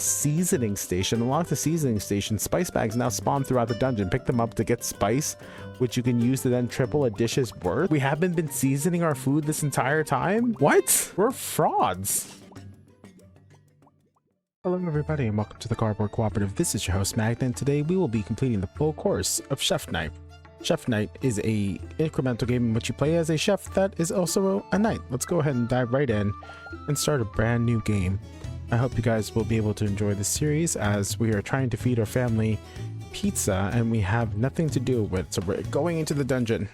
seasoning station. Unlock the seasoning station. Spice bags now spawn throughout the dungeon. Pick them up to get spice, which you can use to then triple a dish's worth. We haven't been seasoning our food this entire time? What? We're frauds. Hello everybody and welcome to the Cardboard Cooperative. This is your host Magna, and today we will be completing the full course of Chef Knight. Chef Knight is a incremental game in which you play as a chef that is also a knight. Let's go ahead and dive right in and start a brand new game. I hope you guys will be able to enjoy this series as we are trying to feed our family pizza and we have nothing to do with, so we're going into the dungeon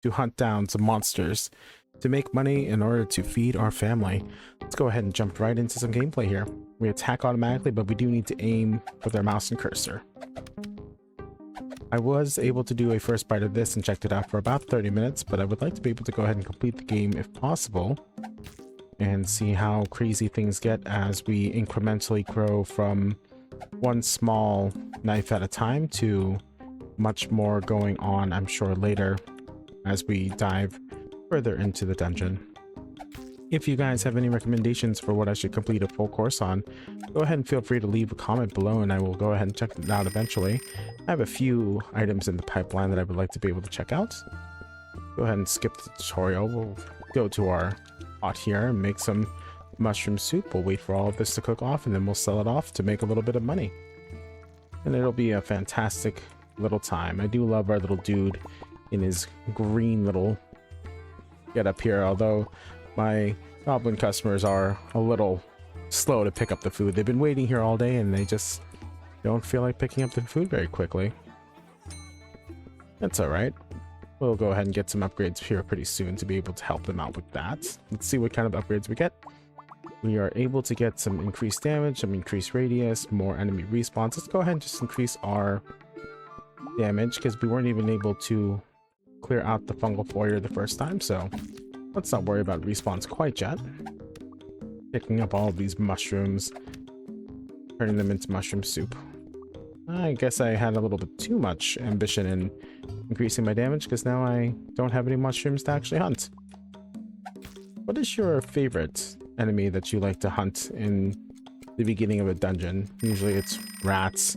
to hunt down some monsters to make money in order to feed our family. Let's go ahead and jump right into some gameplay here. We attack automatically, but we do need to aim with our mouse and cursor. I was able to do a first bite of this and checked it out for about 30 minutes, but I would like to be able to go ahead and complete the game if possible and see how crazy things get as we incrementally grow from one small knife at a time to much more going on, I'm sure, later as we dive further into the dungeon. If you guys have any recommendations for what I should complete a full course on, go ahead and feel free to leave a comment below and I will go ahead and check it out eventually. I have a few items in the pipeline that I would like to be able to check out. Go ahead and skip the tutorial. We'll go to our pot here and make some mushroom soup. We'll wait for all of this to cook off and then we'll sell it off to make a little bit of money. And it'll be a fantastic little time. I do love our little dude in his green little get up here, although my goblin customers are a little slow to pick up the food. They've been waiting here all day and they just don't feel like picking up the food very quickly. That's all right. We'll go ahead and get some upgrades here pretty soon to be able to help them out with that. Let's see what kind of upgrades we get. We are able to get some increased damage, some increased radius, more enemy respawns. Let's go ahead and just increase our damage because we weren't even able to clear out the fungal foyer the first time, so let's not worry about respawns quite yet. Picking up all of these mushrooms, turning them into mushroom soup. I guess I had a little bit too much ambition in increasing my damage because now I don't have any mushrooms to actually hunt. What is your favorite enemy that you like to hunt in the beginning of a dungeon? Usually it's rats.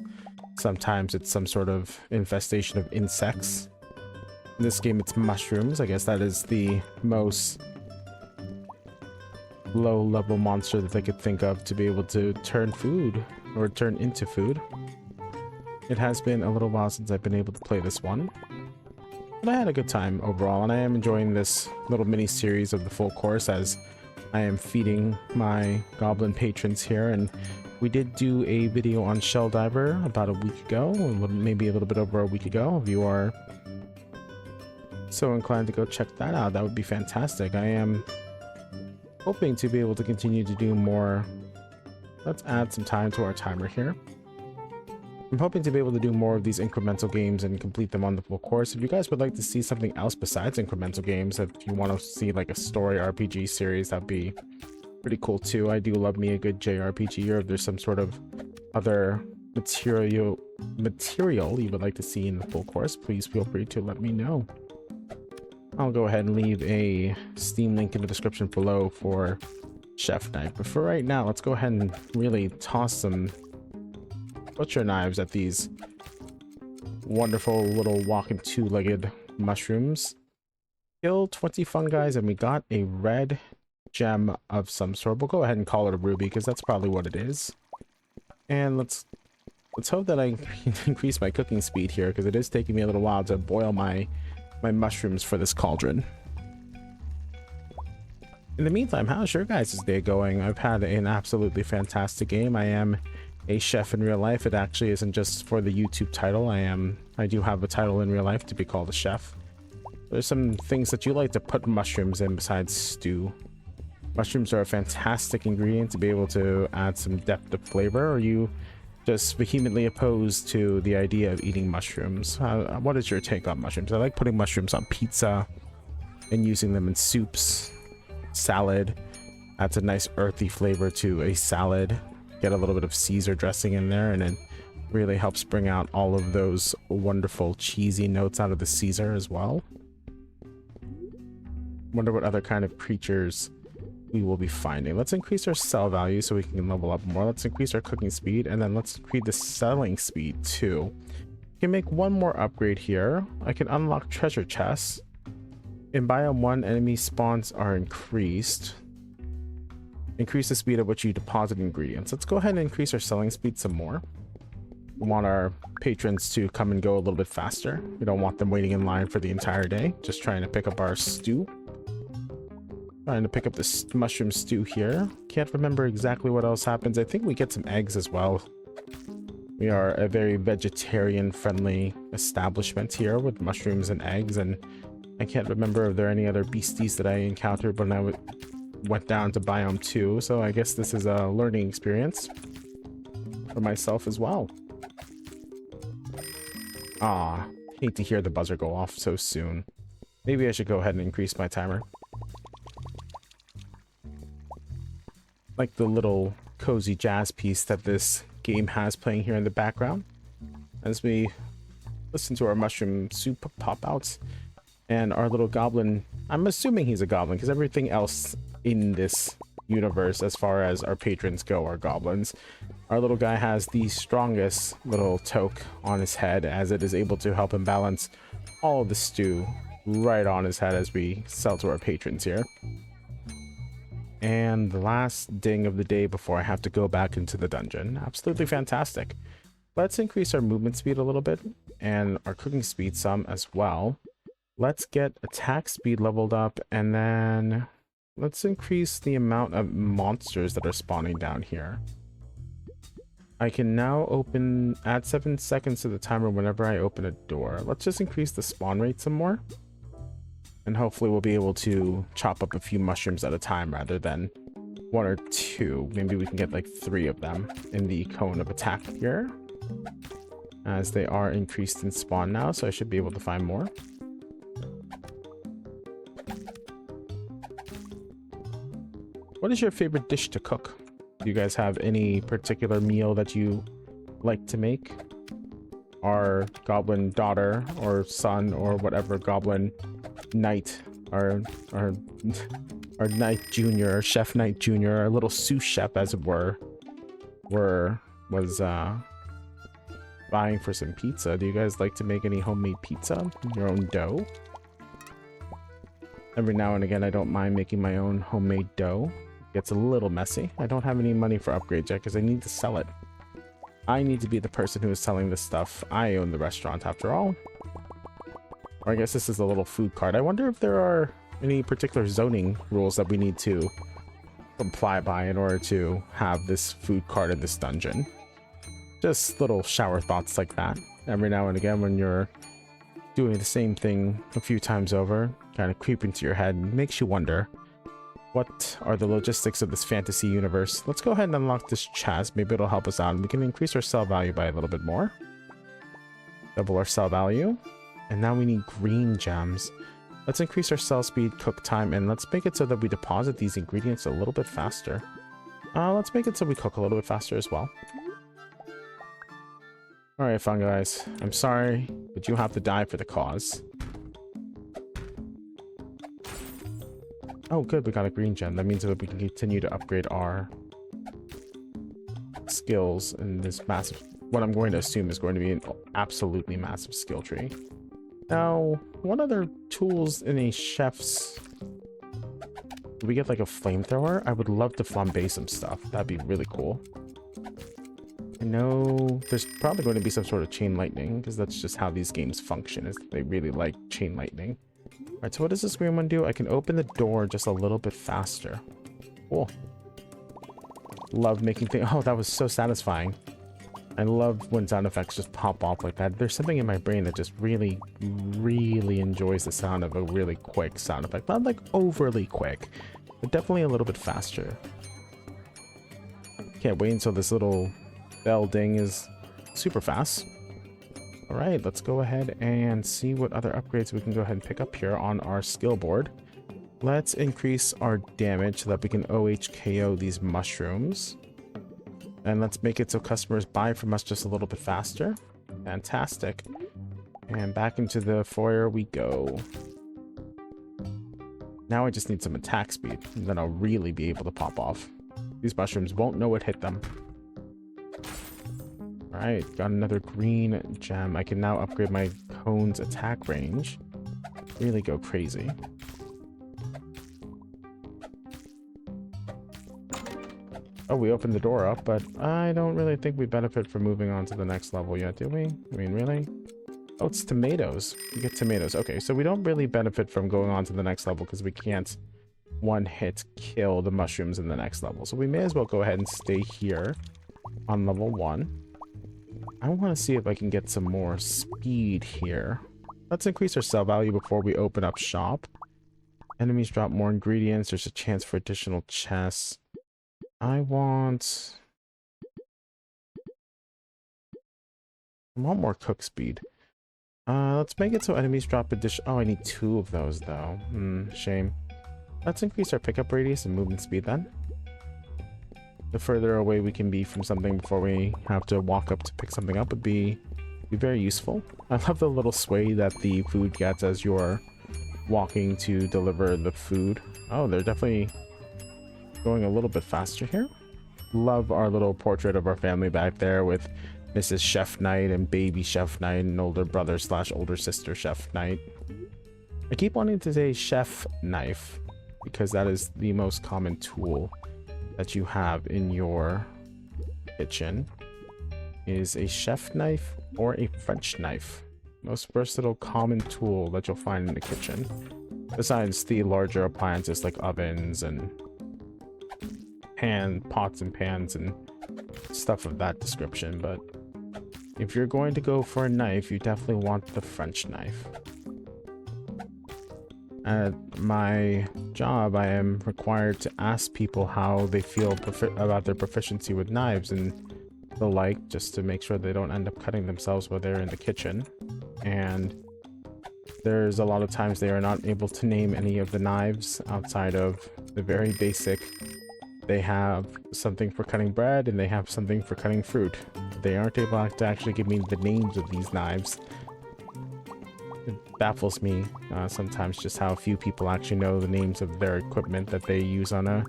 Sometimes it's some sort of infestation of insects. In this game it's mushrooms. I guess that is the most low level monster that they could think of to be able to turn food or turn into food. It has been a little while since I've been able to play this one, but I had a good time overall, and I am enjoying this little mini series of the full course as I am feeding my goblin patrons here. And we did do a video on Shell Diver about a week ago, maybe a little bit over a week ago. If you are so inclined to go check that out, that would be fantastic. I am hoping to be able to continue to do more. Let's add some time to our timer here. I'm hoping to be able to do more of these incremental games and complete them on the full course. If you guys would like to see something else besides incremental games, if you want to see like a story RPG series, that'd be pretty cool too. I do love me a good JRPG, or if there's some sort of other material you would like to see in the full course, please feel free to let me know. I'll go ahead and leave a Steam link in the description below for Chef Knight. But for right now, let's go ahead and really toss some butcher knives at these wonderful little walking two-legged mushrooms. Killed 20 fungi and we got a red gem of some sort. We'll go ahead and call it a ruby because that's probably what it is. And let's hope that I can increase my cooking speed here because it is taking me a little while to boil my mushrooms for this cauldron. In the meantime, how's your guys' day going? I've had an absolutely fantastic game. I am a chef in real life. It actually isn't just for the YouTube title. I do have a title in real life to be called a chef. There's some things that you like to put mushrooms in besides stew. Mushrooms are a fantastic ingredient to be able to add some depth of flavor. Or are you just vehemently opposed to the idea of eating mushrooms? What is your take on mushrooms? I like putting mushrooms on pizza and using them in soups, salad. Adds a nice earthy flavor to a salad. Get a little bit of Caesar dressing in there and it really helps bring out all of those wonderful cheesy notes out of the Caesar as well. Wonder what other kind of creatures we will be finding. Let's increase our sell value so we can level up more. Let's increase our cooking speed, and then let's increase the selling speed too. I can make one more upgrade here. I can unlock treasure chests. In biome 1, enemy spawns are increased. Increase the speed at which you deposit ingredients. Let's go ahead and increase our selling speed some more. We want our patrons to come and go a little bit faster. We don't want them waiting in line for the entire day, just trying to pick up our stew. Trying to pick up this mushroom stew here. Can't remember exactly what else happens. I think we get some eggs as well. We are a very vegetarian friendly establishment here with mushrooms and eggs, and I can't remember if there are any other beasties that I encountered when I went down to biome 2, so I guess this is a learning experience for myself as well. Ah, hate to hear the buzzer go off so soon. Maybe I should go ahead and increase my timer. Like the little cozy jazz piece that this game has playing here in the background as we listen to our mushroom soup pop outs and our little goblin. I'm assuming he's a goblin because everything else in this universe as far as our patrons go are goblins. Our little guy has the strongest little toque on his head, as it is able to help him balance all of the stew right on his head as we sell to our patrons here. And the last ding of the day before I have to go back into the dungeon. Absolutely fantastic. Let's increase our movement speed a little bit and our cooking speed some as well. Let's get attack speed leveled up, and then let's increase the amount of monsters that are spawning down here. I can now add 7 seconds to the timer whenever I open a door. Let's just increase the spawn rate some more. And hopefully we'll be able to chop up a few mushrooms at a time rather than 1 or 2. Maybe we can get like 3 of them in the cone of attack here, as they are increased in spawn now, so I should be able to find more. What is your favorite dish to cook? Do you guys have any particular meal that you like to make? Our goblin daughter or son or whatever goblin knight, our knight junior, or chef knight junior, our little sous chef as it were, was buying for some pizza. Do you guys like to make any homemade pizza? Your own dough? Every now and again I don't mind making my own homemade dough. It gets a little messy. I don't have any money for upgrades yet because I need to sell it. I need to be the person who is selling this stuff. I own the restaurant after all. Or I guess this is a little food cart. I wonder if there are any particular zoning rules that we need to comply by in order to have this food cart in this dungeon. Just little shower thoughts like that. Every now and again when you're doing the same thing a few times over, kind of creep into your head and makes you wonder, what are the logistics of this fantasy universe? Let's go ahead and unlock this chest. Maybe it'll help us out. And we can increase our sell value by a little bit more. Double our sell value. And now we need green gems. Let's increase our sell speed, cook time, and let's make it so that we deposit these ingredients a little bit faster. Let's make it so we cook a little bit faster as well. Alright, fun guys. I'm sorry, but you have to die for the cause. Oh, good, we got a green gem. That means that we can continue to upgrade our skills in this massive, what I'm going to assume is going to be an absolutely massive skill tree. Now, what other tools in a chef's... Do we get like a flamethrower? I would love to flambe some stuff. That'd be really cool. I know there's probably going to be some sort of chain lightning, because that's just how these games function, is they really like chain lightning. Alright, so what does this green one do? I can open the door just a little bit faster. Cool. Love making things... Oh, that was so satisfying. I love when sound effects just pop off like that. There's something in my brain that just really, really enjoys the sound of a really quick sound effect. Not like overly quick, but definitely a little bit faster. Can't wait until this little bell ding is super fast. Alright, let's go ahead and see what other upgrades we can go ahead and pick up here on our skill board. Let's increase our damage so that we can OHKO these mushrooms. And let's make it so customers buy from us just a little bit faster. Fantastic. And back into the foyer we go. Now I just need some attack speed, and then I'll really be able to pop off. These mushrooms won't know what hit them. Alright, got another green gem. I can now upgrade my cone's attack range. Really go crazy. Oh, we opened the door up, but I don't really think we benefit from moving on to the next level yet, do we? I mean, really? Oh, it's tomatoes. We get tomatoes. Okay, so we don't really benefit from going on to the next level because we can't one-hit kill the mushrooms in the next level. So we may as well go ahead and stay here on level 1. I want to see if I can get some more speed here. Let's increase our sell value before we open up shop. Enemies drop more ingredients. There's a chance for additional chests. I want more cook speed. Let's make it so enemies drop addition. Oh, I need 2 of those though. Shame. Let's increase our pickup radius and movement speed then. The further away we can be from something before we have to walk up to pick something up would be very useful. I love the little sway that the food gets as you're walking to deliver the food. Oh, they're definitely going a little bit faster here. Love our little portrait of our family back there with Mrs. Chef Knight and baby Chef Knight and older brother / older sister Chef Knight. I keep wanting to say chef knife because that is the most common tool that you have in your kitchen. Is a chef knife or a French knife. Most versatile common tool that you'll find in the kitchen. Besides the larger appliances like ovens and pots and pans and stuff of that description, but if you're going to go for a knife, you definitely want the French knife. At my job, I am required to ask people how they feel about their proficiency with knives and the like, just to make sure they don't end up cutting themselves while they're in the kitchen. And there's a lot of times they are not able to name any of the knives outside of the very basic. They have something for cutting bread and they have something for cutting fruit. They aren't able to actually give me the names of these knives. It baffles me sometimes just how few people actually know the names of their equipment that they use on a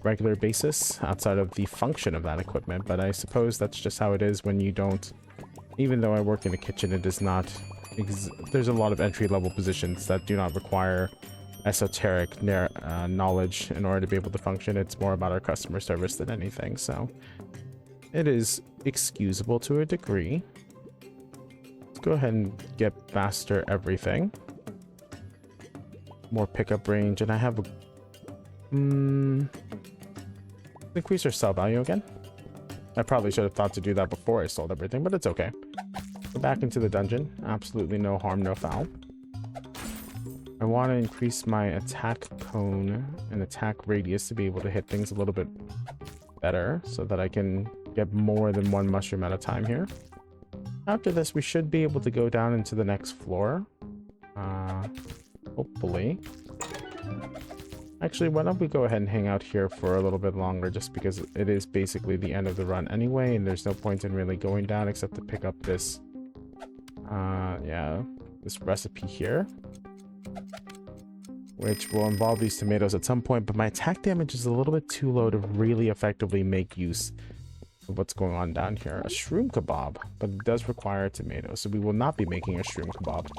regular basis outside of the function of that equipment. But I suppose that's just how it is when you don't. Even though I work in the kitchen, it is not. There's a lot of entry-level positions that do not require esoteric knowledge in order to be able to function. It's more about our customer service than anything, so it is excusable to a degree. Let's go ahead and get faster everything. More pickup range, and I have a increase our sell value again. I probably should have thought to do that before I sold everything, but it's okay. Go back into the dungeon. Absolutely no harm, no foul. I want to increase my attack cone and attack radius to be able to hit things a little bit better so that I can get more than 1 mushroom at a time here. After this, we should be able to go down into the next floor. Hopefully. Actually, why don't we go ahead and hang out here for a little bit longer, just because it is basically the end of the run anyway, and there's no point in really going down except to pick up this, this recipe here, which will involve these tomatoes at some point, but my attack damage is a little bit too low to really effectively make use of what's going on down here. A shroom kebab, but it does require tomatoes, so we will not be making a shroom kebab.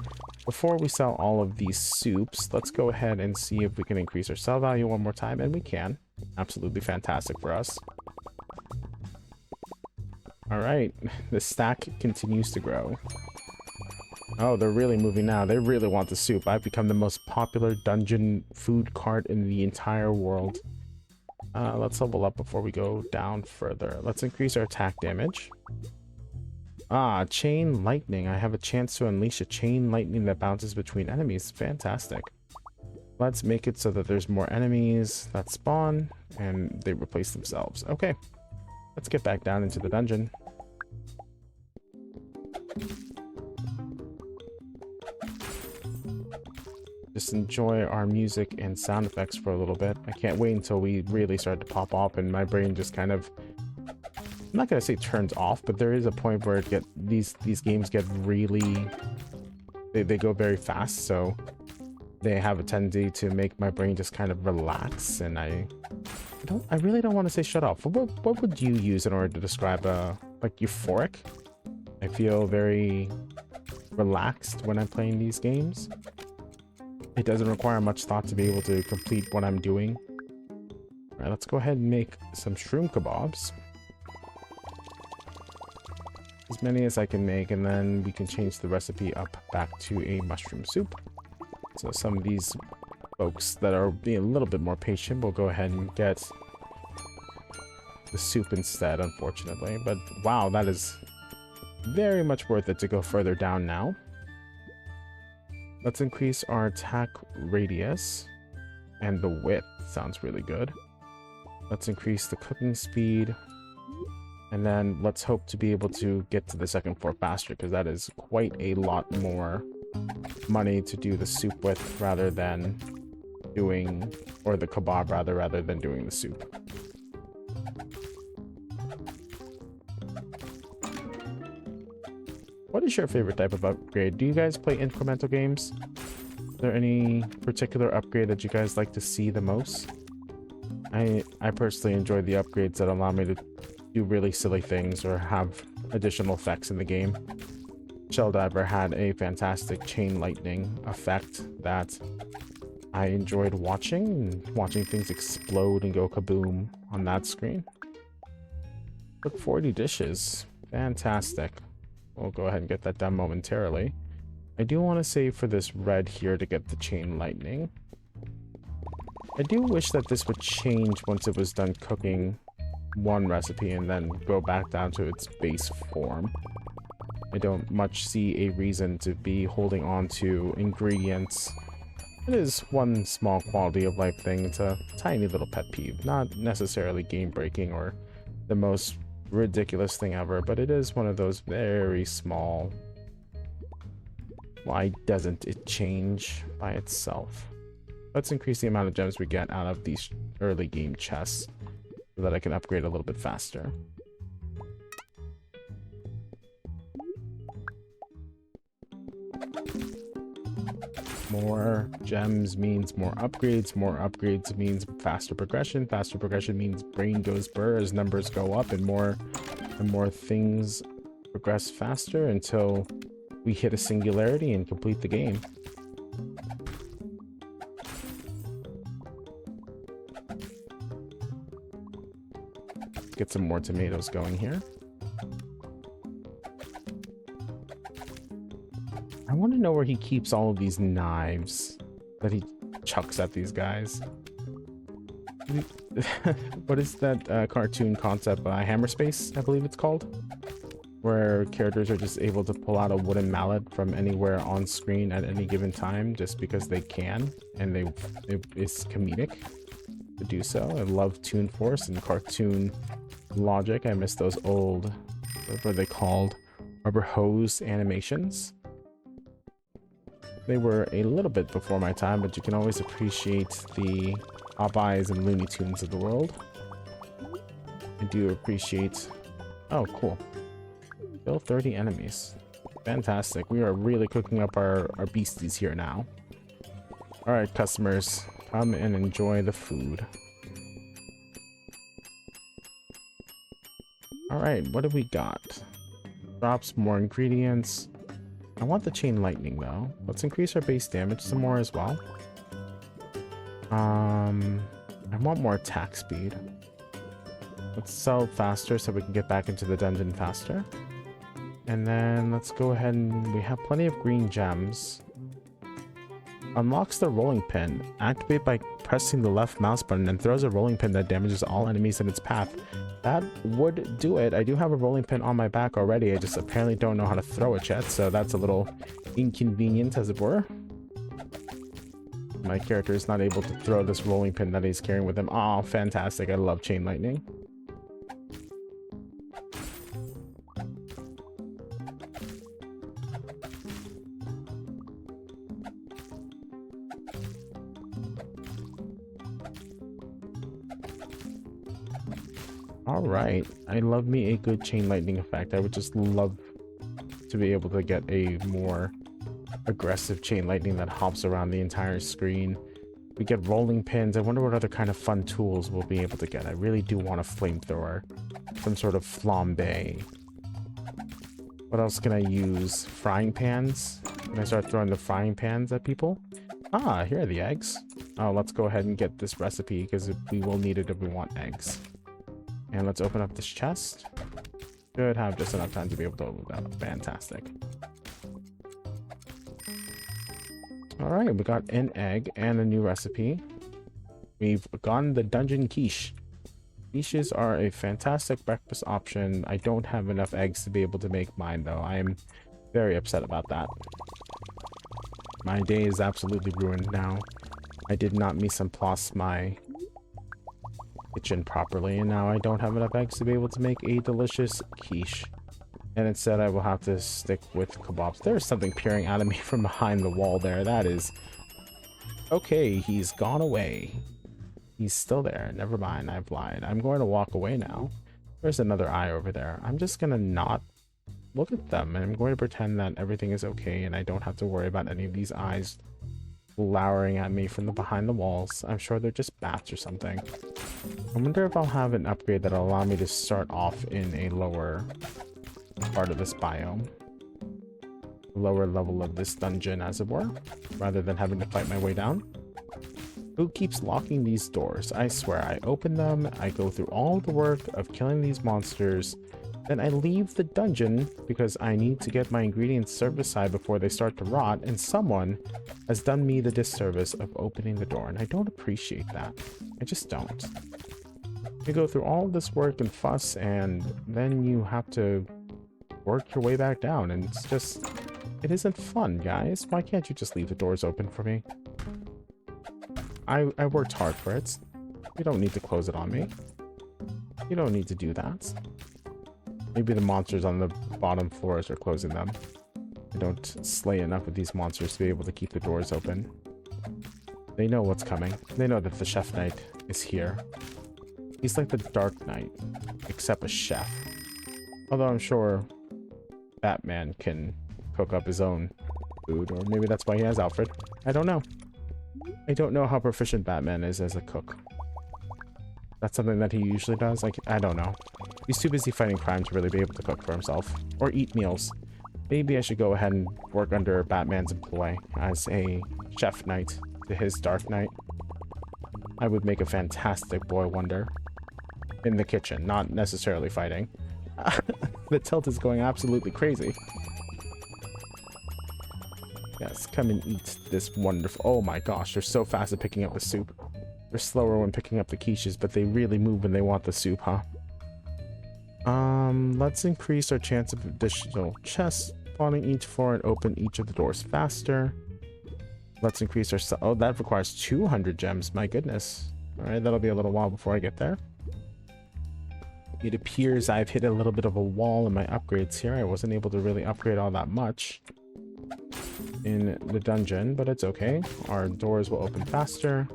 Before we sell all of these soups, let's go ahead and see if we can increase our sell value one more time, and we can. Absolutely fantastic for us. All right, the stack continues to grow. Oh, they're really moving now. They really want the soup. I've become the most popular dungeon food cart in the entire world. Let's level up before we go down further. Let's increase our attack damage. Chain lightning. I have a chance to unleash a chain lightning that bounces between enemies. Fantastic. Let's make it so that there's more enemies that spawn and they replace themselves. Okay, let's get back down into the dungeon. Just enjoy our music and sound effects for a little bit. I can't wait until we really start to pop off and my brain just kind of, I'm not gonna say turns off, but there is a point where these games get really, they go very fast, so they have a tendency to make my brain just kind of relax, and I really don't want to say shut off. What would you use in order to describe like euphoric? I feel very relaxed when I'm playing these games. It doesn't require much thought to be able to complete what I'm doing. All right, let's go ahead and make some shroom kebabs. As many as I can make, and then we can change the recipe up back to a mushroom soup. So some of these folks that are being a little bit more patient will go ahead and get the soup instead, unfortunately. But wow, that is very much worth it to go further down now. Let's increase our attack radius and the width. Sounds really good. Let's increase the cooking speed, and then let's hope to be able to get to the second floor faster, because that is quite a lot more money to do the soup with rather than doing, or the kebab rather than doing the soup. What is your favorite type of upgrade? Do you guys play incremental games? Is there any particular upgrade that you guys like to see the most? I personally enjoy the upgrades that allow me to do really silly things or have additional effects in the game. Shelldiver had a fantastic chain lightning effect that I enjoyed watching things explode and go kaboom on that screen. Look, 40 dishes. Fantastic. We'll go ahead and get that done momentarily. I do want to save for this red here to get the chain lightning. I do wish that this would change once it was done cooking one recipe and then go back down to its base form. I don't much see a reason to be holding on to ingredients. It is one small quality of life thing. It's a tiny little pet peeve, not necessarily game breaking or the most ridiculous thing ever, but it is one of those very small, why doesn't it change by itself? Let's increase the amount of gems we get out of these early game chests so that I can upgrade a little bit faster. More gems means more upgrades means faster progression means brain goes burr as numbers go up and more things progress faster until we hit a singularity and complete the game. Let's get some more tomatoes going here. I want to know where he keeps all of these knives that he chucks at these guys. What is that cartoon concept? Hammerspace, I believe it's called, where characters are just able to pull out a wooden mallet from anywhere on screen at any given time just because they can, and it's comedic to do so. I love Toon Force and Cartoon Logic. I miss those old, what were they called? Rubber hose animations. They were a little bit before my time, but you can always appreciate the Popeyes and Looney Tunes of the world. I do appreciate... Oh, cool. Kill 30 enemies. Fantastic. We are really cooking up our beasties here now. Alright, customers. Come and enjoy the food. Alright, what have we got? Drops more ingredients. I want the chain lightning though. Let's increase our base damage some more as well. I want more attack speed. Let's sell faster so we can get back into the dungeon faster. And then let's go ahead and we have plenty of green gems. Unlocks the rolling pin. Activate by pressing the left mouse button and throws a rolling pin that damages all enemies in its path. That would do it. I do have a rolling pin on my back already. I just apparently don't know how to throw it yet, so that's a little inconvenient, as it were. My character is not able to throw this rolling pin that he's carrying with him. Oh, fantastic. I love chain lightning. Alright, I love me a good chain lightning effect. I would just love to be able to get a more aggressive chain lightning that hops around the entire screen. We get rolling pins. I wonder what other kind of fun tools we'll be able to get. I really do want a flamethrower. Some sort of flambe. What else can I use? Frying pans? Can I start throwing the frying pans at people? Ah, here are the eggs. Oh, let's go ahead and get this recipe because we will need it if we want eggs. And let's open up this chest. Should have just enough time to be able to open that up. Fantastic. Alright, we got an egg and a new recipe. We've gotten the dungeon quiche. Quiches are a fantastic breakfast option. I don't have enough eggs to be able to make mine, though. I am very upset about that. My day is absolutely ruined now. I did not mise en place my kitchen properly, and now I don't have enough eggs to be able to make a delicious quiche. And instead I will have to stick with kebabs. There's something peering out of me from behind the wall there. That is... Okay, he's gone away. He's still there. Never mind, I've lied. I'm going to walk away now. There's another eye over there. I'm just going to not look at them. And I'm going to pretend that everything is okay and I don't have to worry about any of these eyes glowering at me from the behind the walls. I'm sure they're just bats or something. I wonder if I'll have an upgrade that'll allow me to start off in a lower part of this biome. Lower level of this dungeon, as it were, rather than having to fight my way down. Who keeps locking these doors? I swear, I open them, I go through all the work of killing these monsters, then I leave the dungeon because I need to get my ingredients service-side before they start to rot, and someone has done me the disservice of opening the door, and I don't appreciate that. I just don't. You go through all this work and fuss, and then you have to work your way back down, and it's just... It isn't fun, guys. Why can't you just leave the doors open for me? I worked hard for it. You don't need to close it on me. You don't need to do that. Maybe the monsters on the bottom floors are closing them. I don't slay enough of these monsters to be able to keep the doors open. They know what's coming. They know that the Chef Knight is here. He's like the Dark Knight, except a chef. Although I'm sure Batman can cook up his own food, or maybe that's why he has Alfred. I don't know. I don't know how proficient Batman is as a cook. That's something that he usually does. I don't know. He's too busy fighting crime to really be able to cook for himself or eat meals. Maybe I should go ahead and work under Batman's employ as a Chef Knight to his Dark Knight. I would make a fantastic boy wonder in the kitchen, not necessarily fighting. The tilt is going absolutely crazy. Yes, come and eat this wonderful... Oh my gosh, they're so fast at picking up the soup. They're slower when picking up the quiches, but they really move when they want the soup, huh? Let's increase our chance of additional chests spawning each floor and open each of the doors faster. Let's increase our... Oh, that requires 200 gems. My goodness. Alright, that'll be a little while before I get there. It appears I've hit a little bit of a wall in my upgrades here. I wasn't able to really upgrade all that much in the dungeon, but it's okay. Our doors will open faster.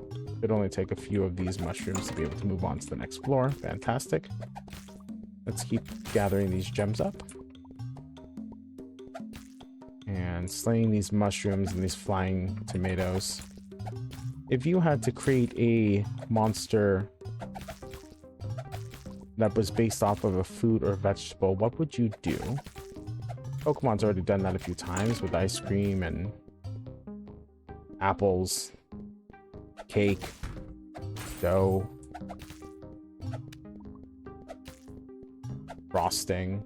It'll only take a few of these mushrooms to be able to move on to the next floor. Fantastic. Let's keep gathering these gems up. And slaying these mushrooms and these flying tomatoes. If you had to create a monster that was based off of a food or vegetable, what would you do? Pokemon's already done that a few times with ice cream and apples, cake, dough, frosting.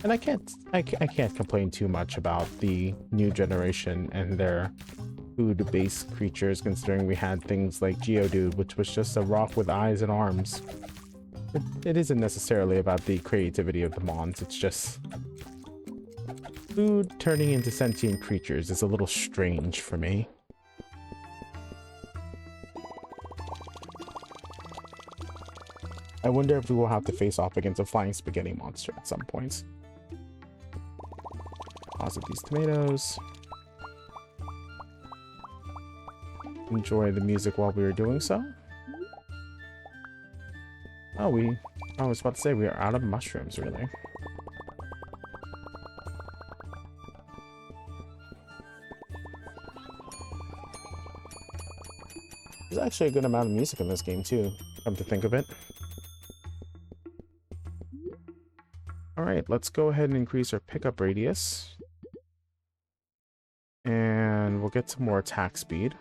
And I can't complain too much about the new generation and their food-based creatures, considering we had things like Geodude, which was just a rock with eyes and arms. It isn't necessarily about the creativity of the mons, it's just food turning into sentient creatures is a little strange for me. I wonder if we will have to face off against a flying spaghetti monster at some point. Deposit these tomatoes. Enjoy the music while we are doing so. Oh, I was about to say we are out of mushrooms, really. actually a good amount of music in this game too, come to think of it. Alright, let's go ahead and increase our pickup radius. And we'll get some more attack speed.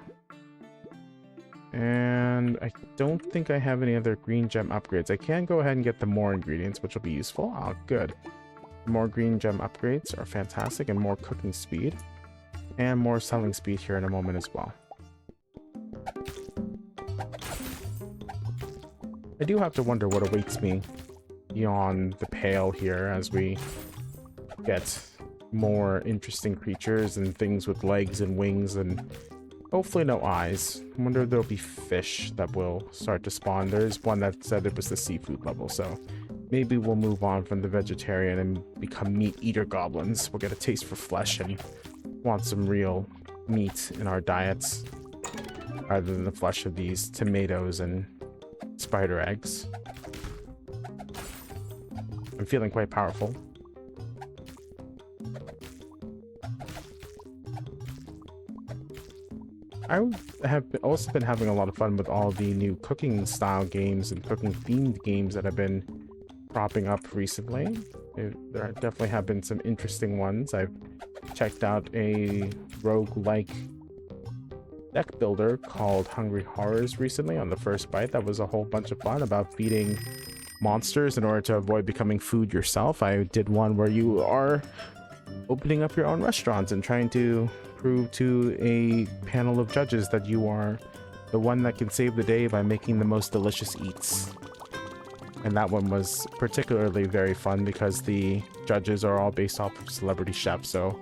And I don't think I have any other green gem upgrades. I can go ahead and get the more ingredients, which will be useful. Oh, good. More green gem upgrades are fantastic, and more cooking speed. And more selling speed here in a moment as well. I do have to wonder what awaits me beyond the pale here as we get more interesting creatures and things with legs and wings and hopefully no eyes. I wonder if there'll be fish that will start to spawn. There's one that said it was the seafood level, so maybe we'll move on from the vegetarian and become meat eater goblins. We'll get a taste for flesh and want some real meat in our diets rather than the flesh of these tomatoes and spider eggs. I'm feeling quite powerful. I have also been having a lot of fun with all the new cooking style games and cooking themed games that have been cropping up recently. There definitely have been some interesting ones. I've checked out a roguelike deck builder called Hungry Horrors recently on the first bite. That was a whole bunch of fun about feeding monsters in order to avoid becoming food yourself. I did one where you are opening up your own restaurants and trying to prove to a panel of judges that you are the one that can save the day by making the most delicious eats. And that one was particularly very fun because the judges are all based off of celebrity chefs, so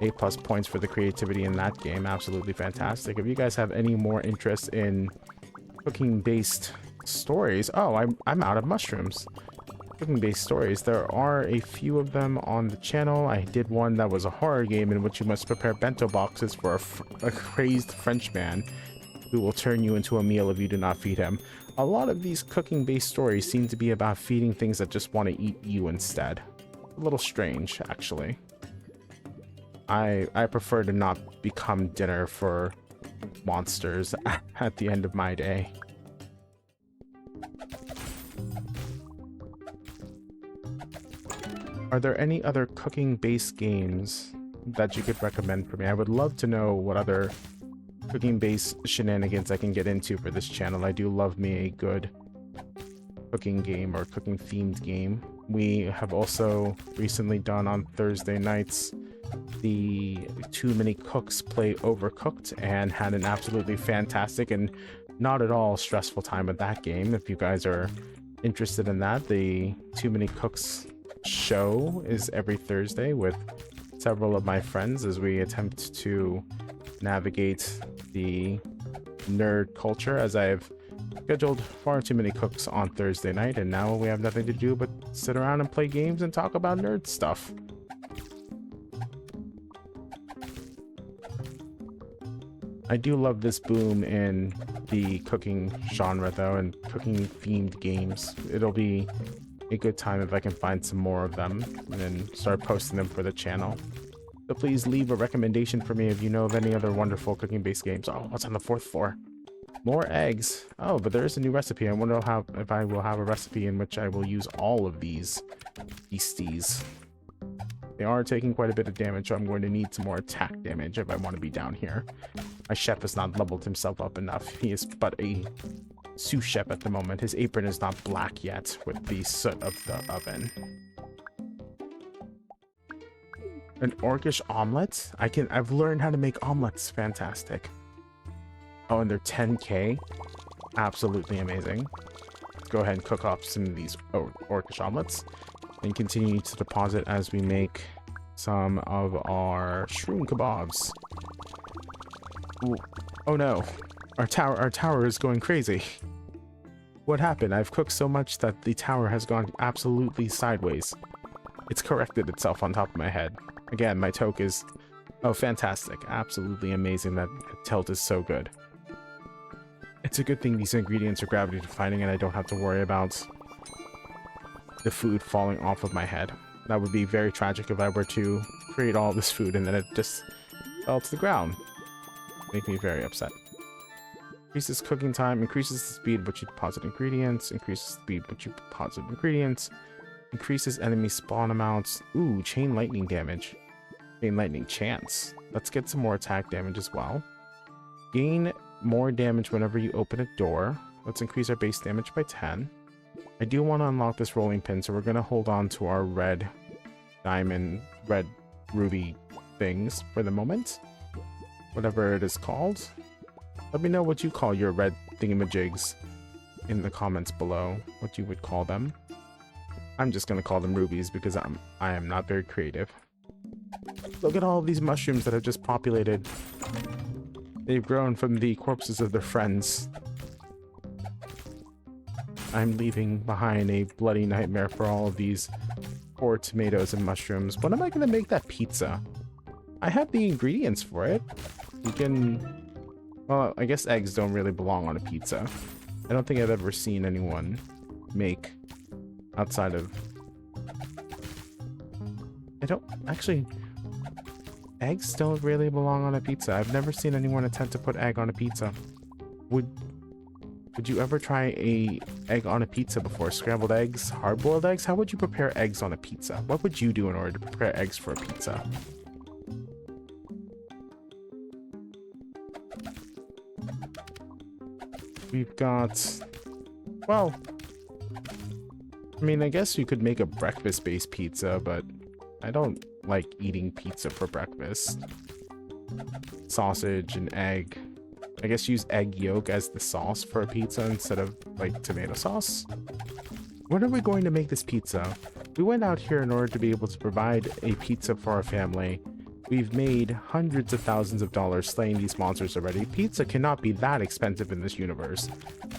A+ points for the creativity in that game. Absolutely fantastic. If you guys have any more interest in cooking based stories, oh, I'm out of mushrooms. Cooking based stories, there are a few of them on the channel. I did one that was a horror game in which you must prepare bento boxes for a crazed French man who will turn you into a meal if you do not feed him. A lot of these cooking based stories seem to be about feeding things that just want to eat you instead. A little strange, actually. I prefer to not become dinner for monsters at the end of my day. Are there any other cooking-based games that you could recommend for me? I would love to know what other cooking-based shenanigans I can get into for this channel. I do love me a good cooking game or cooking-themed game. We have also recently done on Thursday nights the Too Many Cooks Play Overcooked and had an absolutely fantastic and not at all stressful time with that game. If you guys are interested in that, the Too Many Cooks show is every Thursday with several of my friends as we attempt to navigate the nerd culture, as I've scheduled far too many cooks on Thursday night and now we have nothing to do but sit around and play games and talk about nerd stuff. I do love this boom in the cooking genre though, and cooking themed games. It'll be a good time if I can find some more of them and then start posting them for the channel. So please leave a recommendation for me if you know of any other wonderful cooking based games. Oh, what's on the 4th floor? More eggs. Oh, but there is a new recipe. I wonder if I will have a recipe in which I will use all of these beasties. They are taking quite a bit of damage, so I'm going to need some more attack damage if I want to be down here. My chef has not leveled himself up enough. He is but a sous chef at the moment. His apron is not black yet with the soot of the oven. An orcish omelet? I've learned how to make omelets. Fantastic. Oh, and they're 10k? Absolutely amazing. Let's go ahead and cook off some of these orcish omelets and continue to deposit as we make some of our shroom kebabs. Ooh. Oh no, our tower is going crazy. What happened? I've cooked so much that the tower has gone absolutely sideways. It's corrected itself on top of my head. Again, my toque is, oh, fantastic. Absolutely amazing. That tilt is so good. It's a good thing these ingredients are gravity defying and I don't have to worry about the food falling off of my head. That would be very tragic if I were to create all this food and then it just fell to the ground. Make me very upset. Increases cooking time, increases the speed which you deposit ingredients, increases the speed which you deposit ingredients, increases enemy spawn amounts. Ooh, chain lightning damage. Chain lightning chance. Let's get some more attack damage as well. Gain more damage whenever you open a door. Let's increase our base damage by 10. I do want to unlock this rolling pin, so we're going to hold on to our red diamond, red ruby things for the moment. Whatever it is called. Let me know what you call your red thingamajigs in the comments below, what you would call them. I'm just going to call them rubies because I am not very creative. Look at all of these mushrooms that have just populated. They've grown from the corpses of their friends. I'm leaving behind a bloody nightmare for all of these poor tomatoes and mushrooms. When am I going to make that pizza? I have the ingredients for it. You can... Well, I guess eggs don't really belong on a pizza. I don't think I've ever seen anyone make outside of... I don't... Actually... Eggs don't really belong on a pizza. I've never seen anyone attempt to put egg on a pizza. Would you ever try a egg on a pizza before? Scrambled eggs? Hard-boiled eggs? How would you prepare eggs on a pizza? What would you do in order to prepare eggs for a pizza? We've got... Well... I mean, I guess you could make a breakfast-based pizza, but I don't like eating pizza for breakfast. Sausage and egg. I guess use egg yolk as the sauce for a pizza instead of, like, tomato sauce. When are we going to make this pizza? We went out here in order to be able to provide a pizza for our family. We've made hundreds of thousands of dollars slaying these monsters already. Pizza cannot be that expensive in this universe.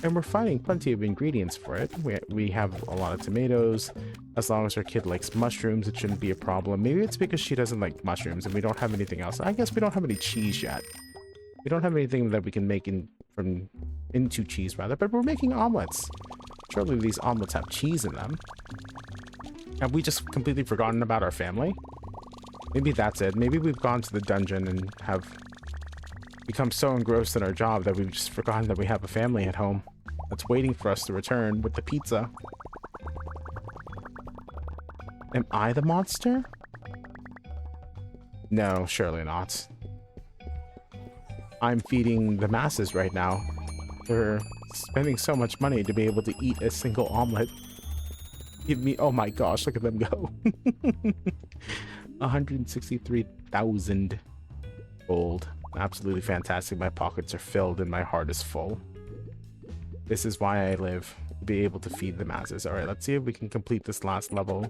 And we're finding plenty of ingredients for it. We have a lot of tomatoes. As long as our kid likes mushrooms, it shouldn't be a problem. Maybe it's because she doesn't like mushrooms and we don't have anything else. I guess we don't have any cheese yet. We don't have anything that we can make into cheese, rather, but we're making omelets. Surely these omelets have cheese in them. Have we just completely forgotten about our family? Maybe that's it. Maybe we've gone to the dungeon and have become so engrossed in our job that we've just forgotten that we have a family at home that's waiting for us to return with the pizza. Am I the monster? No, surely not. I'm feeding the masses right now. They're spending so much money to be able to eat a single omelet. Give me... Oh my gosh, look at them go. 163,000 gold. Absolutely fantastic. My pockets are filled and my heart is full. This is why I live. To be able to feed the masses. Alright, let's see if we can complete this last level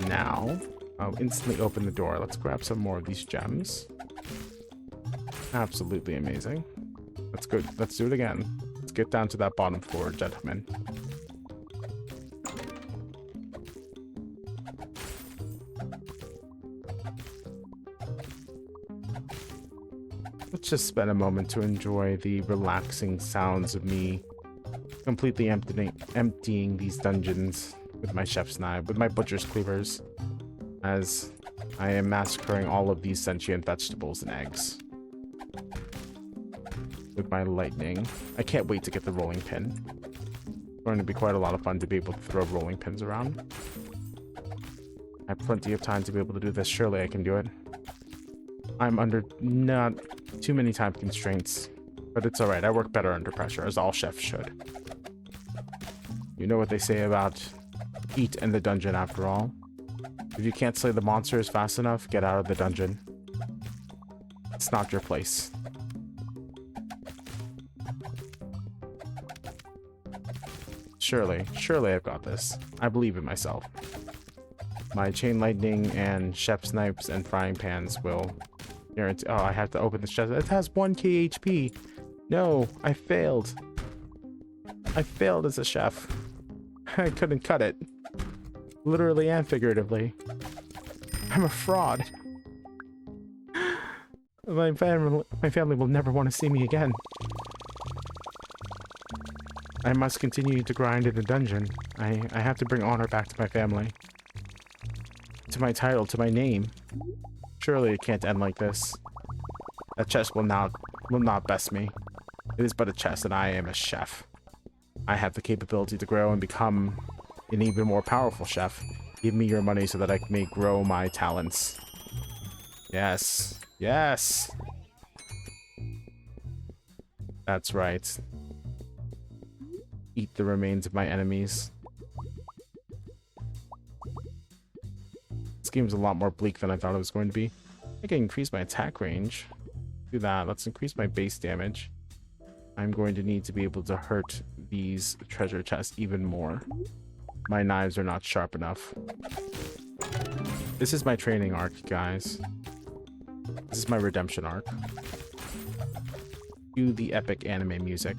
now. I'll instantly open the door. Let's grab some more of these gems. Absolutely amazing. That's good. Let's do it again. Let's get down to that bottom floor, gentlemen. Let's just spend a moment to enjoy the relaxing sounds of me completely emptying these dungeons with my chef's knife, with my butcher's cleavers, as I am massacring all of these sentient vegetables and eggs with my lightning. I can't wait to get the rolling pin. It's going to be quite a lot of fun to be able to throw rolling pins around. I have plenty of time to be able to do this. Surely I can do it. I'm under not too many time constraints, but it's alright. I work better under pressure, as all chefs should. You know what they say about heat in the dungeon, after all. If you can't slay the monsters fast enough, get out of the dungeon. It's not your place. Surely I've got this. I believe in myself. My chain lightning and chef's knives and frying pans will guarantee... Oh, I have to open this chest. It has 1k HP. No, I failed. I failed as a chef. I couldn't cut it. Literally and figuratively. I'm a fraud. My family will never want to see me again. I must continue to grind in the dungeon. I have to bring honor back to my family. To my title, to my name. Surely it can't end like this. That chest will not best me. It is but a chest, and I am a chef. I have the capability to grow and become an even more powerful chef. Give me your money so that I may grow my talents. Yes. Yes. That's right. Eat the remains of my enemies. This game's a lot more bleak than I thought it was going to be. I can increase my attack range. Do that. Let's increase my base damage. I'm going to need to be able to hurt these treasure chests even more. My knives are not sharp enough. This is my training arc, guys. This is my redemption arc. Cue the epic anime music.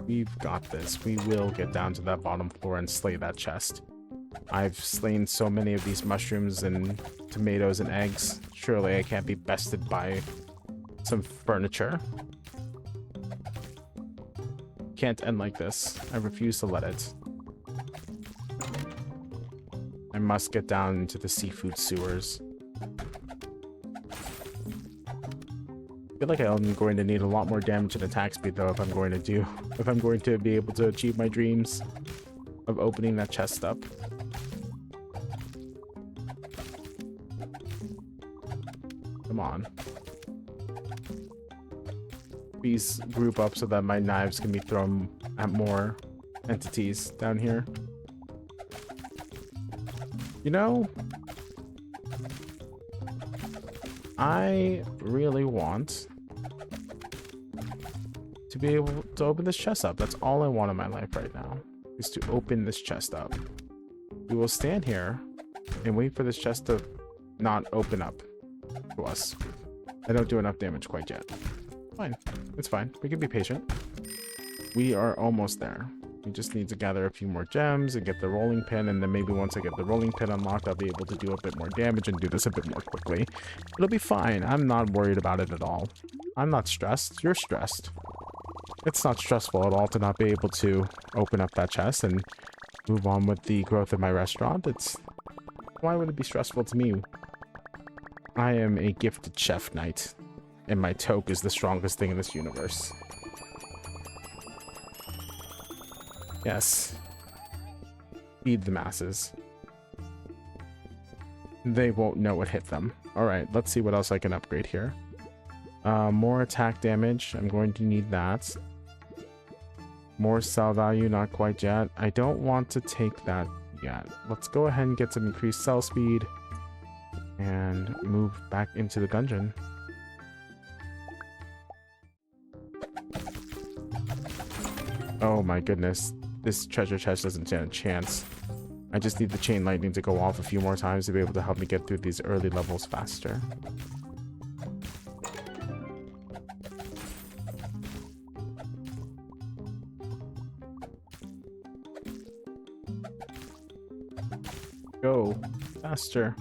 We've got this. We will get down to that bottom floor and slay that chest. I've slain so many of these mushrooms and tomatoes and eggs. Surely I can't be bested by some furniture. Can't end like this. I refuse to let it. I must get down into the seafood sewers. I feel like I'm going to need a lot more damage and attack speed though if I'm going to be able to achieve my dreams of opening that chest up. Come on. Please group up so that my knives can be thrown at more entities down here. You know, I really want to be able to open this chest up. That's all I want in my life right now, is to open this chest up. We will stand here and wait for this chest to not open up to us. I don't do enough damage quite yet. Fine. It's fine. We can be patient. We are almost there. We just need to gather a few more gems and get the rolling pin, and then maybe once I get the rolling pin unlocked, I'll be able to do a bit more damage and do this a bit more quickly. It'll be fine. I'm not worried about it at all. I'm not stressed. You're stressed. It's not stressful at all to not be able to open up that chest and move on with the growth of my restaurant. Why would it be stressful to me? I am a gifted chef knight, and my toque is the strongest thing in this universe. Yes. Feed the masses. They won't know what hit them. Alright, let's see what else I can upgrade here. More attack damage. I'm going to need that. More cell value, not quite yet. I don't want to take that yet. Let's go ahead and get some increased cell speed and move back into the dungeon. Oh my goodness. This treasure chest doesn't stand a chance. I just need the chain lightning to go off a few more times to be able to help me get through these early levels faster. Go faster.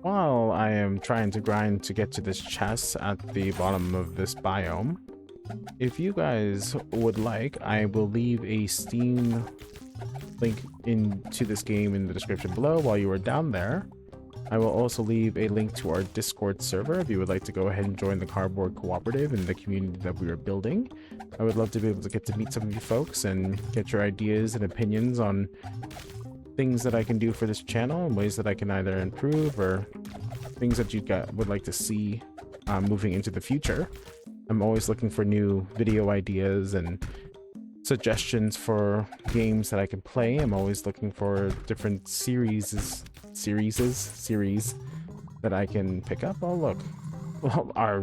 While I am trying to grind to get to this chest at the bottom of this biome, if you guys would like, I will leave a Steam link into this game in the description below while you are down there. I will also leave a link to our Discord server if you would like to go ahead and join the Cardboard Cooperative and the community that we are building. I would love to be able to get to meet some of you folks and get your ideas and opinions on things that I can do for this channel and ways that I can either improve or things that you would like to see moving into the future. I'm always looking for new video ideas and suggestions for games that I can play. I'm always looking for different series that I can pick up. Oh look, well, our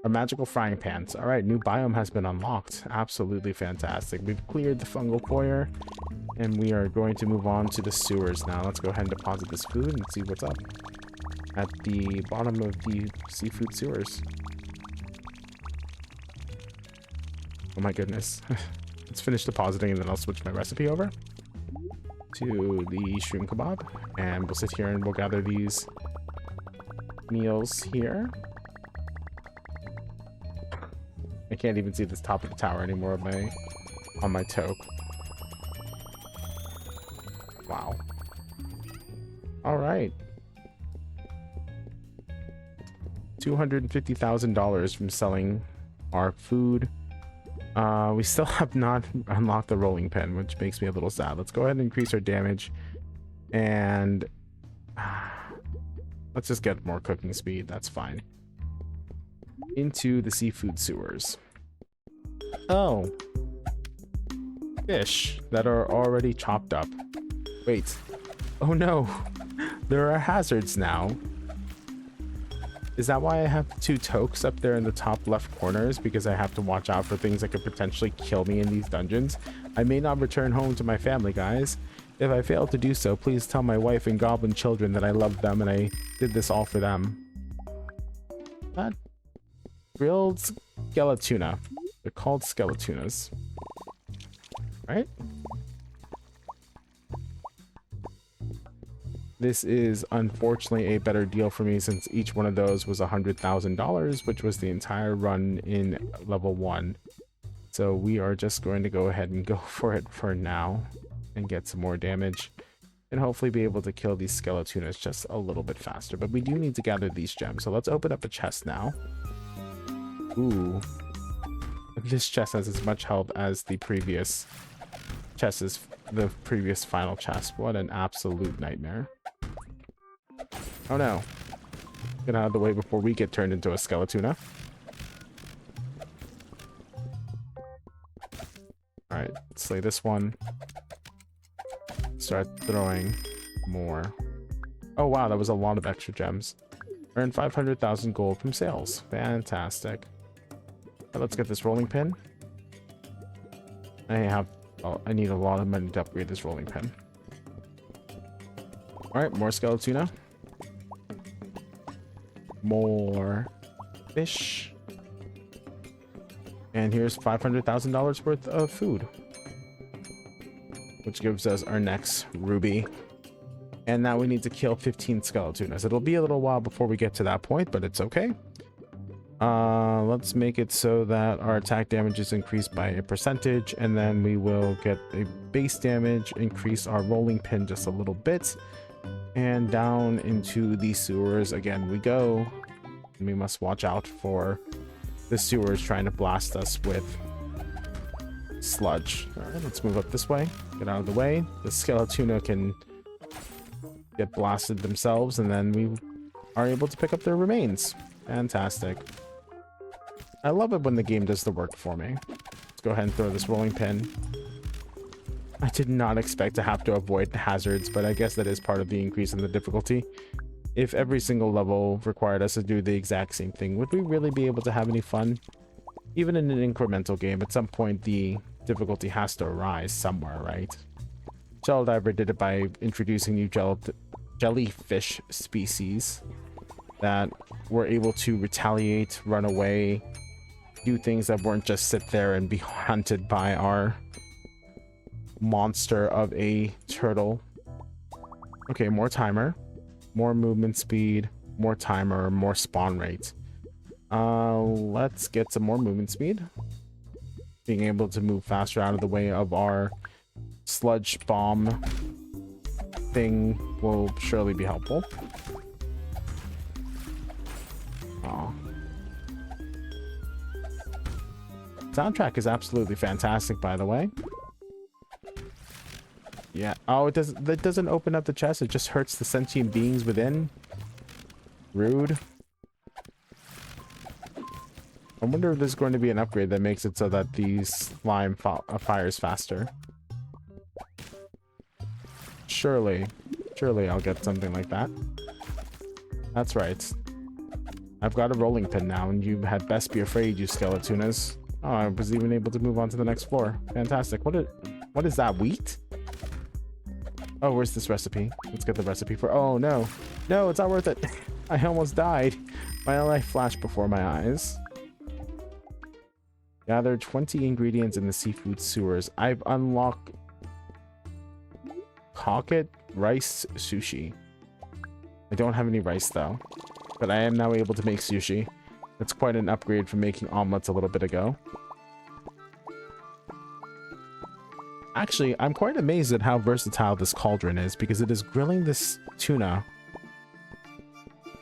magical frying pans. All right, new biome has been unlocked. Absolutely fantastic. We've cleared the fungal foyer and we are going to move on to the sewers now. Let's go ahead and deposit this food and see what's up at the bottom of the seafood sewers. Oh my goodness. Let's finish depositing and then I'll switch my recipe over to the shroom kebab, and we'll sit here and we'll gather these meals here. I can't even see this top of the tower anymore on my toke. Wow. All right. $250,000 from selling our food. We still have not unlocked the rolling pin, which makes me a little sad. Let's go ahead and increase our damage, and let's just get more cooking speed. That's fine. Into the seafood sewers. Oh, fish that are already chopped up. Wait. Oh no, there are hazards now. Is that why I have 2 tokes up there in the top left corners? Because I have to watch out for things that could potentially kill me in these dungeons. I may not return home to my family, guys. If I fail to do so, please tell my wife and goblin children that I love them and I did this all for them. That grilled skeletuna. They're called skeletunas, right? This is unfortunately a better deal for me since each one of those was $100,000, which was the entire run in level 1. So we are just going to go ahead and go for it for now and get some more damage and hopefully be able to kill these skeletonas just a little bit faster. But we do need to gather these gems. So let's open up a chest now. Ooh. This chest has as much health as the previous chest, is the previous final chest. What an absolute nightmare. Oh no. Get out of the way before we get turned into a skeletuna. Alright, slay this one. Start throwing more. Oh wow, that was a lot of extra gems. Earn 500,000 gold from sales. Fantastic. Right, let's get this rolling pin. I need a lot of money to upgrade this rolling pin. Alright, more skeletuna. More fish. And here's $500,000 worth of food, which gives us our next ruby. And now we need to kill 15 skeletonas. It'll be a little while before we get to that point, but it's okay. Let's make it so that our attack damage is increased by a percentage, and then we will get a base damage, increase our rolling pin just a little bit, and down into the sewers again we go. And we must watch out for the sewers trying to blast us with sludge. All right, let's move up this way. Get out of the way. The skeletuna can get blasted themselves, and then we are able to pick up their remains. Fantastic. I love it when the game does the work for me. Let's go ahead and throw this rolling pin. I did not expect to have to avoid hazards, but I guess that is part of the increase in the difficulty. If every single level required us to do the exact same thing, would we really be able to have any fun? Even in an incremental game, at some point the difficulty has to arise somewhere, right? Shell Diver did it by introducing new jellyfish species that were able to retaliate, run away, do things that weren't just sit there and be hunted by our monster of a turtle. Okay, more timer, more movement speed, more timer, more spawn rate. Let's get some more movement speed. Being able to move faster out of the way of our sludge bomb thing will surely be helpful. Oh. Soundtrack is absolutely fantastic, by the way. Yeah. Oh, that doesn't open up the chest. It just hurts the sentient beings within. Rude. I wonder if there's going to be an upgrade that makes it so that these slime fires faster. Surely I'll get something like that. That's right. I've got a rolling pin now, and you had best be afraid, you skeletonas. Oh, I was even able to move on to the next floor. Fantastic. What is that? Wheat? Oh, where's this recipe? Let's get the recipe for... Oh, no. No, it's not worth it. I almost died. My life flashed before my eyes. Gather 20 ingredients in the seafood sewers. I've unlocked... pocket rice sushi. I don't have any rice, though. But I am now able to make sushi. That's quite an upgrade from making omelets a little bit ago. Actually, I'm quite amazed at how versatile this cauldron is, because it is grilling this tuna,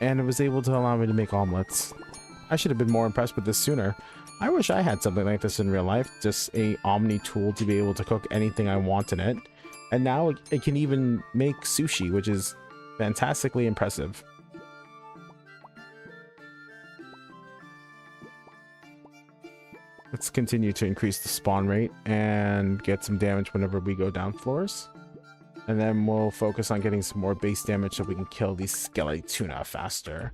and it was able to allow me to make omelets. I should have been more impressed with this sooner. I wish I had something like this in real life, just a omni tool to be able to cook anything I want in it. And now it can even make sushi, which is fantastically impressive. Let's continue to increase the spawn rate and get some damage whenever we go down floors. And then we'll focus on getting some more base damage so we can kill these skelly tuna faster.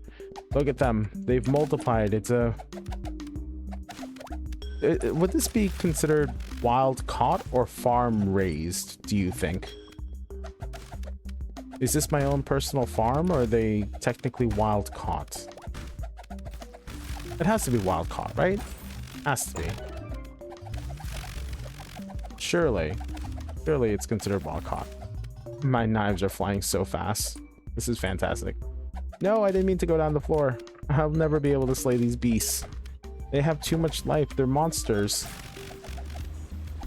Look at them. They've multiplied. It's a... would this be considered wild caught or farm raised, do you think? Is this my own personal farm, or are they technically wild caught? It has to be wild caught, right? Has to be. Surely it's considered wild caught. My knives are flying so fast. This is fantastic. No, I didn't mean to go down the floor. I'll never be able to slay these beasts. They have too much life. They're monsters.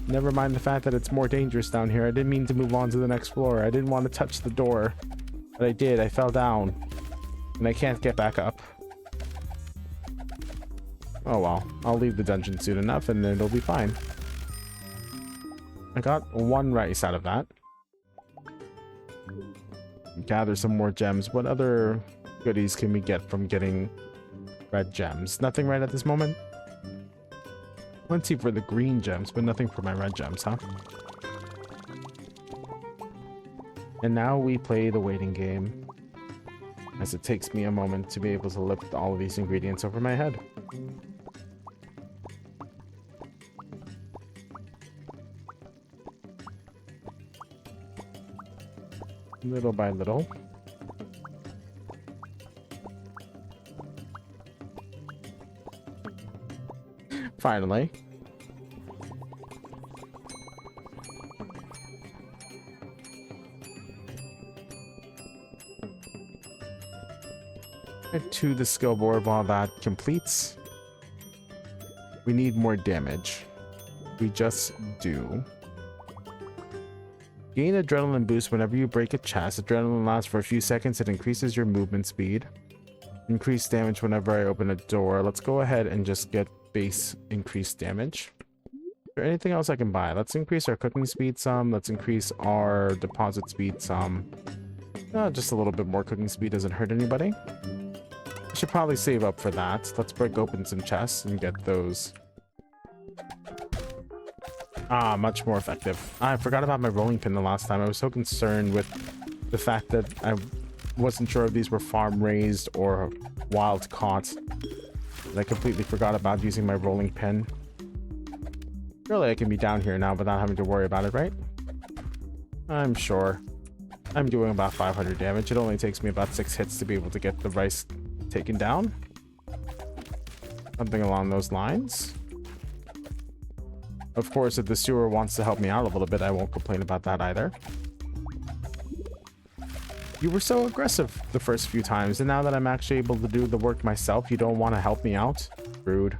Never mind the fact that it's more dangerous down here. I didn't mean to move on to the next floor. I didn't want to touch the door. But I did. I fell down. And I can't get back up. Oh well. I'll leave the dungeon soon enough and then it'll be fine. I got 1 rice out of that. Gather some more gems. What other goodies can we get from getting red gems? Nothing right at this moment. Plenty for the green gems, but nothing for my red gems, huh? And now we play the waiting game, as it takes me a moment to be able to lift all of these ingredients over my head. Little by little. Finally. Add to the skill board while that completes. We need more damage. We just do. Gain adrenaline boost whenever you break a chest. Adrenaline lasts for a few seconds. It increases your movement speed. Increased damage whenever I open a door. Let's go ahead and just get base increased damage. Is there anything else I can buy? Let's increase our cooking speed some. Let's increase our deposit speed some. Just a little bit more cooking speed doesn't hurt anybody. I should probably save up for that. Let's break open some chests and get those. Ah, much more effective. I forgot about my rolling pin the last time. I was so concerned with the fact that I wasn't sure if these were farm raised or wild caught. I completely forgot about using my rolling pin. Surely I can be down here now without having to worry about it, right? I'm sure. I'm doing about 500 damage. It only takes me about 6 hits to be able to get the rice taken down. Something along those lines. Of course, if the sewer wants to help me out a little bit, I won't complain about that either. You were so aggressive the first few times, and now that I'm actually able to do the work myself, you don't want to help me out? Rude.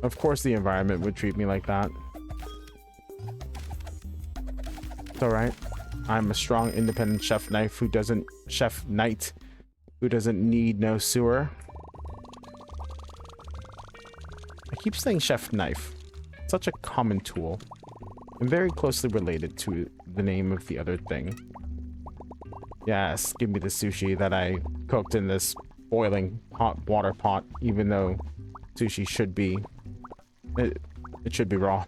Of course the environment would treat me like that. It's alright. I'm a strong, independent chef knight who doesn't need no sewer. I keep saying chef knife. Such a common tool and very closely related to the name of the other thing. Yes, give me the sushi that I cooked in this boiling hot water pot, even though sushi should be it should be raw.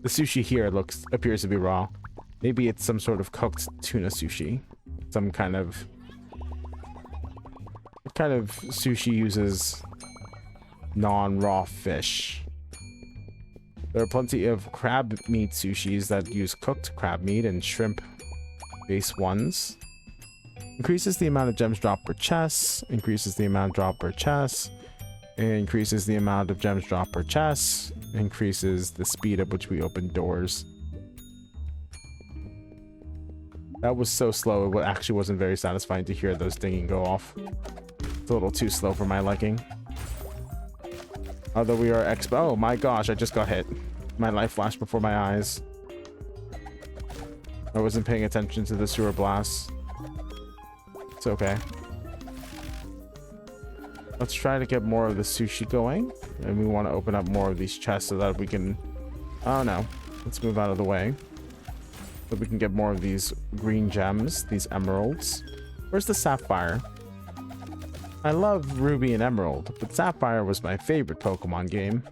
The sushi here appears to be raw. Maybe it's some sort of cooked tuna sushi. Some kind of sushi uses non-raw fish. There are plenty of crab meat sushis that use cooked crab meat and shrimp base ones. Increases the amount of gems dropped per chest. Increases the amount dropped per chest. Increases the amount of gems dropped per chest. Increases the speed at which we open doors. That was so slow, it actually wasn't very satisfying to hear those dinging go off. It's a little too slow for my liking. Although we are oh my gosh, I just got hit. My life flashed before my eyes. I wasn't paying attention to the sewer blasts. It's okay. Let's try to get more of the sushi going. And we want to open up more of these chests so that we can... Oh no. Let's move out of the way. So we can get more of these green gems, these emeralds. Where's the sapphire? I love Ruby and Emerald, but Sapphire was my favorite Pokemon game.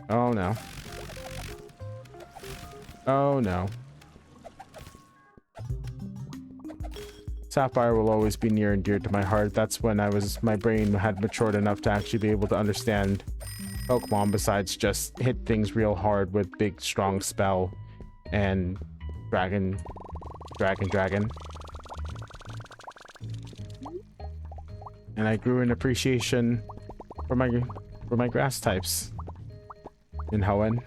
Oh no. Oh no. Sapphire will always be near and dear to my heart. That's when my brain had matured enough to actually be able to understand Pokemon besides just hit things real hard with big strong spell and dragon. And I grew an appreciation for my grass types in Hoenn.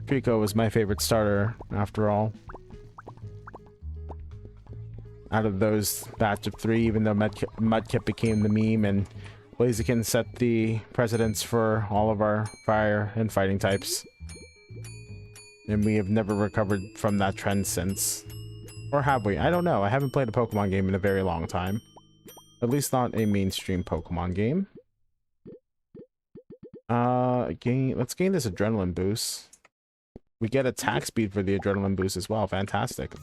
Trico was my favorite starter after all. Out of those batch of 3, even though Mudkip became the meme and Blaziken set the precedence for all of our fire and fighting types. And we have never recovered from that trend since. Or have we? I don't know. I haven't played a Pokemon game in a very long time. At least not a mainstream Pokemon game. Let's gain this adrenaline boost. We get attack speed for the adrenaline boost as well. Fantastic.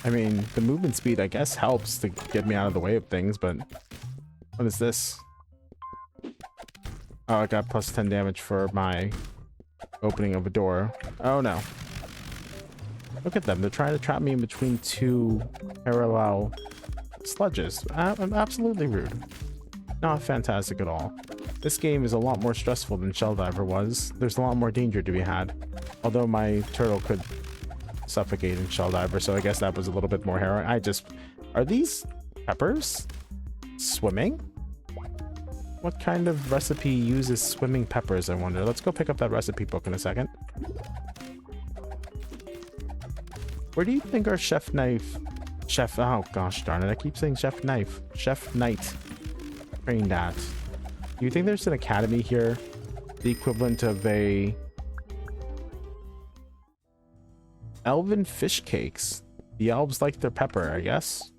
I mean, the movement speed, I guess, helps to get me out of the way of things, but... What is this? Oh, I got plus 10 damage for my opening of a door. Oh, no. Look at them. They're trying to trap me in between 2 parallel sludges. I'm absolutely rude. Not fantastic at all. This game is a lot more stressful than Shell Diver was. There's a lot more danger to be had. Although my turtle could suffocate in Shell Diver, so I guess that was a little bit more harrowing. Are these peppers swimming? What kind of recipe uses swimming peppers, I wonder? Let's go pick up that recipe book in a second. Where do you think our oh gosh darn it, I keep saying Chef Knight trained at? Do you think there's an academy here? The equivalent of a elven fish cakes. The elves like their pepper, I guess.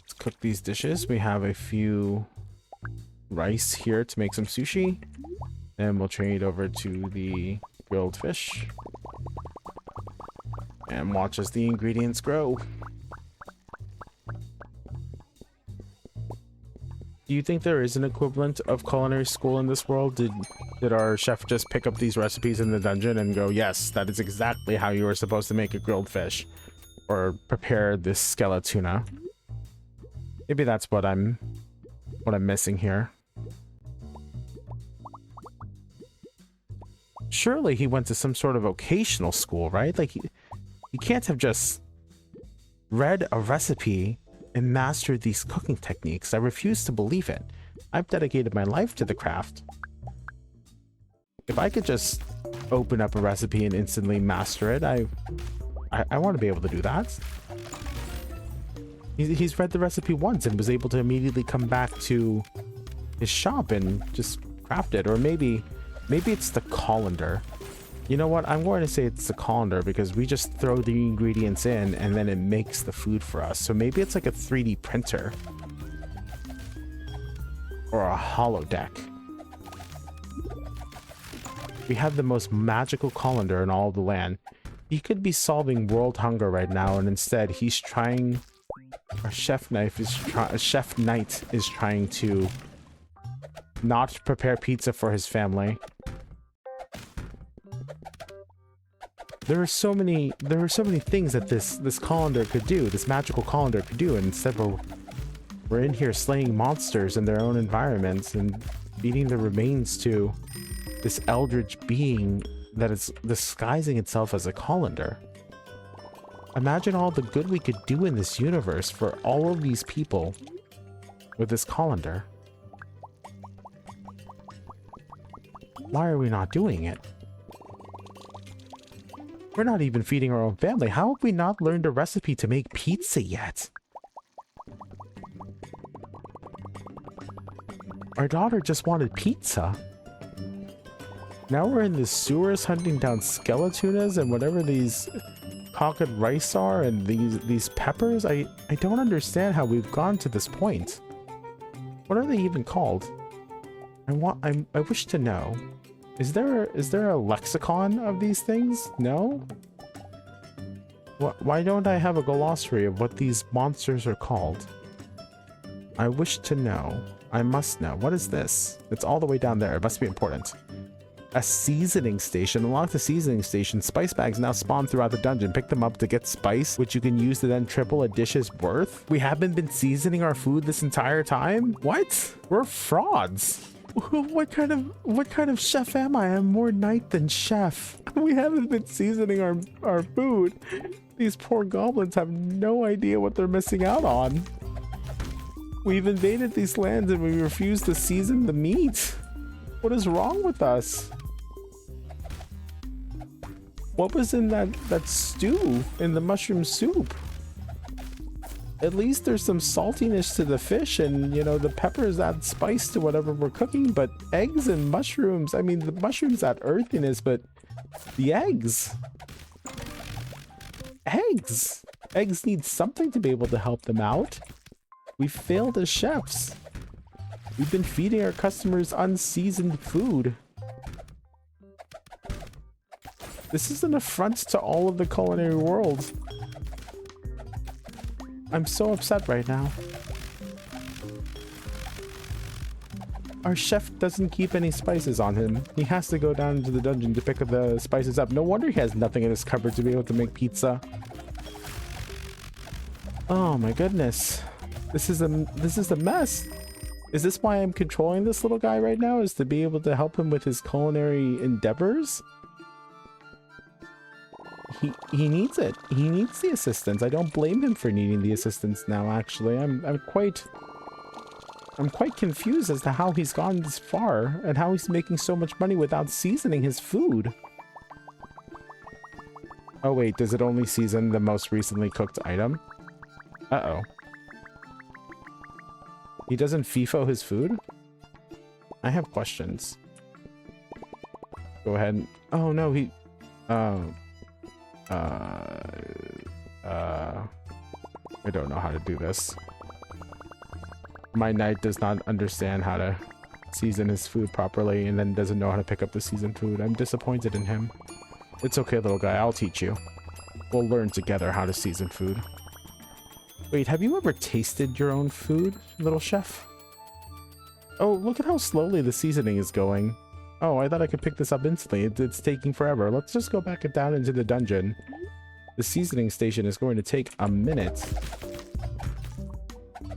Let's cook these dishes. We have a few rice here to make some sushi. And we'll trade over to the grilled fish. And watch as the ingredients grow. Do you think there is an equivalent of culinary school in this world? Did our chef just pick up these recipes in the dungeon and go, yes, that is exactly how you are supposed to make a grilled fish? Or prepare this skeletuna? Maybe that's what I'm missing here. Surely he went to some sort of vocational school, right? Like, he can't have just read a recipe and mastered these cooking techniques. I refuse to believe it. I've dedicated my life to the craft. If I could just open up a recipe and instantly master it, I want to be able to do that. He's read the recipe once and was able to immediately come back to his shop and just craft it. Or maybe it's the colander. You know what? I'm going to say it's the colander because we just throw the ingredients in and then it makes the food for us. So maybe it's like a 3D printer. Or a holodeck. We have the most magical colander in all of the land. He could be solving world hunger right now, and instead he's trying... Our Chef Knight is trying to not prepare pizza for his family. There are so many things that this colander could do, this magical colander could do, and instead we're in here slaying monsters in their own environments and feeding the remains to this eldritch being that is disguising itself as a colander. Imagine all the good we could do in this universe for all of these people with this colander. Why are we not doing it? We're not even feeding our own family. How have we not learned a recipe to make pizza yet? Our daughter just wanted pizza. Now we're in the sewers hunting down skeletonas and whatever these pocket rice are and these peppers. I don't understand how we've gone to this point. What are they even called? I wish to know. Is there a lexicon of these things? No? Why don't I have a glossary of what these monsters are called? I wish to know. I must know. What is this? It's all the way down there. It must be important. A seasoning station. Unlock the seasoning station. Spice bags now spawn throughout the dungeon. Pick them up to get spice, which you can use to then triple a dish's worth. We haven't been seasoning our food this entire time? What? We're frauds. What kind of chef am I? I'm more knight than chef. We haven't been seasoning our food. These poor goblins have no idea what they're missing out on. We've invaded these lands and we refuse to season the meat. What is wrong with us? What was in that stew in the mushroom soup? At least there's some saltiness to the fish and, you know, the peppers add spice to whatever we're cooking, but eggs and mushrooms, I mean, the mushrooms add earthiness, but the eggs need something to be able to help them out. We failed as chefs. We've been feeding our customers unseasoned food. This is an affront to all of the culinary world. I'm so upset right now. Our chef doesn't keep any spices on him. He has to go down into the dungeon to pick the spices up. No wonder he has nothing in his cupboard to be able to make pizza. Oh my goodness. This is a mess. Is this why I'm controlling this little guy right now? Is to be able to help him with his culinary endeavors? He needs it. He needs the assistance. I don't blame him for needing the assistance now, actually. I'm quite confused as to how he's gone this far and how he's making so much money without seasoning his food. Oh wait, does it only season the most recently cooked item? Uh-oh. He doesn't FIFO his food? I have questions. Go ahead and... Oh no, he... I don't know how to do this. My knight does not understand how to season his food properly and then doesn't know how to pick up the seasoned food. I'm disappointed in him. It's okay, little guy. I'll teach you. We'll learn together how to season food. Wait, have you ever tasted your own food, little chef? Oh, look at how slowly the seasoning is going. Oh, I thought I could pick this up instantly. It's taking forever. Let's just go back and down into the dungeon. The seasoning station is going to take a minute.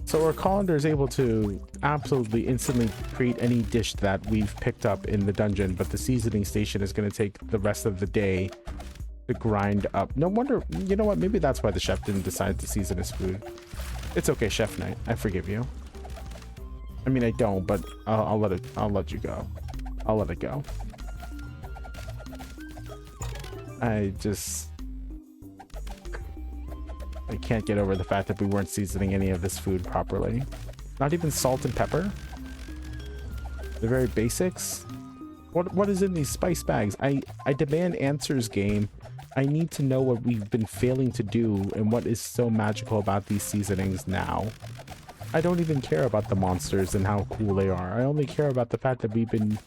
So our colander is able to absolutely instantly create any dish that we've picked up in the dungeon, but the seasoning station is going to take the rest of the day to grind up. No wonder, you know what? Maybe that's why the chef didn't decide to season his food. It's okay, Chef Knight. I forgive you. I mean, I don't, but I'll let you go. I'll let it go. I can't get over the fact that we weren't seasoning any of this food properly. Not even salt and pepper. The very basics. What is in these spice bags? I demand answers, game. I need to know what we've been failing to do and what is so magical about these seasonings now. I don't even care about the monsters and how cool they are. I only care about the fact that we've been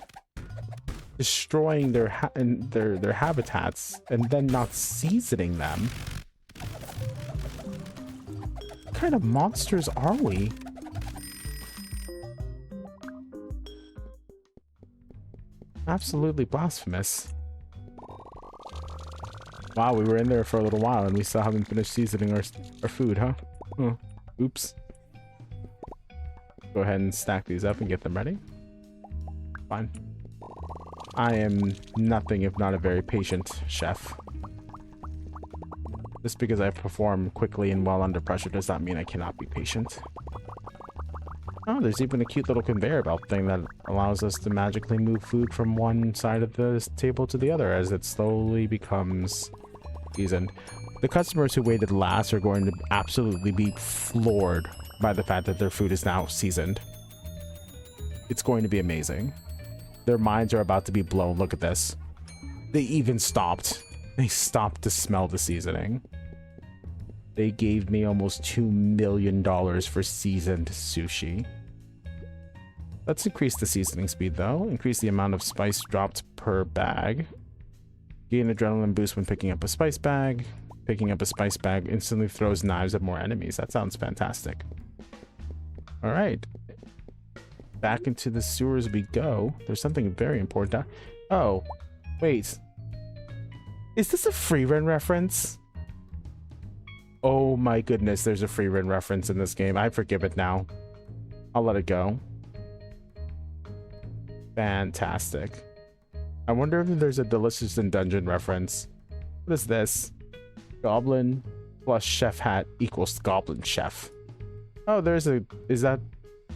destroying their habitats and then not seasoning them. What kind of monsters are we? Absolutely blasphemous. Wow, we were in there for a little while and we still haven't finished seasoning our food, huh? Oh, oops. Go ahead and stack these up and get them ready. Fine. I am nothing if not a very patient chef. Just because I perform quickly and well under pressure does not mean I cannot be patient. Oh, there's even a cute little conveyor belt thing that allows us to magically move food from one side of the table to the other as it slowly becomes seasoned. The customers who waited last are going to absolutely be floored by the fact that their food is now seasoned. It's going to be amazing. Their minds are about to be blown. Look at this. They even stopped. They stopped to smell the seasoning. They gave me almost $2 million for seasoned sushi. Let's increase the seasoning speed though. Increase the amount of spice dropped per bag. Gain adrenaline boost when picking up a spice bag. Picking up a spice bag instantly throws knives at more enemies. That sounds fantastic. All right. Back into the sewers we go. There's something very important. Oh, wait. Is this a free run reference? Oh my goodness, there's a free run reference in this game. I forgive it now. I'll let it go. Fantastic. I wonder if there's a Delicious in Dungeon reference. What is this? Goblin plus chef hat equals goblin chef. Oh, there's a... Is that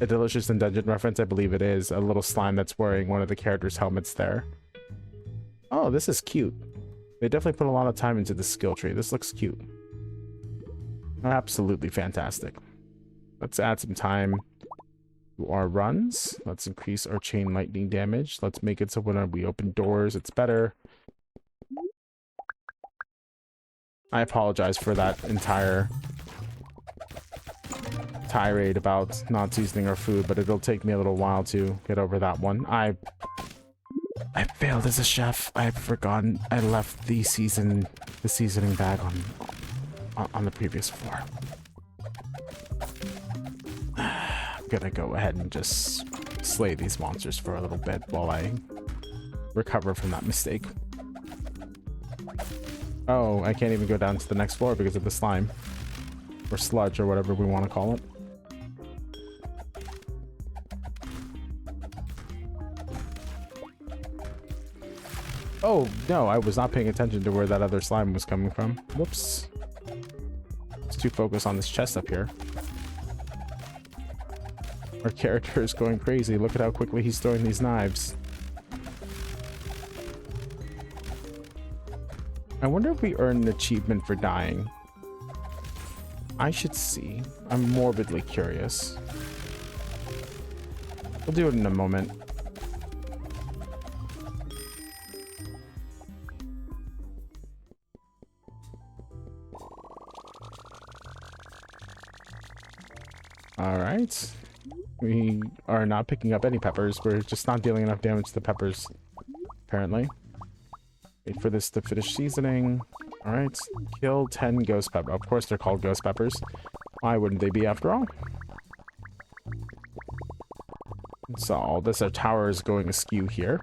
a Delicious in Dungeon reference? I believe it is. A little slime that's wearing one of the characters' helmets there. Oh, this is cute. They definitely put a lot of time into the skill tree. This looks cute. Absolutely fantastic. Let's add some time to our runs. Let's increase our chain lightning damage. Let's make it so when we open doors, it's better. I apologize for that entire tirade about not seasoning our food, but it'll take me a little while to get over that one. I failed as a chef. I've forgotten. I left the seasoning bag on the previous floor. I'm gonna go ahead and just slay these monsters for a little bit while I recover from that mistake. Oh, I can't even go down to the next floor because of the slime. Or sludge, or whatever we want to call it. Oh, no, I was not paying attention to where that other slime was coming from. Whoops. Let's too focused on this chest up here. Our character is going crazy. Look at how quickly he's throwing these knives. I wonder if we earn an achievement for dying. I should see. I'm morbidly curious. We'll do it in a moment. All right. We are not picking up any peppers. We're just not dealing enough damage to the peppers, apparently. Wait for this to finish seasoning. All right. Kill 10 ghost peppers. Of course they're called ghost peppers. Why wouldn't they be after all? So all this, our tower is going askew here.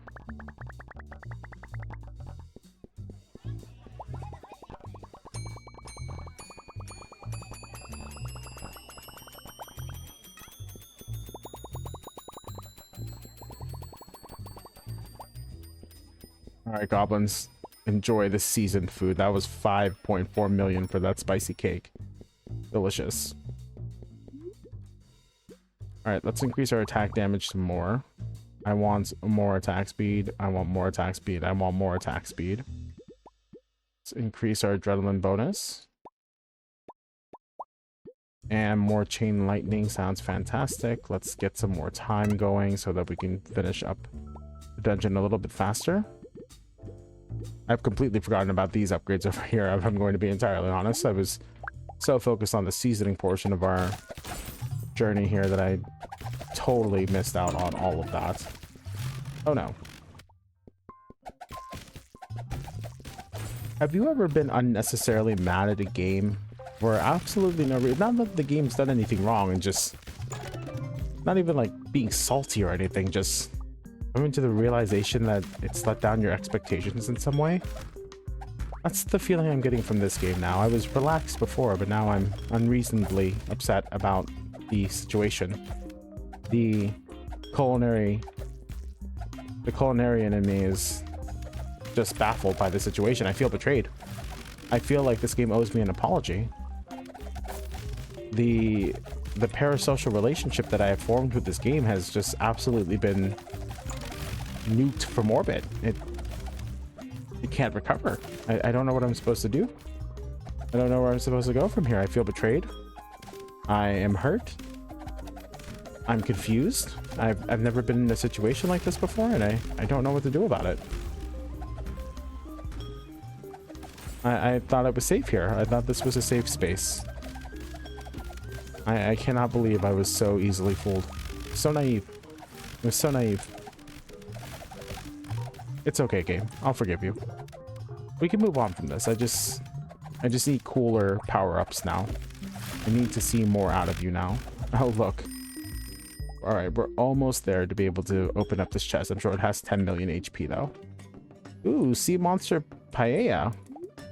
All right, goblins, enjoy the seasoned food. That was 5.4 million for that spicy cake. Delicious. All right, let's increase our attack damage some more. I want more attack speed. I want more attack speed. I want more attack speed. Let's increase our adrenaline bonus. And more chain lightning sounds fantastic. Let's get some more time going so that we can finish up the dungeon a little bit faster. I've completely forgotten about these upgrades over here, if I'm going to be entirely honest. I was so focused on the seasoning portion of our journey here that I totally missed out on all of that. Oh no. Have you ever been unnecessarily mad at a game for absolutely no reason? Not that the game's done anything wrong, and just not even like being salty or anything, just coming to the realization that it's let down your expectations in some way. That's the feeling I'm getting from this game now. I was relaxed before, but now I'm unreasonably upset about the situation. The culinarian in me is just baffled by the situation. I feel betrayed. I feel like this game owes me an apology. The the parasocial relationship that I have formed with this game has just absolutely been nuked from orbit. It can't recover. I don't know what I'm supposed to do. I don't know where I'm supposed to go from here. I feel betrayed. I am hurt. I'm confused. I've never been in a situation like this before, and I don't know what to do about it. I thought it was safe here. I thought this was a safe space. I cannot believe I was so easily fooled. So naive. It was so naive. It's okay, game. I'll forgive you. We can move on from this. I just need cooler power-ups now. I need to see more out of you now. Oh, look. All right, we're almost there to be able to open up this chest. I'm sure it has 10 million HP, though. Ooh, sea monster paella.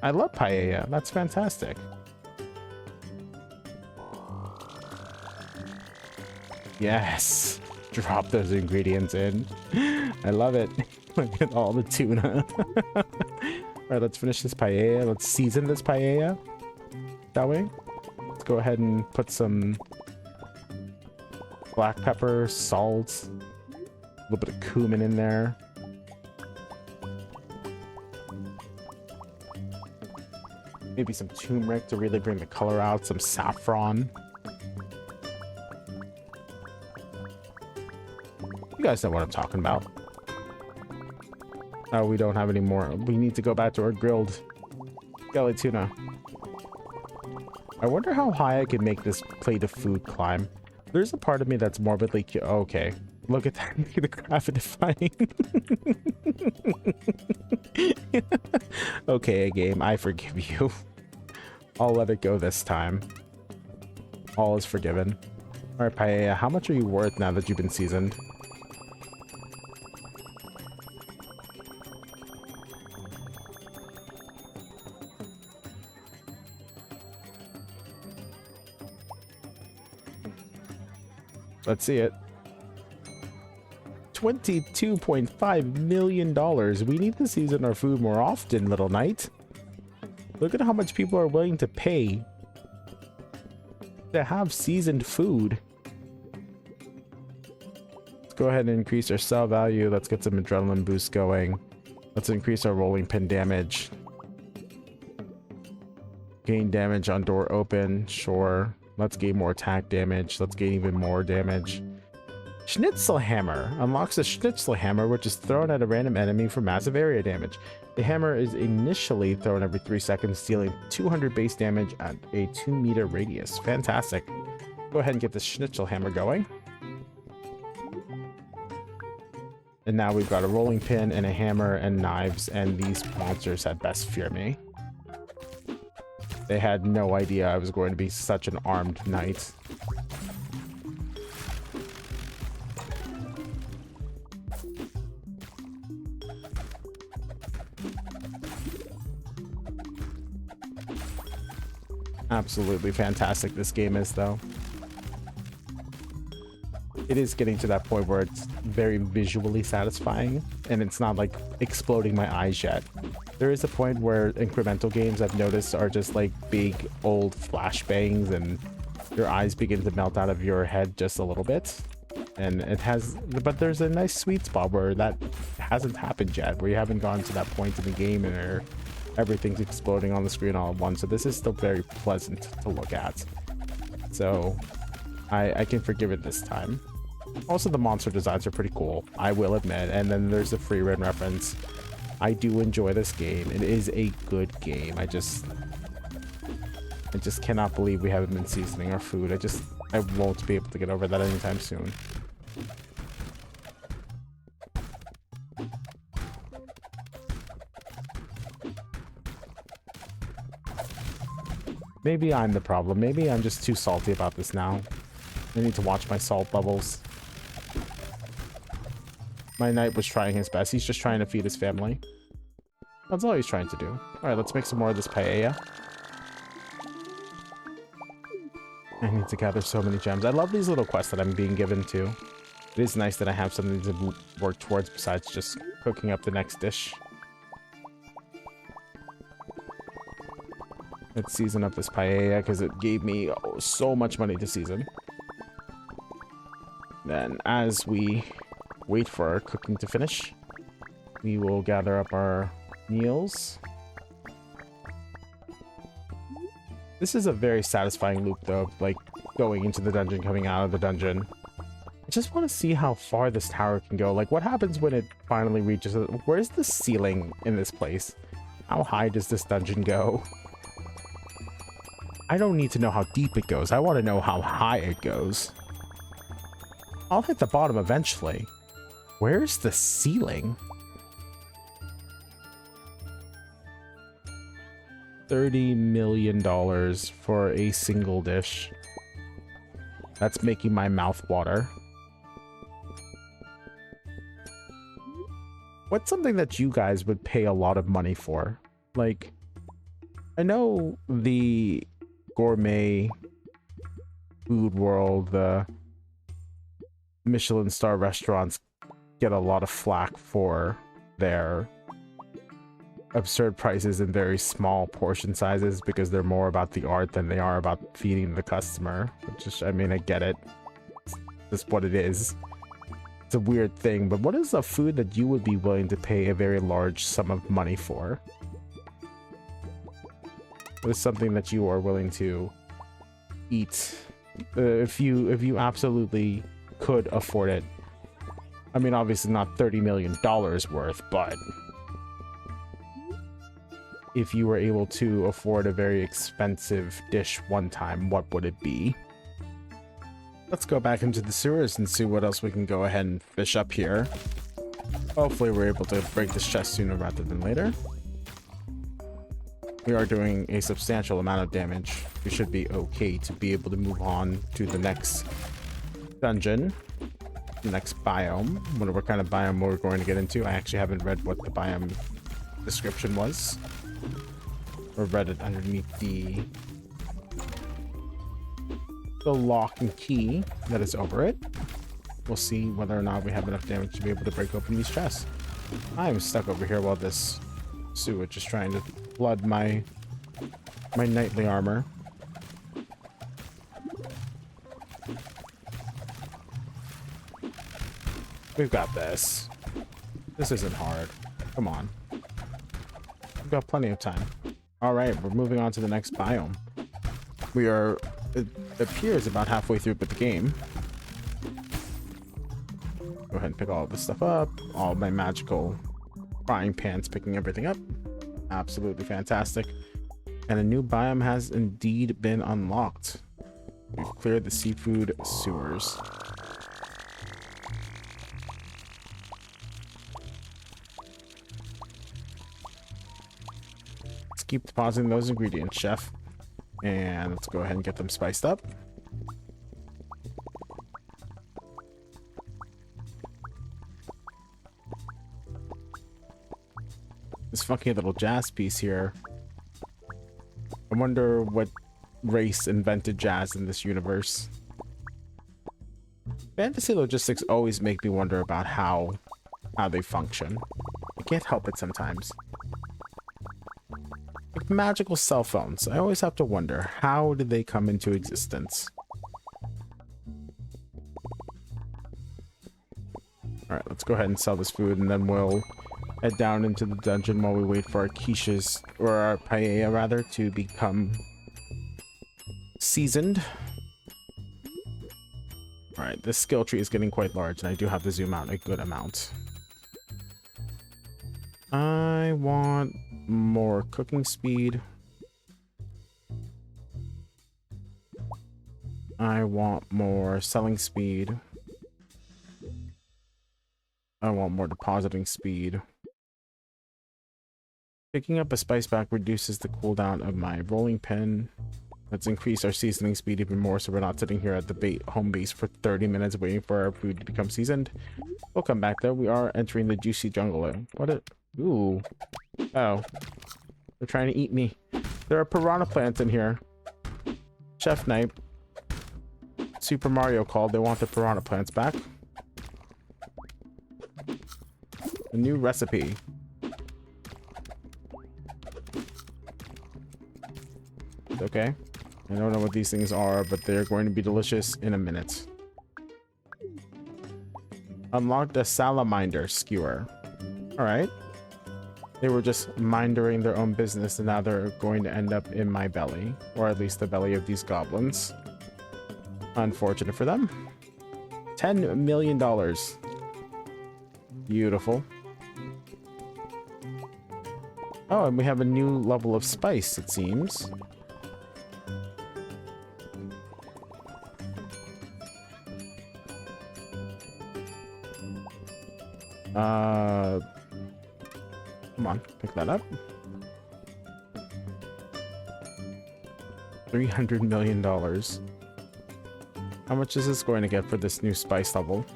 I love paella. That's fantastic. Yes. Drop those ingredients in. I love it. Look at all the tuna. All right, let's finish this paella. Let's season this paella. That way. Let's go ahead and put some black pepper, salt, a little bit of cumin in there. Maybe some turmeric to really bring the color out, some saffron. You guys know what I'm talking about. Oh, we don't have any more. We need to go back to our grilled skelly tuna. I wonder how high I can make this plate of food climb. There's a part of me that's morbidly okay. Look at that. Look at the gravitifying. Okay, game. I forgive you. I'll let it go this time. All is forgiven. Alright, paella, how much are you worth now that you've been seasoned? Let's see it. $22.5 million. We need to season our food more often, little knight. Look at how much people are willing to pay to have seasoned food. Let's go ahead and increase our sell value. Let's get some adrenaline boost going. Let's increase our rolling pin damage. Gain damage on door open. Sure. Let's gain more attack damage. Let's gain even more damage. Schnitzel Hammer unlocks a Schnitzel Hammer, which is thrown at a random enemy for massive area damage. The hammer is initially thrown every 3 seconds, dealing 200 base damage at a 2-meter radius. Fantastic. Go ahead and get the Schnitzel Hammer going. And now we've got a rolling pin and a hammer and knives, and these monsters had best fear me. They had no idea I was going to be such an armed knight. Absolutely fantastic this game is, though. It is getting to that point where it's very visually satisfying, and it's not like exploding my eyes yet. There is a point where incremental games I've noticed are just like big old flashbangs, and your eyes begin to melt out of your head just a little bit. And it has, but there's a nice sweet spot where that hasn't happened yet, where you haven't gone to that point in the game and everything's exploding on the screen all at once. So this is still very pleasant to look at. So I can forgive it this time. Also, the monster designs are pretty cool, I will admit. And then there's the free run reference. I do enjoy this game. It is a good game. I just cannot believe we haven't been seasoning our food. I won't be able to get over that anytime soon. Maybe I'm the problem. Maybe I'm just too salty about this now. I need to watch my salt levels. My knight was trying his best. He's just trying to feed his family. That's all he's trying to do. All right, let's make some more of this paella. I need to gather so many gems. I love these little quests that I'm being given too. It is nice that I have something to work towards besides just cooking up the next dish. Let's season up this paella because it gave me so much money to season. Then as we wait for our cooking to finish, we will gather up our meals. This is a very satisfying loop though, like going into the dungeon, coming out of the dungeon. I just want to see how far this tower can go. Like what happens when it finally reaches it? Where's the ceiling in this place? How high does this dungeon go? I don't need to know how deep it goes. I want to know how high it goes. I'll hit the bottom eventually. Where's the ceiling? $30 million for a single dish. That's making my mouth water. What's something that you guys would pay a lot of money for? Like, I know the gourmet food world, the Michelin star restaurants get a lot of flack for their absurd prices and very small portion sizes because they're more about the art than they are about feeding the customer. Which is, I mean, I get it. It's just what it is. It's a weird thing, but what is a food that you would be willing to pay a very large sum of money for? What is something that you are willing to eat if you absolutely could afford it? I mean, obviously not $30 million worth, but if you were able to afford a very expensive dish one time, what would it be? Let's go back into the sewers and see what else we can go ahead and fish up here. Hopefully we're able to break this chest sooner rather than later. We are doing a substantial amount of damage. We should be okay to be able to move on to the next dungeon, the next biome. Wonder what kind of biome we're going to get into. I actually haven't read what the biome description was, or read it underneath the lock and key that is over it. We'll see whether or not we have enough damage to be able to break open these chests. I'm stuck over here while this sewage is trying to flood my knightly armor. We've got this. This isn't hard. Come on. We've got plenty of time. All right, we're moving on to the next biome. We are, it appears, about halfway through with the game. Go ahead and pick all this stuff up. All my magical frying pans picking everything up. Absolutely fantastic. And a new biome has indeed been unlocked. We've cleared the seafood sewers. Let's keep depositing those ingredients, chef. And let's go ahead and get them spiced up. This funky little jazz piece here. I wonder what race invented jazz in this universe. Fantasy logistics always make me wonder about how they function. I can't help it sometimes. Like magical cell phones. I always have to wonder, how did they come into existence? Alright, let's go ahead and sell this food, and then we'll head down into the dungeon while we wait for our quiches, or our paella rather, to become seasoned. Alright, this skill tree is getting quite large, and I do have to zoom out a good amount. I want more cooking speed. I want more selling speed. I want more depositing speed. Picking up a spice pack reduces the cooldown of my rolling pin. Let's increase our seasoning speed even more so we're not sitting here at the home base for 30 minutes waiting for our food to become seasoned. We'll come back though. We are entering the juicy jungle. What a... Ooh. Oh. They're trying to eat me. There are piranha plants in here. Chef Knight. Super Mario called. They want the piranha plants back. A new recipe. Okay. I don't know what these things are, but they're going to be delicious in a minute. Unlocked a salamander skewer. All right. They were just minding their own business, and now they're going to end up in my belly, or at least the belly of these goblins. Unfortunate for them. $10 million. Beautiful. Oh, and we have a new level of spice, it seems. Come on, pick that up. $300 million. How much is this going to get for this new spice level?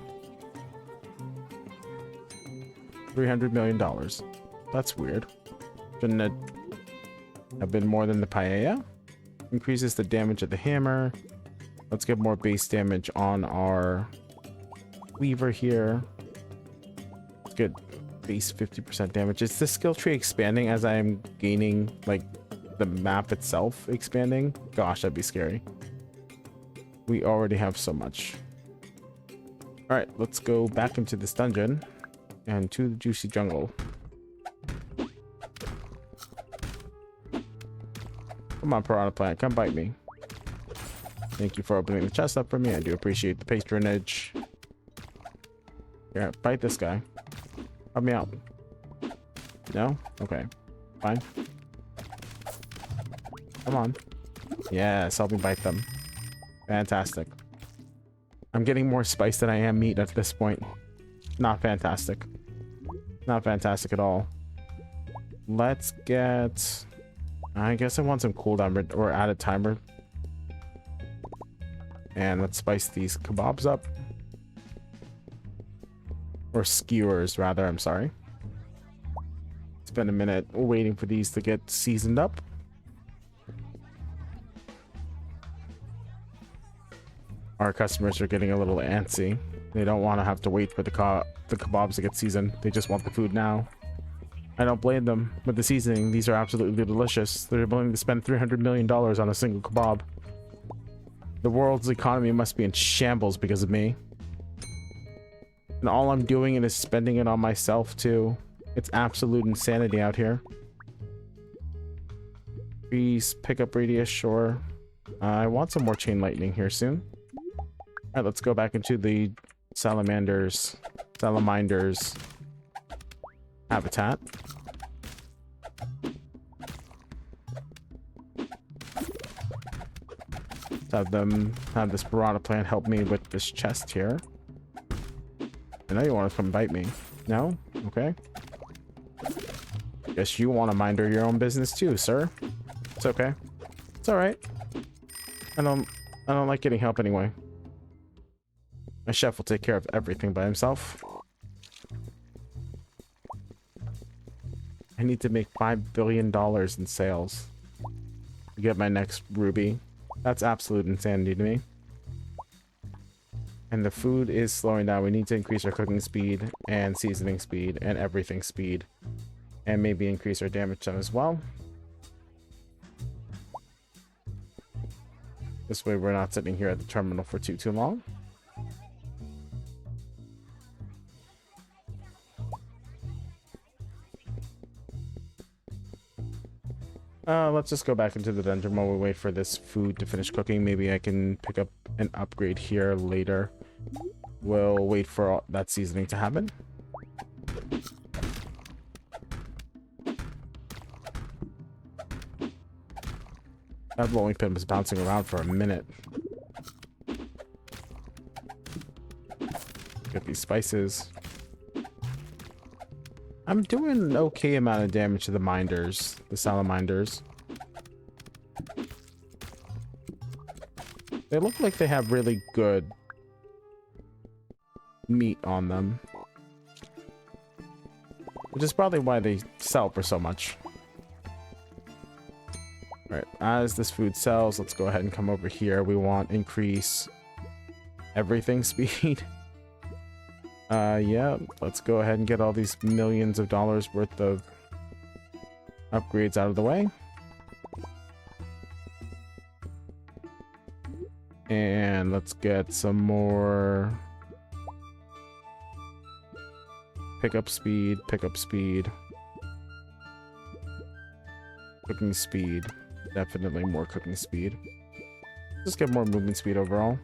$300 million. That's weird. Shouldn't it have been more than the paella? Increases the damage of the hammer. Let's get more base damage on our weaver here. Let's get base 50% damage. Is this skill tree expanding as I am gaining, like, the map itself expanding? Gosh, that'd be scary. We already have so much. All right, let's go back into this dungeon and to the juicy jungle. Come on, piranha plant, come bite me. Thank you for opening the chest up for me. I do appreciate the patronage. Yeah, bite this guy. Help me out. No? Okay. Fine. Come on. Yes, help me bite them. Fantastic. I'm getting more spice than I am meat at this point. Not fantastic. Not fantastic at all. Let's get... I guess I want some cooldown or added timer. And let's spice these kebabs up. Or skewers, rather, I'm sorry. Spend a minute waiting for these to get seasoned up. Our customers are getting a little antsy. They don't want to have to wait for the kebabs to get seasoned. They just want the food now. I don't blame them. With the seasoning, these are absolutely delicious. They're willing to spend $300 million on a single kebab. The world's economy must be in shambles because of me. And all I'm doing is spending it on myself, too. It's absolute insanity out here. Please pick up radius, sure. I want some more chain lightning here soon. Alright, let's go back into the salamanders habitat. Let's have this piranha plant help me with this chest here. I know you want to come bite me. No? Okay. Guess you want to mind your own business too, sir. It's okay. It's alright. I don't like getting help anyway. My chef will take care of everything by himself. I need to make $5 billion in sales to get my next ruby. That's absolute insanity to me. And the food is slowing down. We need to increase our cooking speed and seasoning speed and everything speed. And maybe increase our damage done as well. This way we're not sitting here at the terminal for too long. Let's just go back into the dungeon while we wait for this food to finish cooking. Maybe I can pick up an upgrade here later. We'll wait for that seasoning to happen. That rolling pin was bouncing around for a minute. Get these spices. I'm doing an okay amount of damage to the minders, the salamanders. They look like they have really good meat on them. Which is probably why they sell for so much. Alright, as this food sells, let's go ahead and come over here. We want increase everything speed. Yeah, let's go ahead and get all these millions of dollars worth of upgrades out of the way. And let's get some more Pickup speed, pickup speed. Cooking speed. Definitely more cooking speed. Just get more movement speed overall.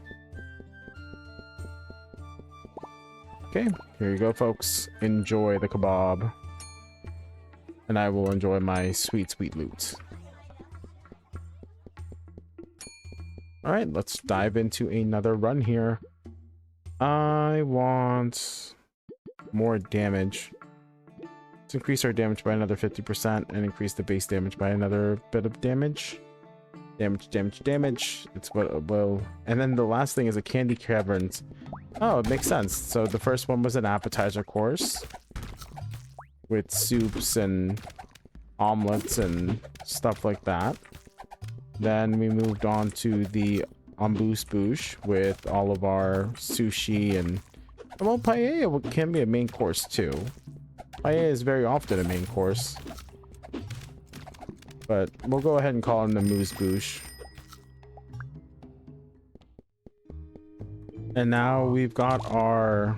Okay, here you go, folks. Enjoy the kebab. And I will enjoy my sweet, sweet loot. Alright, let's dive into another run here. I want more damage. Let's increase our damage by another 50% and increase the base damage by another bit of damage. Damage, damage, damage. It's what it will. And then the last thing is a candy caverns. Oh, it makes sense. So the first one was an appetizer course with soups and omelets and stuff like that. Then we moved on to the amuse bouche with all of our sushi and, well, paella can be a main course too. Paella is very often a main course, but we'll go ahead and call it an amuse bouche. And now we've got our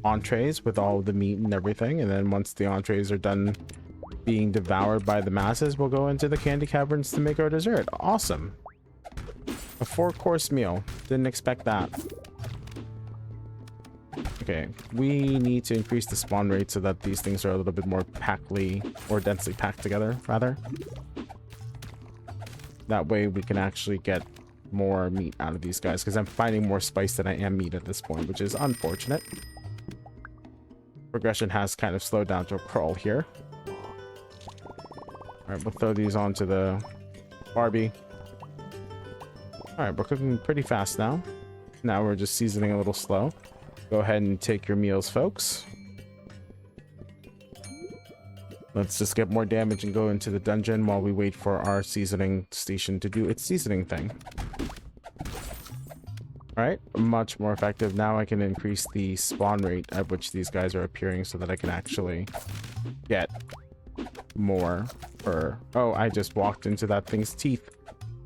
entrees with all of the meat and everything, and then once the entrees are done being devoured by the masses, we'll go into the candy caverns to make our dessert. Awesome. A 4-course meal. Didn't expect that. Okay, we need to increase the spawn rate so that these things are a little bit more densely packed together, rather. That way we can actually get more meat out of these guys, because I'm finding more spice than I am meat at this point, which is unfortunate. Progression has kind of slowed down to a crawl here. Alright, we'll throw these onto the Barbie. Alright, we're cooking pretty fast now. Now we're just seasoning a little slow. Go ahead and take your meals, folks. Let's just get more damage and go into the dungeon while we wait for our seasoning station to do its seasoning thing. Alright, much more effective. Now I can increase the spawn rate at which these guys are appearing so that I can actually get more per... Oh, I just walked into that thing's teeth.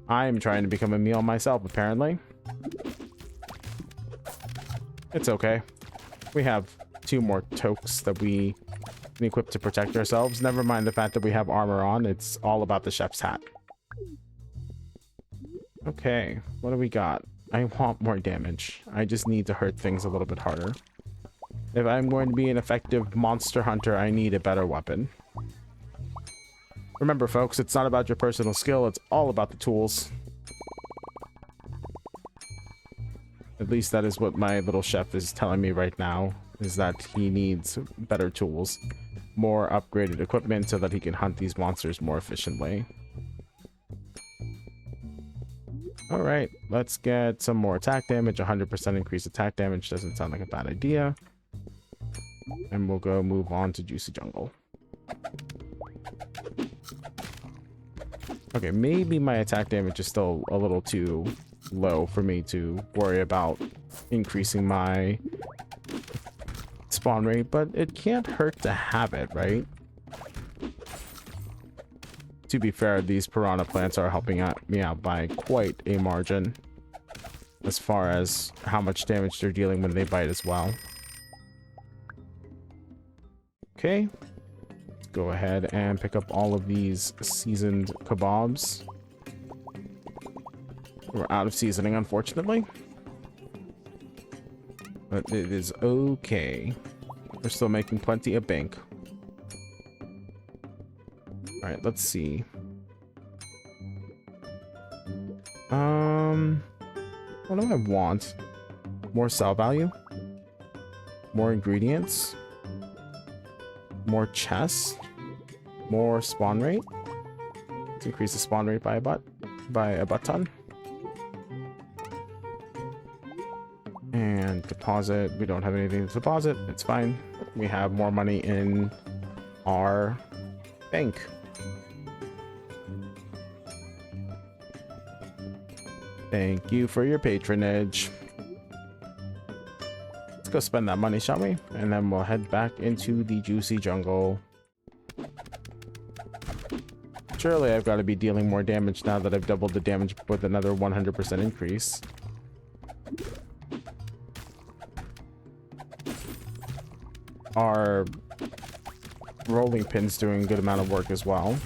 I'm trying to become a meal myself, apparently. It's okay. We have 2 more tokes that we can equip to protect ourselves. Never mind the fact that we have armor on. It's all about the chef's hat. Okay, what do we got? I want more damage. I just need to hurt things a little bit harder. If I'm going to be an effective monster hunter, I need a better weapon. Remember, folks, it's not about your personal skill. It's all about the tools. At least that is what my little chef is telling me right now, is that he needs better tools, more upgraded equipment so that he can hunt these monsters more efficiently. All right, let's get some more attack damage. 100% increased attack damage doesn't sound like a bad idea. And we'll go move on to Juicy Jungle. Okay, maybe my attack damage is still a little too low for me to worry about increasing my spawn rate, but it can't hurt to have it, right? To be fair, these piranha plants are helping me out by quite a margin as far as how much damage they're dealing when they bite as well. Okay, let's go ahead and pick up all of these seasoned kebabs. We're out of seasoning, unfortunately, but it is okay. We're still making plenty of bank. All right, let's see. What do I want? More sell value? More ingredients? More chests? More spawn rate? Let's increase the spawn rate by a butt ton. And deposit. We don't have anything to deposit. It's fine. We have more money in our bank. Thank you for your patronage. Let's go spend that money, shall we? And then we'll head back into the Juicy Jungle. Surely I've got to be dealing more damage now that I've doubled the damage with another 100% increase. our rolling pin's doing a good amount of work as well.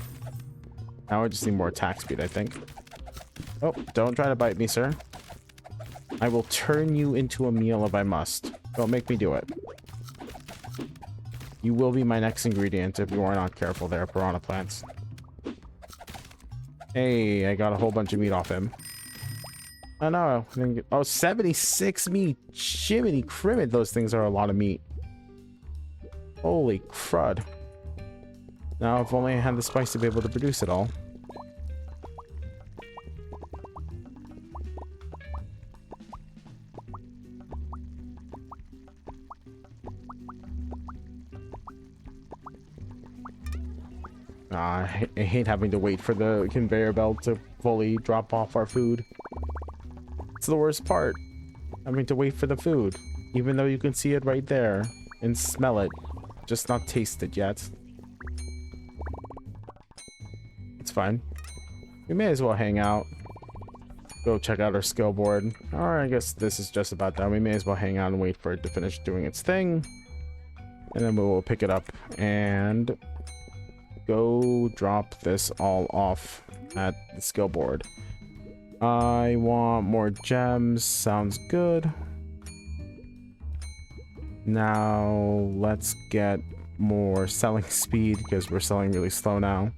Now I just need more attack speed, I think. Oh, don't try to bite me, sir. I will turn you into a meal if I must. Don't make me do it. You will be my next ingredient if you are not careful there, piranha plants. Hey, I got a whole bunch of meat off him. Oh no, oh, 76 meat. Jiminy cricket, those things are a lot of meat. Holy crud. Now, if only I had the spice to be able to produce it all. I hate having to wait for the conveyor belt to fully drop off our food. It's the worst part. Having to wait for the food. Even though you can see it right there and smell it. Just not taste it yet. It's fine. We may as well hang out. Go check out our skill board. Or I guess this is just about done. We may as well hang out and wait for it to finish doing its thing. And then we will pick it up and go drop this all off at the skill board. I want more gems. Sounds good. Now let's get more selling speed because we're selling really slow now.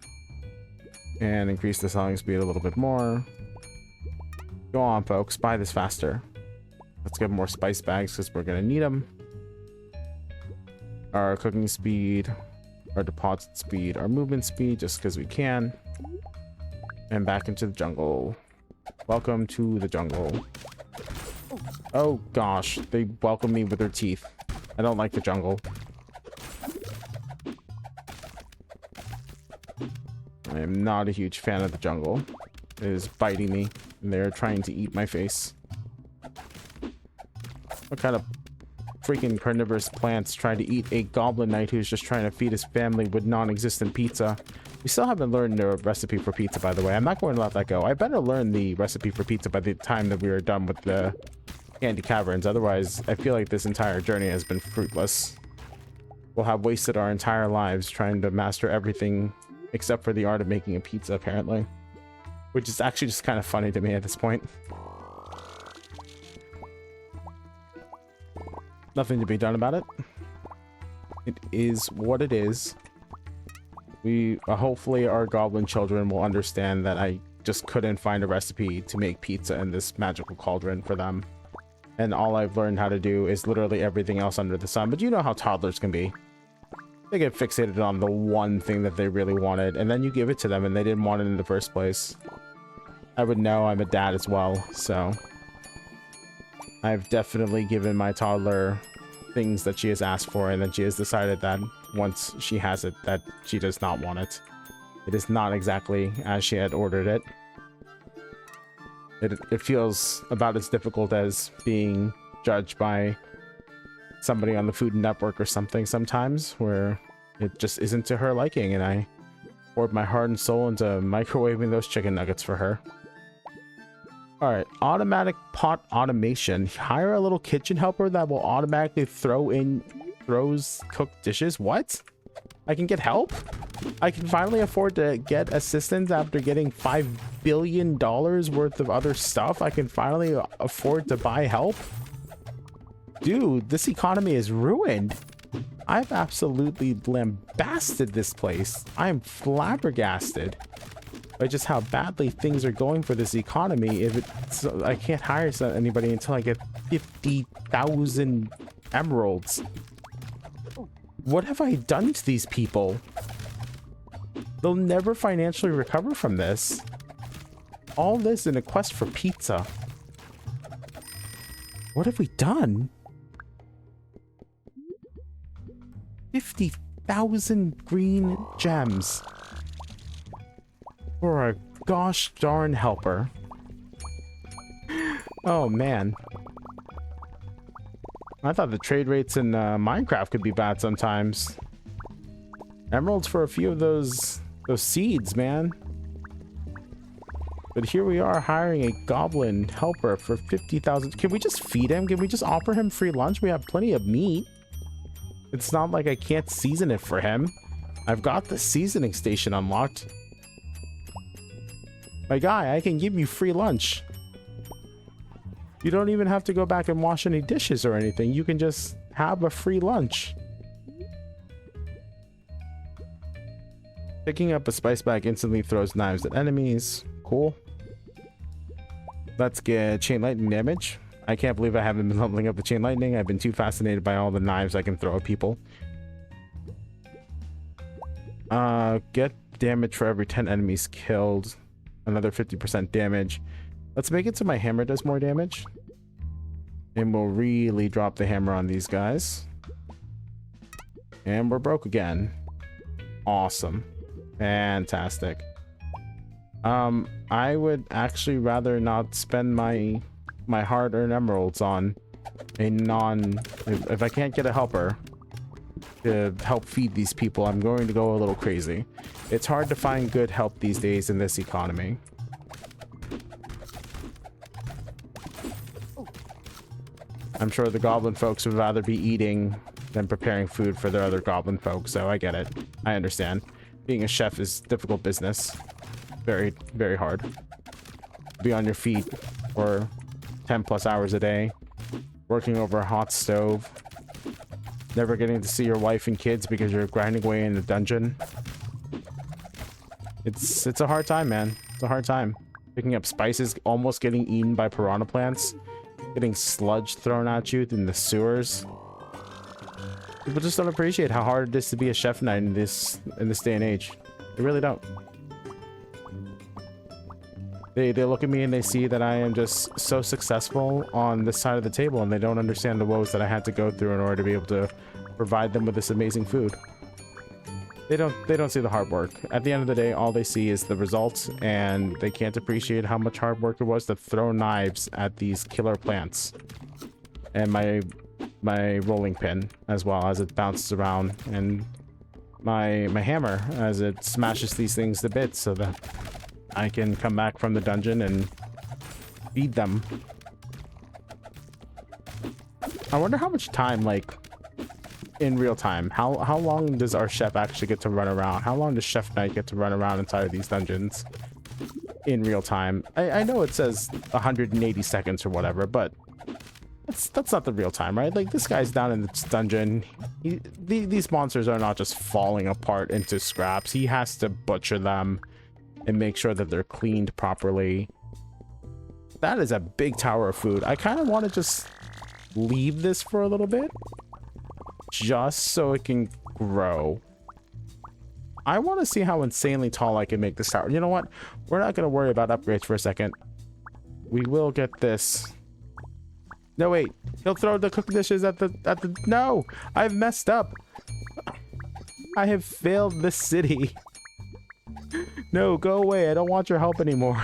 And increase the selling speed a little bit more. Go on, folks. Buy this faster. Let's get more spice bags because we're going to need them. Our cooking speed. Our deposit speed. Our movement speed just because we can. And back into the jungle. Welcome to the jungle. Oh gosh, they welcome me with their teeth. I don't like the jungle. I am not a huge fan of the jungle. It is biting me, and they're trying to eat my face. What kind of freaking carnivorous plants trying to eat a goblin knight who's just trying to feed his family with non-existent pizza? We still haven't learned the recipe for pizza, by the way. I'm not going to let that go. I better learn the recipe for pizza by the time that we are done with the Candy Caverns. Otherwise, I feel like this entire journey has been fruitless. We'll have wasted our entire lives trying to master everything except for the art of making a pizza, apparently. Which is actually just kind of funny to me at this point. Nothing to be done about it. It is what it is. We hopefully our goblin children will understand that I just couldn't find a recipe to make pizza in this magical cauldron for them. And all I've learned how to do is literally everything else under the sun. But you know how toddlers can be. They get fixated on the one thing that they really wanted, and then you give it to them and they didn't want it in the first place. I would know, I'm a dad as well, so I've definitely given my toddler things that she has asked for, and then she has decided that once she has it, that she does not want it. It is not exactly as she had ordered it. It feels about as difficult as being judged by somebody on the Food Network or something sometimes, where it just isn't to her liking, and I poured my heart and soul into microwaving those chicken nuggets for her. Alright, automatic pot automation. Hire a little kitchen helper that will automatically throws cooked dishes. What? I can get help? I can finally afford to get assistance after getting $5 billion worth of other stuff. I can finally afford to buy help? Dude, this economy is ruined. I've absolutely lambasted this place. I am flabbergasted by just how badly things are going for this economy. If it's, I can't hire anybody until I get 50,000 emeralds. What have I done to these people? They'll never financially recover from this. All this in a quest for pizza. What have we done? 50,000 green gems for a gosh darn helper. Oh man, I thought the trade rates in Minecraft could be bad sometimes. Emeralds for a few of those seeds, man. But here we are hiring a goblin helper for 50,000. Can we just feed him? Can we just offer him free lunch? We have plenty of meat. It's not like I can't season it for him. I've got the seasoning station unlocked. My guy, I can give you free lunch. You don't even have to go back and wash any dishes or anything. You can just have a free lunch. Picking up a spice bag instantly throws knives at enemies. Cool. Let's get chain lightning damage. I can't believe I haven't been leveling up the chain lightning. I've been too fascinated by all the knives I can throw at people. Get damage for every 10 enemies killed. Another 50% damage. Let's make it so my hammer does more damage. And we'll really drop the hammer on these guys. And we're broke again. Awesome. Fantastic. I would actually rather not spend my hard-earned emeralds on a if I can't get a helper to help feed these people, I'm going to go a little crazy. It's hard to find good help these days in this economy. I'm sure the goblin folks would rather be eating than preparing food for their other goblin folks, so I get it. I understand. Being a chef is difficult business. Very, very hard. Be on your feet for 10 plus hours a day, working over a hot stove, never getting to see your wife and kids because you're grinding away in the dungeon. It's a hard time, man. It's a hard time. Picking up spices, almost getting eaten by piranha plants, getting sludge thrown at you in the sewers. People just don't appreciate how hard it is to be a chef knight in this day and age. They really don't. They look at me and they see that I am just so successful on this side of the table, and they don't understand the woes that I had to go through in order to be able to provide them with this amazing food. They don't see the hard work. At the end of the day, all they see is the results, and they can't appreciate how much hard work it was to throw knives at these killer plants. And my rolling pin as well, as it bounces around, and my hammer as it smashes these things to bits so that I can come back from the dungeon and feed them. I wonder how much time, like, in real time, how long does our chef actually get to run around? How long does Chef Knight get to run around inside of these dungeons in real time? I know it says 180 seconds or whatever, but that's not the real time, right? Like, this guy's down in this dungeon. These monsters are not just falling apart into scraps. He has to butcher them and make sure that they're cleaned properly. That is a big tower of food. I kind of want to just leave this for a little bit, just so it can grow. I want to see how insanely tall I can make this tower. You know what? We're not going to worry about upgrades for a second. We will get this. No, wait. He'll throw the cooked dishes at the... No! I've messed up. I have failed the city. No, go away. I don't want your help anymore.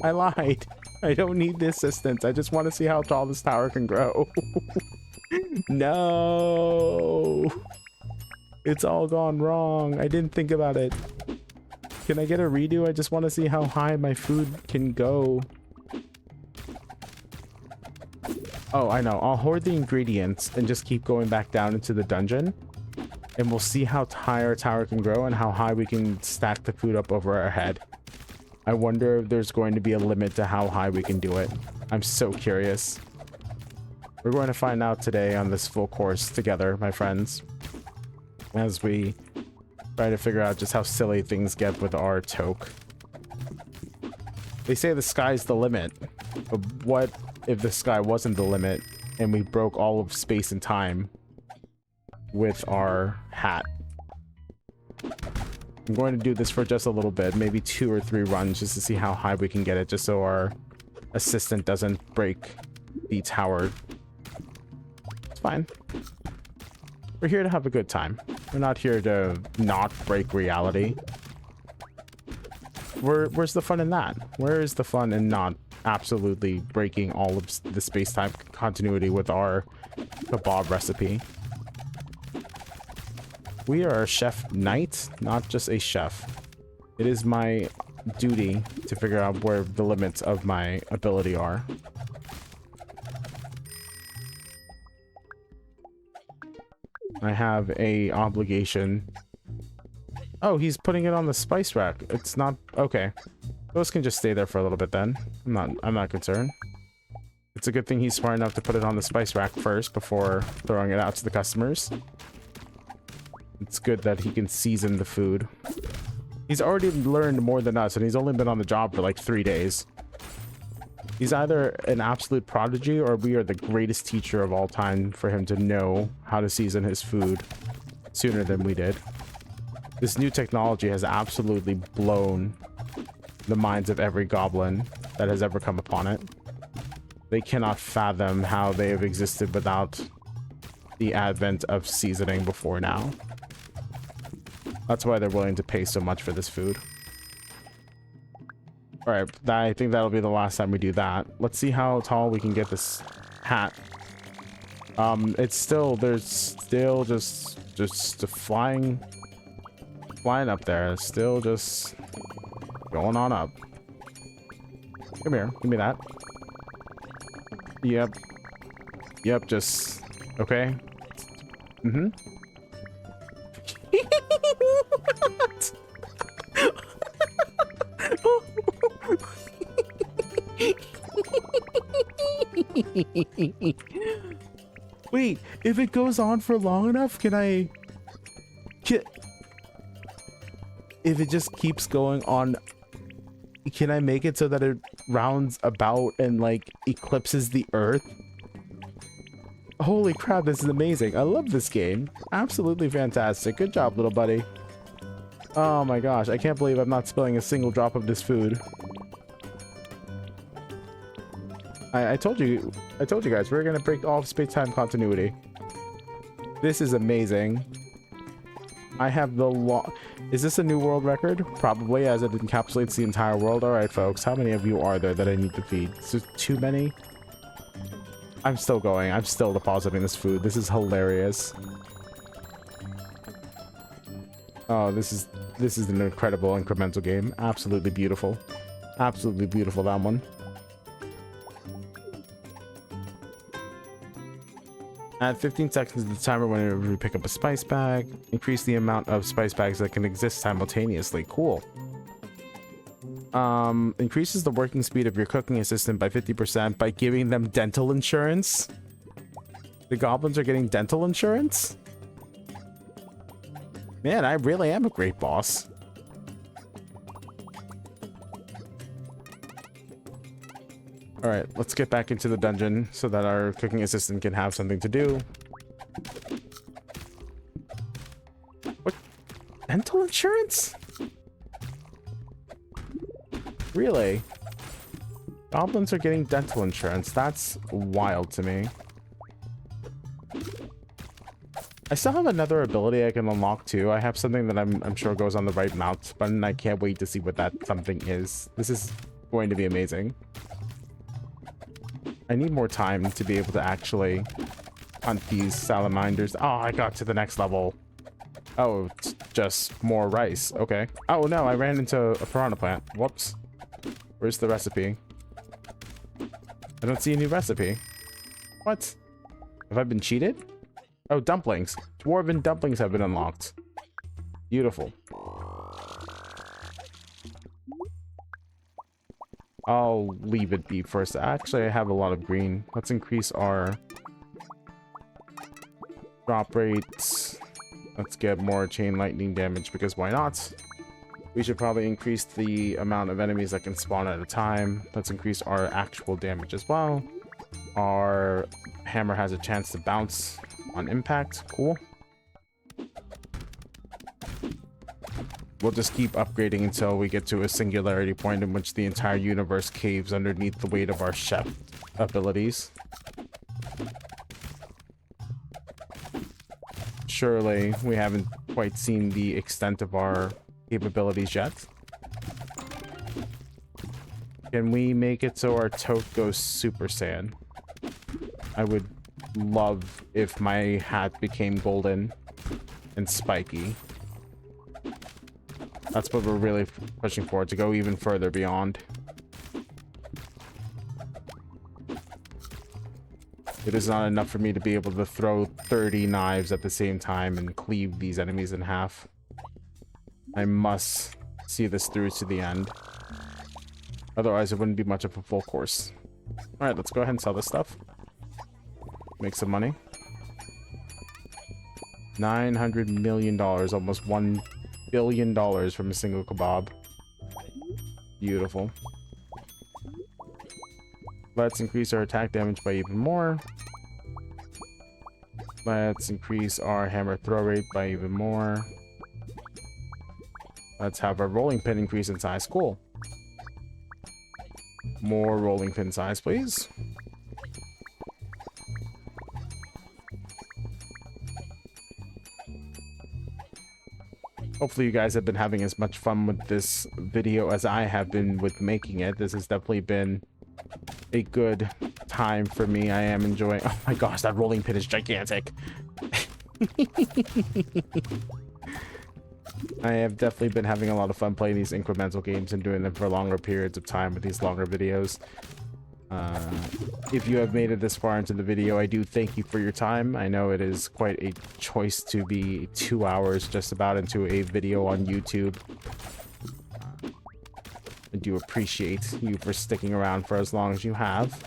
I lied. I don't need the assistance. I just want to see how tall this tower can grow. No. It's all gone wrong. I didn't think about it. Can I get a redo? I just want to see how high my food can go. Oh, I know. I'll hoard the ingredients and just keep going back down into the dungeon. And we'll see how high our tower can grow and how high we can stack the food up over our head. I wonder if there's going to be a limit to how high we can do it. I'm so curious. We're going to find out today on this full course together, my friends, as we try to figure out just how silly things get with our toque. They say the sky's the limit, but what if the sky wasn't the limit and we broke all of space and time with our hat? I'm going to do this for just a little bit, maybe 2 or 3 runs, just to see how high we can get it, just so our assistant doesn't break the tower. It's fine. We're here to have a good time. We're not here to not break reality. Where's the fun in that? Where is the fun in not absolutely breaking all of the space-time continuity with our kebab recipe? We are a chef knight, not just a chef. It is my duty to figure out where the limits of my ability are. I have a obligation. Oh, he's putting it on the spice rack. It's not okay. Those can just stay there for a little bit then. I'm not concerned. It's a good thing he's smart enough to put it on the spice rack first before throwing it out to the customers. It's good that he can season the food. He's already learned more than us, and he's only been on the job for like 3 days. He's either an absolute prodigy, or we are the greatest teacher of all time for him to know how to season his food sooner than we did. This new technology has absolutely blown the minds of every goblin that has ever come upon it. They cannot fathom how they have existed without the advent of seasoning before now. That's why they're willing to pay so much for this food. All right, I think that'll be the last time we do that. Let's see how tall we can get this hat. It's still, there's still just flying up there. It's still just going on up. Come here, give me that. Yep, just okay. What? Wait, if it goes on for long enough, can I... If it just keeps going on, can I make it so that it rounds about and like eclipses the Earth? Holy crap, this is amazing. I love this game. Absolutely fantastic. Good job, little buddy. Oh my gosh, I can't believe I'm not spilling a single drop of this food. I told you guys, we're gonna break all space-time continuity. This is amazing. I have the Is this a new world record? Probably, as it encapsulates the entire world. All right, folks, how many of you are there that I need to feed? Is there too many? I'm still going. I'm still depositing this food. This is hilarious. Oh, this is an incredible incremental game. Absolutely beautiful. Absolutely beautiful, that one. Add 15 seconds to the timer whenever we pick up a spice bag. Increase the amount of spice bags that can exist simultaneously. Cool. Increases the working speed of your cooking assistant by 50% by giving them dental insurance. The goblins are getting dental insurance? Man, I really am a great boss. All right, let's get back into the dungeon so that our cooking assistant can have something to do. What? Dental insurance? Really? Goblins are getting dental insurance. That's wild to me. I still have another ability I can unlock too. I have something that I'm sure goes on the right mouse button. I can't wait to see what that something is. This is going to be amazing. I need more time to be able to actually hunt these salamanders. Oh, I got to the next level. Oh, it's just more rice. Okay. Oh no, I ran into a piranha plant. Whoops. Where's the recipe? I don't see a new recipe. What? Have I been cheated? Oh, dumplings. Dwarven dumplings have been unlocked. Beautiful. I'll leave it be first. Actually, I have a lot of green. Let's increase our drop rates. Let's get more chain lightning damage because why not? We should probably increase the amount of enemies that can spawn at a time. Let's increase our actual damage as well. Our hammer has a chance to bounce on impact. Cool. We'll just keep upgrading until we get to a singularity point in which the entire universe caves underneath the weight of our chef abilities. Surely we haven't quite seen the extent of our capabilities yet. Can we make it so our tote goes Super Saiyan? I would love if my hat became golden and spiky. That's what we're really pushing for, to go even further beyond. It is not enough for me to be able to throw 30 knives at the same time and cleave these enemies in half. I must see this through to the end. Otherwise, it wouldn't be much of a full course. Alright, let's go ahead and sell this stuff. Make some money. $900 million, almost $1 billion from a single kebab. Beautiful. Let's increase our attack damage by even more. Let's increase our hammer throw rate by even more. Let's have our rolling pin increase in size. Cool. More rolling pin size, please. Hopefully you guys have been having as much fun with this video as I have been with making it. This has definitely been a good time for me. I am enjoying... Oh my gosh, that rolling pin is gigantic. I have definitely been having a lot of fun playing these incremental games and doing them for longer periods of time with these longer videos. If you have made it this far into the video, I do thank you for your time. I know it is quite a choice to be 2 hours just about into a video on YouTube. I do appreciate you for sticking around for as long as you have.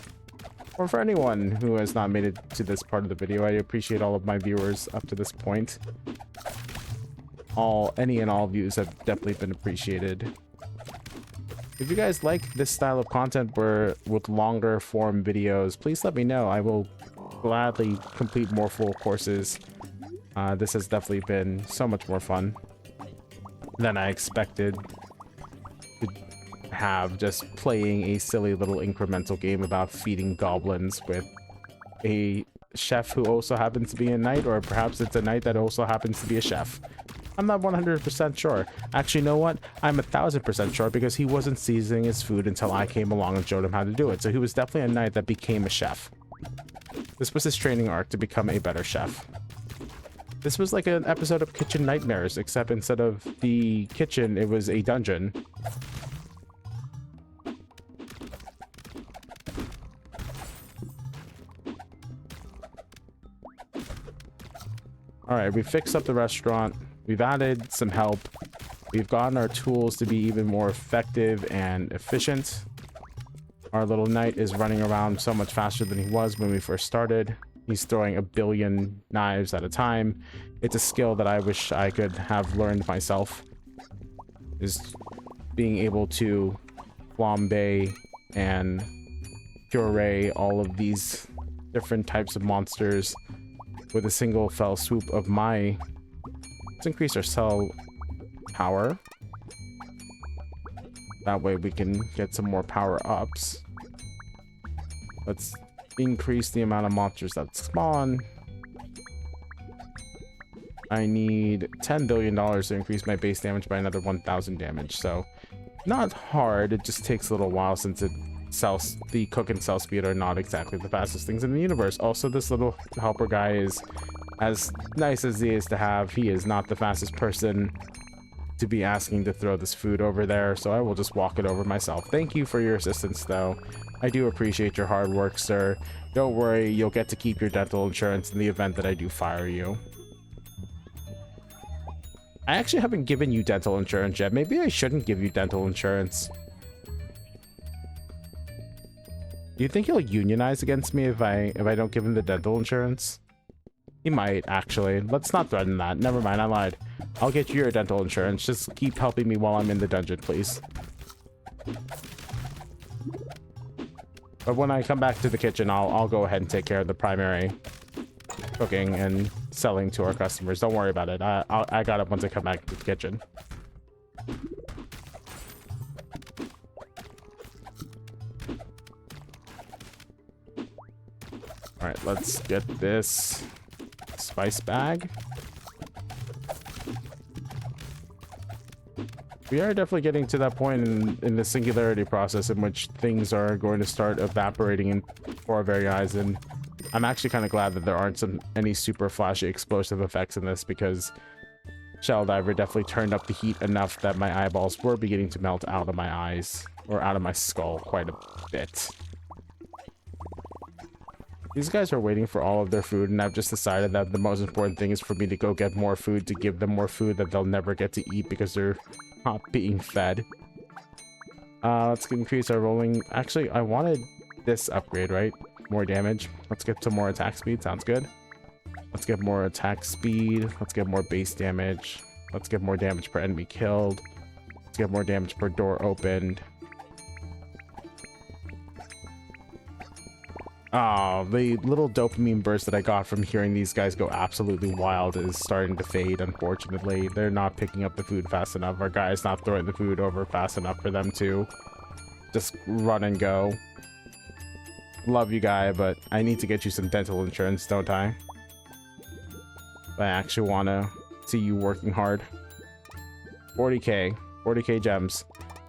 Or for anyone who has not made it to this part of the video, I appreciate all of my viewers up to this point. Any and all views have definitely been appreciated. If you guys like this style of content with longer form videos, please let me know. I will gladly complete more full courses. This has definitely been so much more fun than I expected to have, just playing a silly little incremental game about feeding goblins with a chef who also happens to be a knight, or perhaps it's a knight that also happens to be a chef. I'm not 100% sure. Actually, you know what? I'm 1000% sure, because he wasn't seasoning his food until I came along and showed him how to do it. So he was definitely a knight that became a chef. This was his training arc to become a better chef. This was like an episode of Kitchen Nightmares, except instead of the kitchen, it was a dungeon. All right, we fixed up the restaurant. We've added some help. We've gotten our tools to be even more effective and efficient. Our little knight is running around so much faster than he was when we first started. He's throwing 1 billion knives at a time. It's a skill that I wish I could have learned myself. Is being able to flambe and puree all of these different types of monsters with a single fell swoop of my... Let's increase our cell power. That way we can get some more power-ups. Let's increase the amount of monsters that spawn. I need $10 billion to increase my base damage by another 1,000 damage. So, not hard. It just takes a little while since the cook and cell speed are not exactly the fastest things in the universe. Also, this little helper guy is, as nice as he is to have, he is not the fastest person to be asking to throw this food over there, so I will just walk it over myself. Thank you for your assistance, though. I do appreciate your hard work, sir. Don't worry, you'll get to keep your dental insurance in the event that I do fire you. I actually haven't given you dental insurance yet. Maybe I shouldn't give you dental insurance. Do you think he'll unionize against me if I don't give him the dental insurance? He might, actually. Let's not threaten that. Never mind, I lied. I'll get you your dental insurance. Just keep helping me while I'm in the dungeon, please. But when I come back to the kitchen, I'll go ahead and take care of the primary cooking and selling to our customers. Don't worry about it. I got it once I come back to the kitchen. All right, let's get this spice bag. We are definitely getting to that point in the singularity process in which things are going to start evaporating before our very eyes, and I'm actually kind of glad that there aren't any super flashy explosive effects in this, because Shell Diver definitely turned up the heat enough that my eyeballs were beginning to melt out of my eyes, or out of my skull quite a bit. These guys are waiting for all of their food, and I've just decided that the most important thing is for me to go get more food, to give them more food that they'll never get to eat because they're not being fed. Let's increase our rolling. Actually, I wanted this upgrade, right? More damage. Let's get to more attack speed. Sounds good. Let's get more attack speed. Let's get more base damage. Let's get more damage per enemy killed. Let's get more damage per door opened. Oh, the little dopamine burst that I got from hearing these guys go absolutely wild is starting to fade, unfortunately. They're not picking up the food fast enough. Our guy's not throwing the food over fast enough for them to just run and go. Love you, guy, but I need to get you some dental insurance, don't I? I actually want to see you working hard. 40k. 40k gems.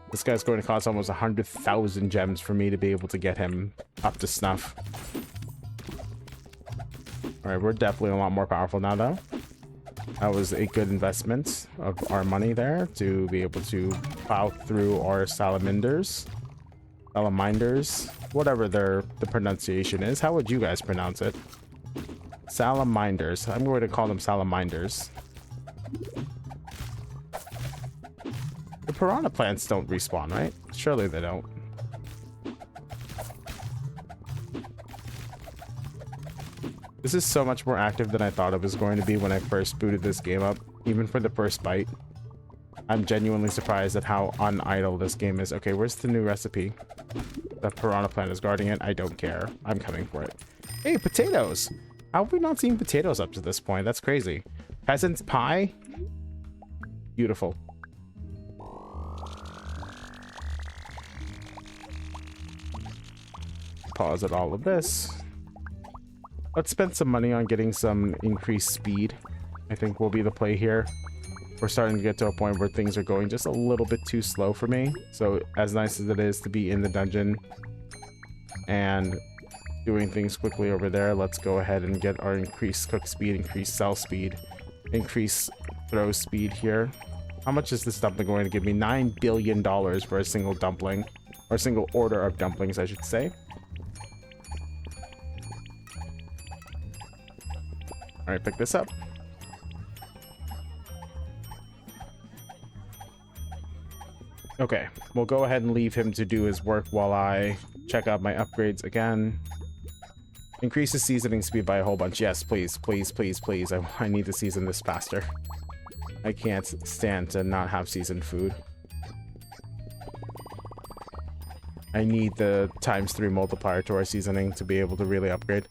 This guy's going to cost almost 100,000 gems for me to be able to get him up to snuff. Alright, we're definitely a lot more powerful now, though. That was a good investment of our money there to be able to plow through our salamanders. Salamanders. Whatever the pronunciation is. How would you guys pronounce it? Salamanders. I'm going to call them salamanders. The piranha plants don't respawn, right? Surely they don't. This is so much more active than I thought it was going to be when I first booted this game up, even for the first bite. I'm genuinely surprised at how unidle this game is. Okay, where's the new recipe? The piranha plant is guarding it. I don't care. I'm coming for it. Hey, potatoes! How have we not seen potatoes up to this point? That's crazy. Peasant's pie? Beautiful. Pause at all of this. Let's spend some money on getting some increased speed. I think will be the play here. We're starting to get to a point where things are going just a little bit too slow for me. So as nice as it is to be in the dungeon and doing things quickly over there, let's go ahead and get our increased cook speed, increased sell speed, increased throw speed here. How much is this dumpling going to give me? $9 billion for a single dumpling, or a single order of dumplings, I should say. All right, pick this up. Okay, we'll go ahead and leave him to do his work while I check out my upgrades again. Increase the seasoning speed by a whole bunch. Yes, please, please, please, please. I need to season this faster. I can't stand to not have seasoned food. I need the ×3 multiplier to our seasoning to be able to really upgrade.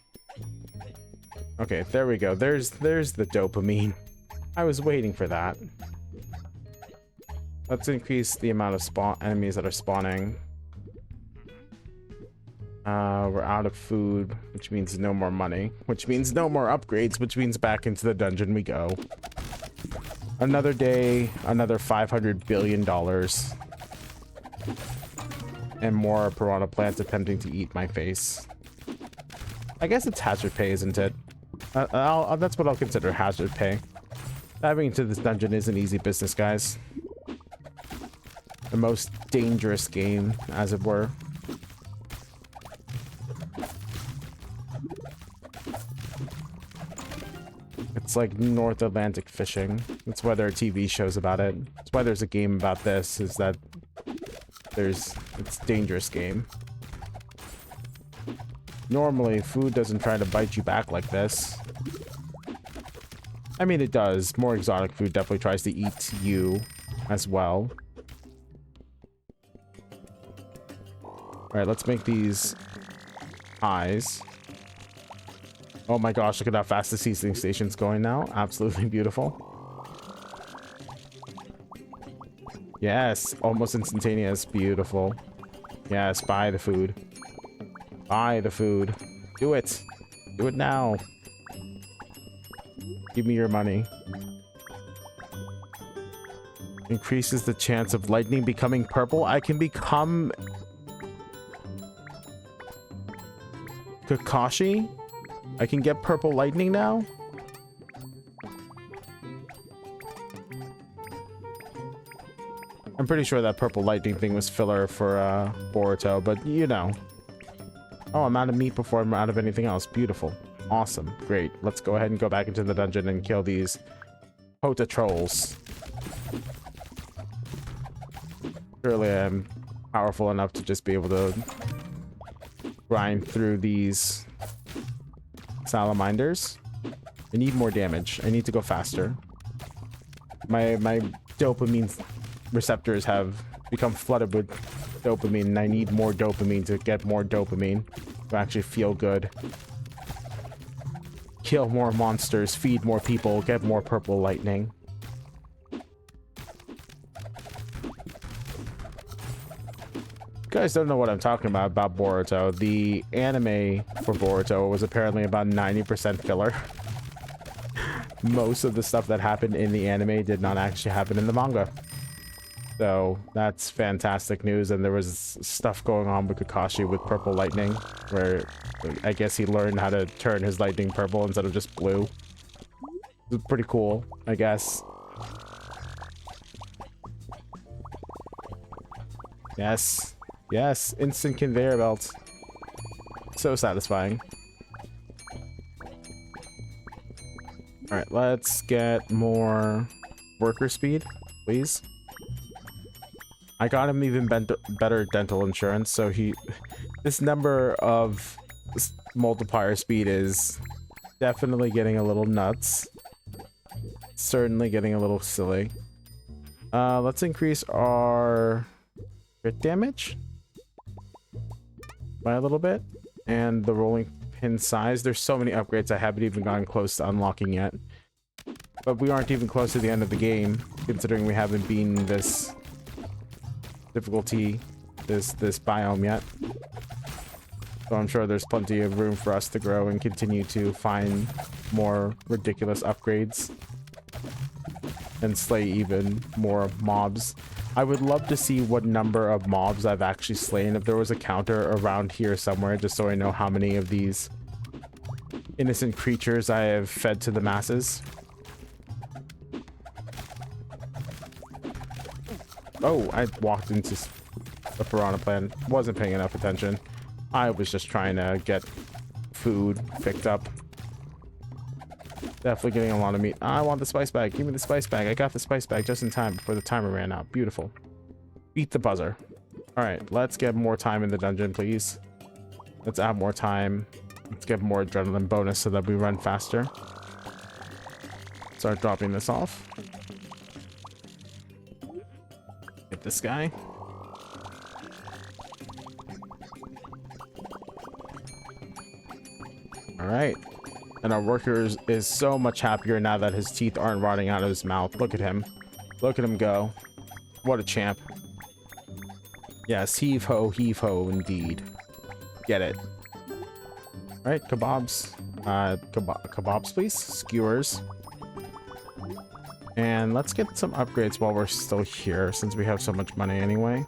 Okay, there we go. There's the dopamine. I was waiting for that. Let's increase the amount of enemies that are spawning. We're out of food, which means no more money, which means no more upgrades, which means back into the dungeon we go. Another day, another $500 billion. And more piranha plants attempting to eat my face. I guess it's hazard pay, isn't it? That's what I'll consider hazard pay. Diving into this dungeon is an easy business, guys. The most dangerous game, as it were. It's like North Atlantic fishing. That's why there are TV shows about it. That's why there's a game about this, is that it's a dangerous game. Normally, food doesn't try to bite you back like this. I mean, it does. More exotic food definitely tries to eat you as well. Alright, let's make these eyes. Oh my gosh, look at how fast the seasoning station's going now. Absolutely beautiful. Yes, almost instantaneous. Beautiful. Yes, buy the food. Buy the food. Do it. Do it now. Give me your money. Increases the chance of lightning becoming purple. I can become Kakashi? I can get purple lightning now? I'm pretty sure that purple lightning thing was filler for Boruto, but you know. Oh, I'm out of meat before I'm out of anything else. Beautiful. Awesome. Great. Let's go ahead and go back into the dungeon and kill these Pota trolls. Surely I'm powerful enough to just be able to grind through these salamanders. I need more damage. I need to go faster. My dopamine receptors have become flooded with dopamine, and I need more dopamine to get more dopamine to actually feel good. Kill more monsters, feed more people, get more purple lightning. You guys don't know what I'm talking about Boruto. The anime for Boruto was apparently about 90% filler. Most of the stuff that happened in the anime did not actually happen in the manga. So that's fantastic news. And there was stuff going on with Kakashi with purple lightning, where I guess he learned how to turn his lightning purple instead of just blue. It was pretty cool, I guess. Yes. Yes, instant conveyor belt. So satisfying. Alright, let's get more worker speed, please. I got him even better dental insurance, so this number of multiplier speed is definitely getting a little nuts. Certainly getting a little silly. Let's increase our crit damage by a little bit, and the rolling pin size. There's so many upgrades I haven't even gotten close to unlocking yet, but we aren't even close to the end of the game, considering we haven't beaten this difficulty, this biome yet. So I'm sure there's plenty of room for us to grow and continue to find more ridiculous upgrades and slay even more mobs. I would love to see what number of mobs I've actually slain. If there was a counter around here somewhere, just so I know how many of these innocent creatures I have fed to the masses. Oh, I walked into a piranha plant. Wasn't paying enough attention. I was just trying to get food picked up. Definitely getting a lot of meat. I want the spice bag. Give me the spice bag. I got the spice bag just in time before the timer ran out. Beautiful. Beat the buzzer. All right, let's get more time in the dungeon, please. Let's add more time. Let's get more adrenaline bonus so that we run faster. Start dropping this off. Get this guy. All right. And our worker is so much happier now that his teeth aren't rotting out of his mouth. Look at him. Look at him go. What a champ. Yes, heave ho, indeed. Get it. All right, kebabs. Kebabs, please. Skewers. And let's get some upgrades while we're still here, since we have so much money anyway.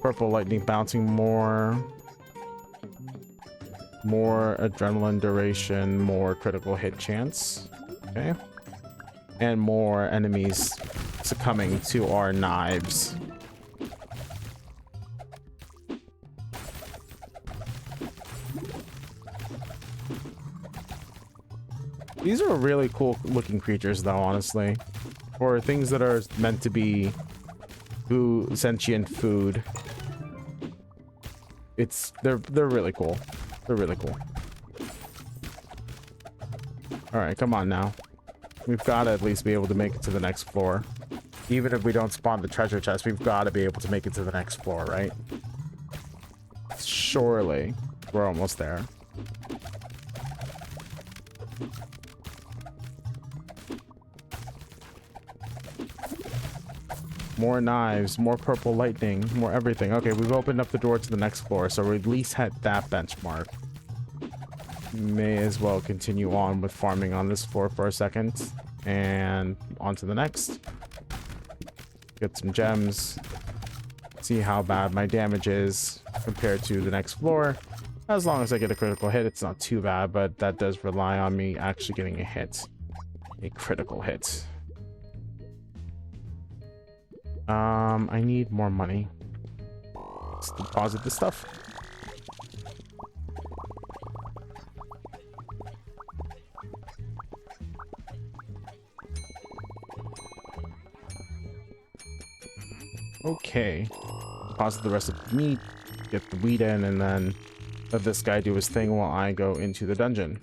Purple lightning bouncing more. More adrenaline duration, more critical hit chance. Okay. And more enemies succumbing to our knives. These are really cool looking creatures though, honestly. Or things that are meant to be sentient food. They're really cool. They're really cool. All right, come on now. We've got to at least be able to make it to the next floor. Even if we don't spawn the treasure chest, we've got to be able to make it to the next floor, right? Surely. We're almost there. More knives, more purple lightning, more everything. Okay, we've opened up the door to the next floor, so we at least hit that benchmark. May as well continue on with farming on this floor for a second. And on to the next. Get some gems. See how bad my damage is compared to the next floor. As long as I get a critical hit, it's not too bad, but that does rely on me actually getting a hit. A critical hit. I need more money. Let's deposit this stuff. Okay. Deposit the rest of the meat, get the wheat in, and then let this guy do his thing while I go into the dungeon.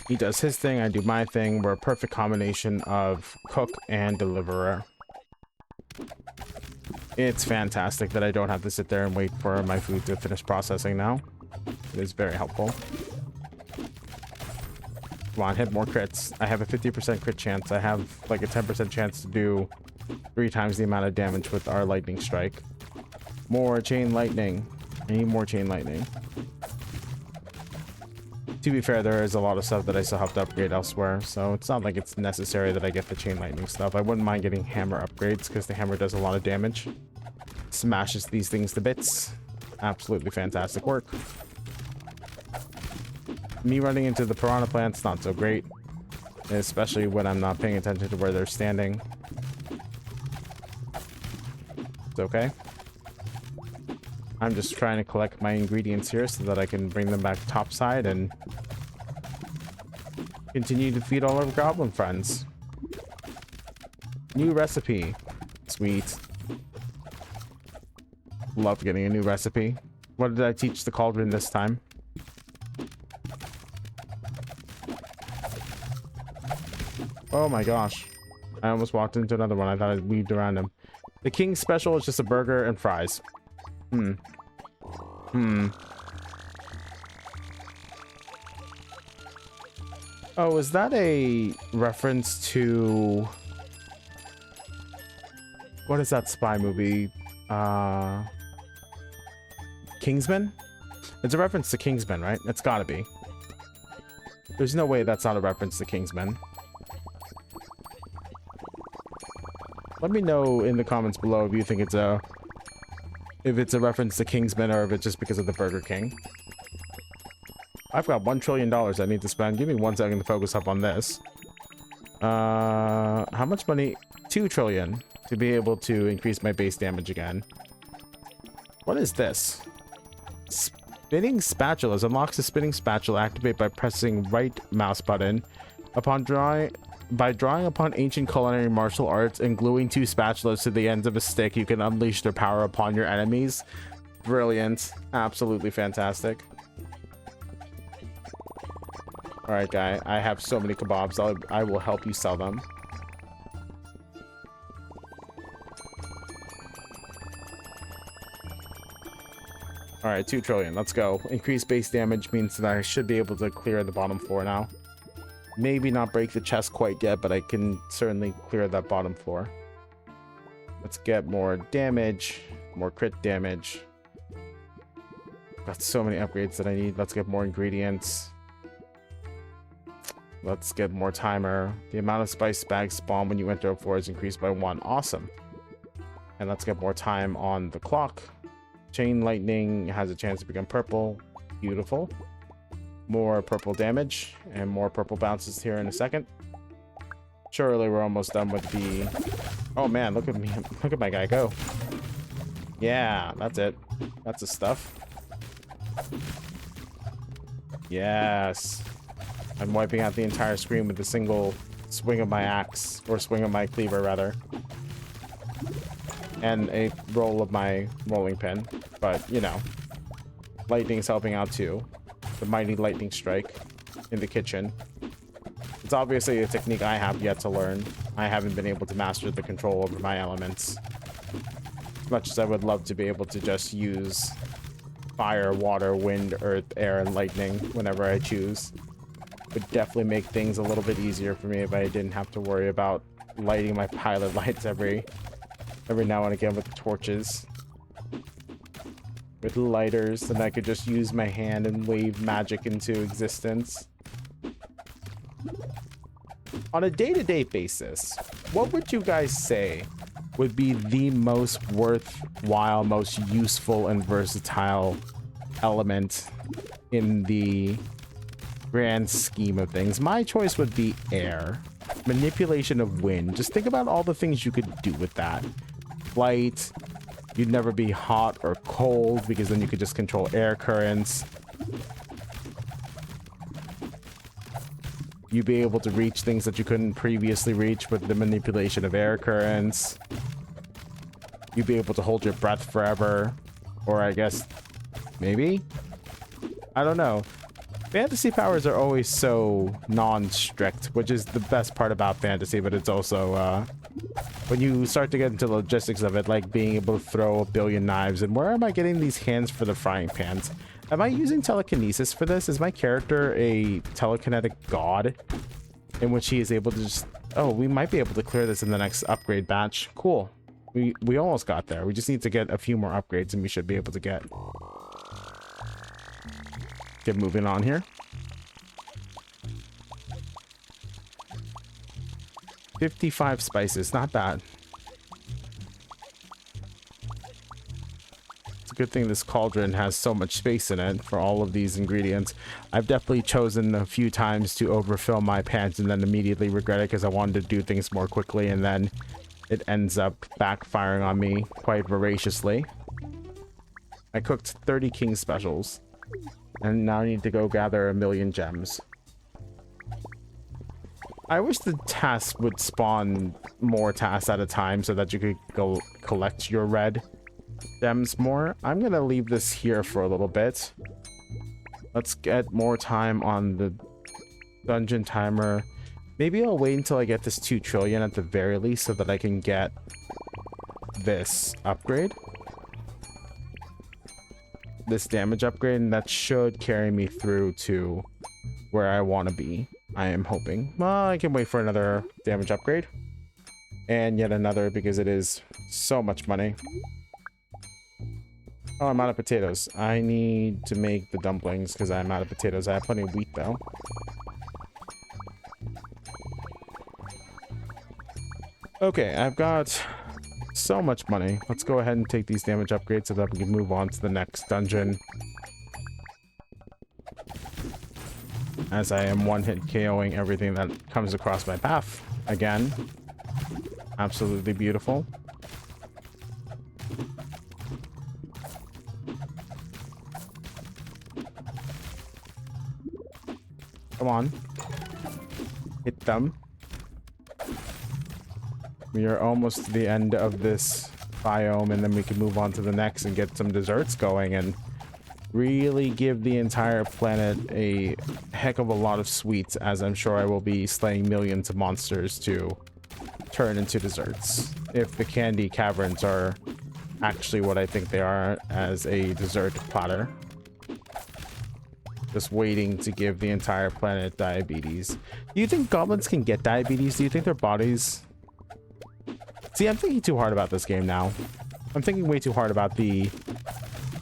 He does his thing, I do my thing. We're a perfect combination of cook and deliverer. It's fantastic that I don't have to sit there and wait for my food to finish processing now. It is very helpful. Come on, hit more crits. I have a 50% crit chance. I have like a 10% chance to do 3 times the amount of damage with our lightning strike. More chain lightning. I need more chain lightning. To be fair, there is a lot of stuff that I still have to upgrade elsewhere, so it's not like it's necessary that I get the chain lightning stuff. I wouldn't mind getting hammer upgrades because the hammer does a lot of damage. Smashes these things to bits. Absolutely fantastic work. Me running into the piranha plants, not so great, especially when I'm not paying attention to where they're standing. It's okay. I'm just trying to collect my ingredients here so that I can bring them back topside and continue to feed all our goblin friends. New recipe. Sweet. Love getting a new recipe. What did I teach the cauldron this time? Oh my gosh. I almost walked into another one. I thought I weaved around him. The King's special is just a burger and fries. Oh, is that a reference to... What is that spy movie? Kingsman? It's a reference to Kingsman, right? It's gotta be. There's no way that's not a reference to Kingsman. Let me know in the comments below if you think it's a reference to Kingsman or if it's just because of the Burger King. I've got $1 trillion I need to spend. Give me 1 second to focus up on this. How much money? 2 trillion to be able to increase my base damage again. What is this? Spinning spatulas. Unlocks the spinning spatula. Activate by pressing right mouse button. By drawing upon ancient culinary martial arts and gluing 2 spatulas to the ends of a stick, you can unleash their power upon your enemies. Brilliant. Absolutely fantastic. Alright, guy. I have so many kebabs. I will help you sell them. Alright, 2 trillion. Let's go. Increased base damage means that I should be able to clear the bottom floor now. Maybe not break the chest quite yet, but I can certainly clear that bottom floor. Let's get more damage, more crit damage. Got so many upgrades that I need. Let's get more ingredients. Let's get more timer. The amount of spice bags spawn when you enter a floor is increased by 1. Awesome. And let's get more time on the clock. Chain lightning has a chance to become purple. Beautiful. More purple damage and more purple bounces here in a second. Surely we're almost done with the... Oh man, look at me. Look at my guy go. Yeah, that's it. That's the stuff. Yes. I'm wiping out the entire screen with a single swing of my axe, or swing of my cleaver rather. And a roll of my rolling pin. But, you know, lightning's helping out too. The mighty lightning strike in the kitchen. It's obviously a technique I have yet to learn. I haven't been able to master the control over my elements. As much as I would love to be able to just use fire, water, wind, earth, air, and lightning whenever I choose. Would definitely make things a little bit easier for me if I didn't have to worry about lighting my pilot lights every now and again with the torches. With lighters, and I could just use my hand and wave magic into existence. On a day-to-day basis, what would you guys say would be the most worthwhile, most useful, and versatile element in the grand scheme of things? My choice would be air. Manipulation of wind. Just think about all the things you could do with that. Flight, You'd never be hot or cold because then you could just control air currents. You'd be able to reach things that you couldn't previously reach with the manipulation of air currents. You'd be able to hold your breath forever. Or I guess, maybe? I don't know. Fantasy powers are always so non-strict, which is the best part about fantasy, but it's also, when you start to get into the logistics of it, like being able to throw a billion knives, and where am I getting these hands for the frying pans? Am I using telekinesis for this? Is my character a telekinetic god in which he is able to just... Oh, we might be able to clear this in the next upgrade batch. Cool. We almost got there. We just need to get a few more upgrades and we should be able to get moving on here. 55 spices, not bad. It's a good thing this cauldron has so much space in it for all of these ingredients. I've definitely chosen a few times to overfill my pans and then immediately regret it because I wanted to do things more quickly, and then it ends up backfiring on me quite voraciously. I cooked 30 king specials, and now I need to go gather 1,000,000 gems. I wish the tasks would spawn more tasks at a time so that you could go collect your red gems more. I'm gonna leave this here for a little bit. Let's get more time on the dungeon timer. Maybe I'll wait until I get this 2 trillion at the very least so that I can get this upgrade. This damage upgrade, and that should carry me through to where I want to be. I am hoping. Well, I can wait for another damage upgrade. And yet another because it is so much money. Oh, I'm out of potatoes. I need to make the dumplings because I'm out of potatoes. I have plenty of wheat though. Okay, I've got so much money. Let's go ahead and take these damage upgrades so that we can move on to the next dungeon. As I am one-hit KOing everything that comes across my path. Again, absolutely beautiful. Come on. Hit them. We are almost to the end of this biome, and then we can move on to the next and get some desserts going and really give the entire planet a heck of a lot of sweets, as I'm sure I will be slaying millions of monsters to turn into desserts. If the candy caverns are actually what I think they are as a dessert platter. Just waiting to give the entire planet diabetes. Do you think goblins can get diabetes? Do you think their bodies... See, I'm thinking too hard about this game now. I'm thinking way too hard about the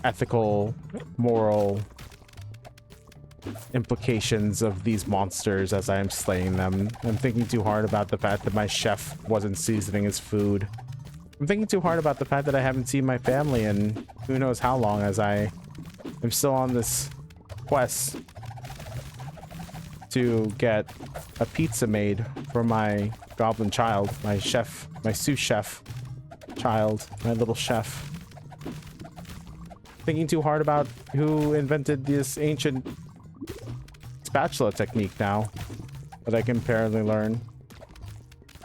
ethical, moral implications of these monsters as I am slaying them. I'm thinking too hard about the fact that my chef wasn't seasoning his food. I'm thinking too hard about the fact that I haven't seen my family in who knows how long, as I am still on this quest to get a pizza made for my goblin child, my chef, my sous chef child, my little chef. Thinking too hard about who invented this ancient spatula technique now that I can apparently learn.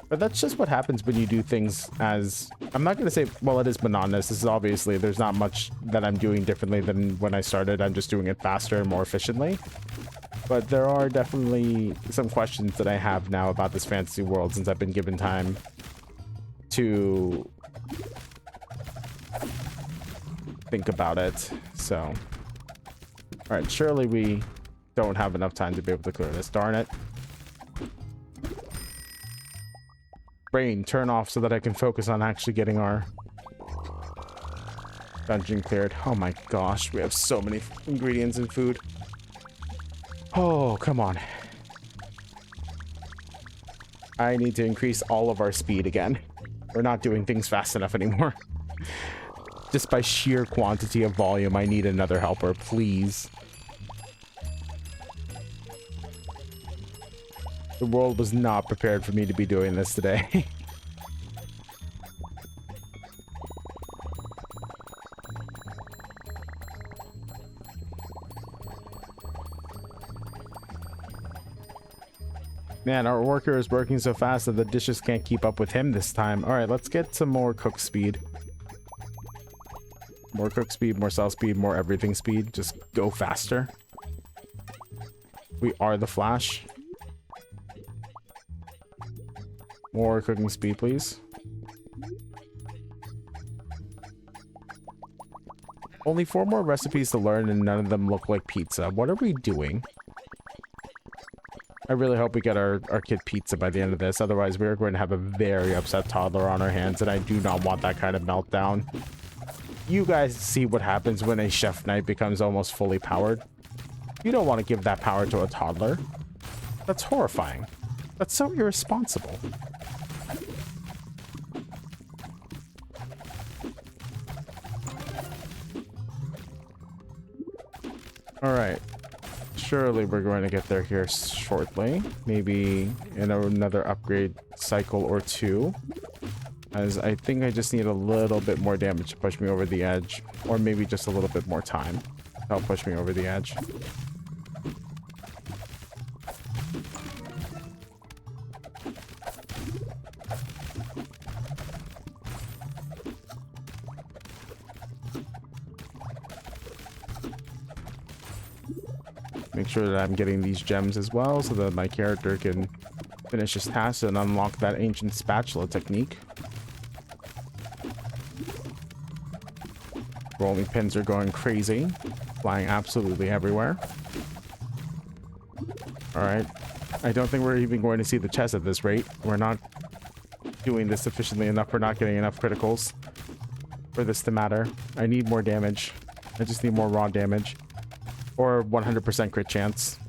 But that's just what happens when you do things as... I'm not going to say, well, it is monotonous. This is obviously, there's not much that I'm doing differently than when I started. I'm just doing it faster and more efficiently. But there are definitely some questions that I have now about this fantasy world since I've been given time to think about it. So, all right, surely we don't have enough time to be able to clear this. Darn it. Brain, turn off so that I can focus on actually getting our dungeon cleared. Oh my gosh, we have so many ingredients in food. Oh, come on. I need to increase all of our speed again. We're not doing things fast enough anymore. Just by sheer quantity of volume, I need another helper, please. The world was not prepared for me to be doing this today. Man, our worker is working so fast that the dishes can't keep up with him this time. All right, let's get some more cook speed. More cook speed, more sell speed, more everything speed. Just go faster. We are the Flash. More cooking speed, please. Only 4 more recipes to learn and none of them look like pizza. What are we doing? I really hope we get our kid pizza by the end of this. Otherwise, we're going to have a very upset toddler on our hands, and I do not want that kind of meltdown. You guys see what happens when a chef knight becomes almost fully powered. You don't want to give that power to a toddler. That's horrifying. That's so irresponsible. All right. Surely we're going to get there here shortly. Maybe in another upgrade cycle or 2. As I think I just need a little bit more damage to push me over the edge. Or maybe just a little bit more time. That'll push me over the edge. Make sure that I'm getting these gems as well so that my character can finish his task and unlock that ancient spatula technique. Rolling pins are going crazy, flying absolutely everywhere. All right. I don't think we're even going to see the chest at this rate. We're not doing this efficiently enough. We're not getting enough criticals for this to matter. I need more damage. I just need more raw damage. Or 100% crit chance.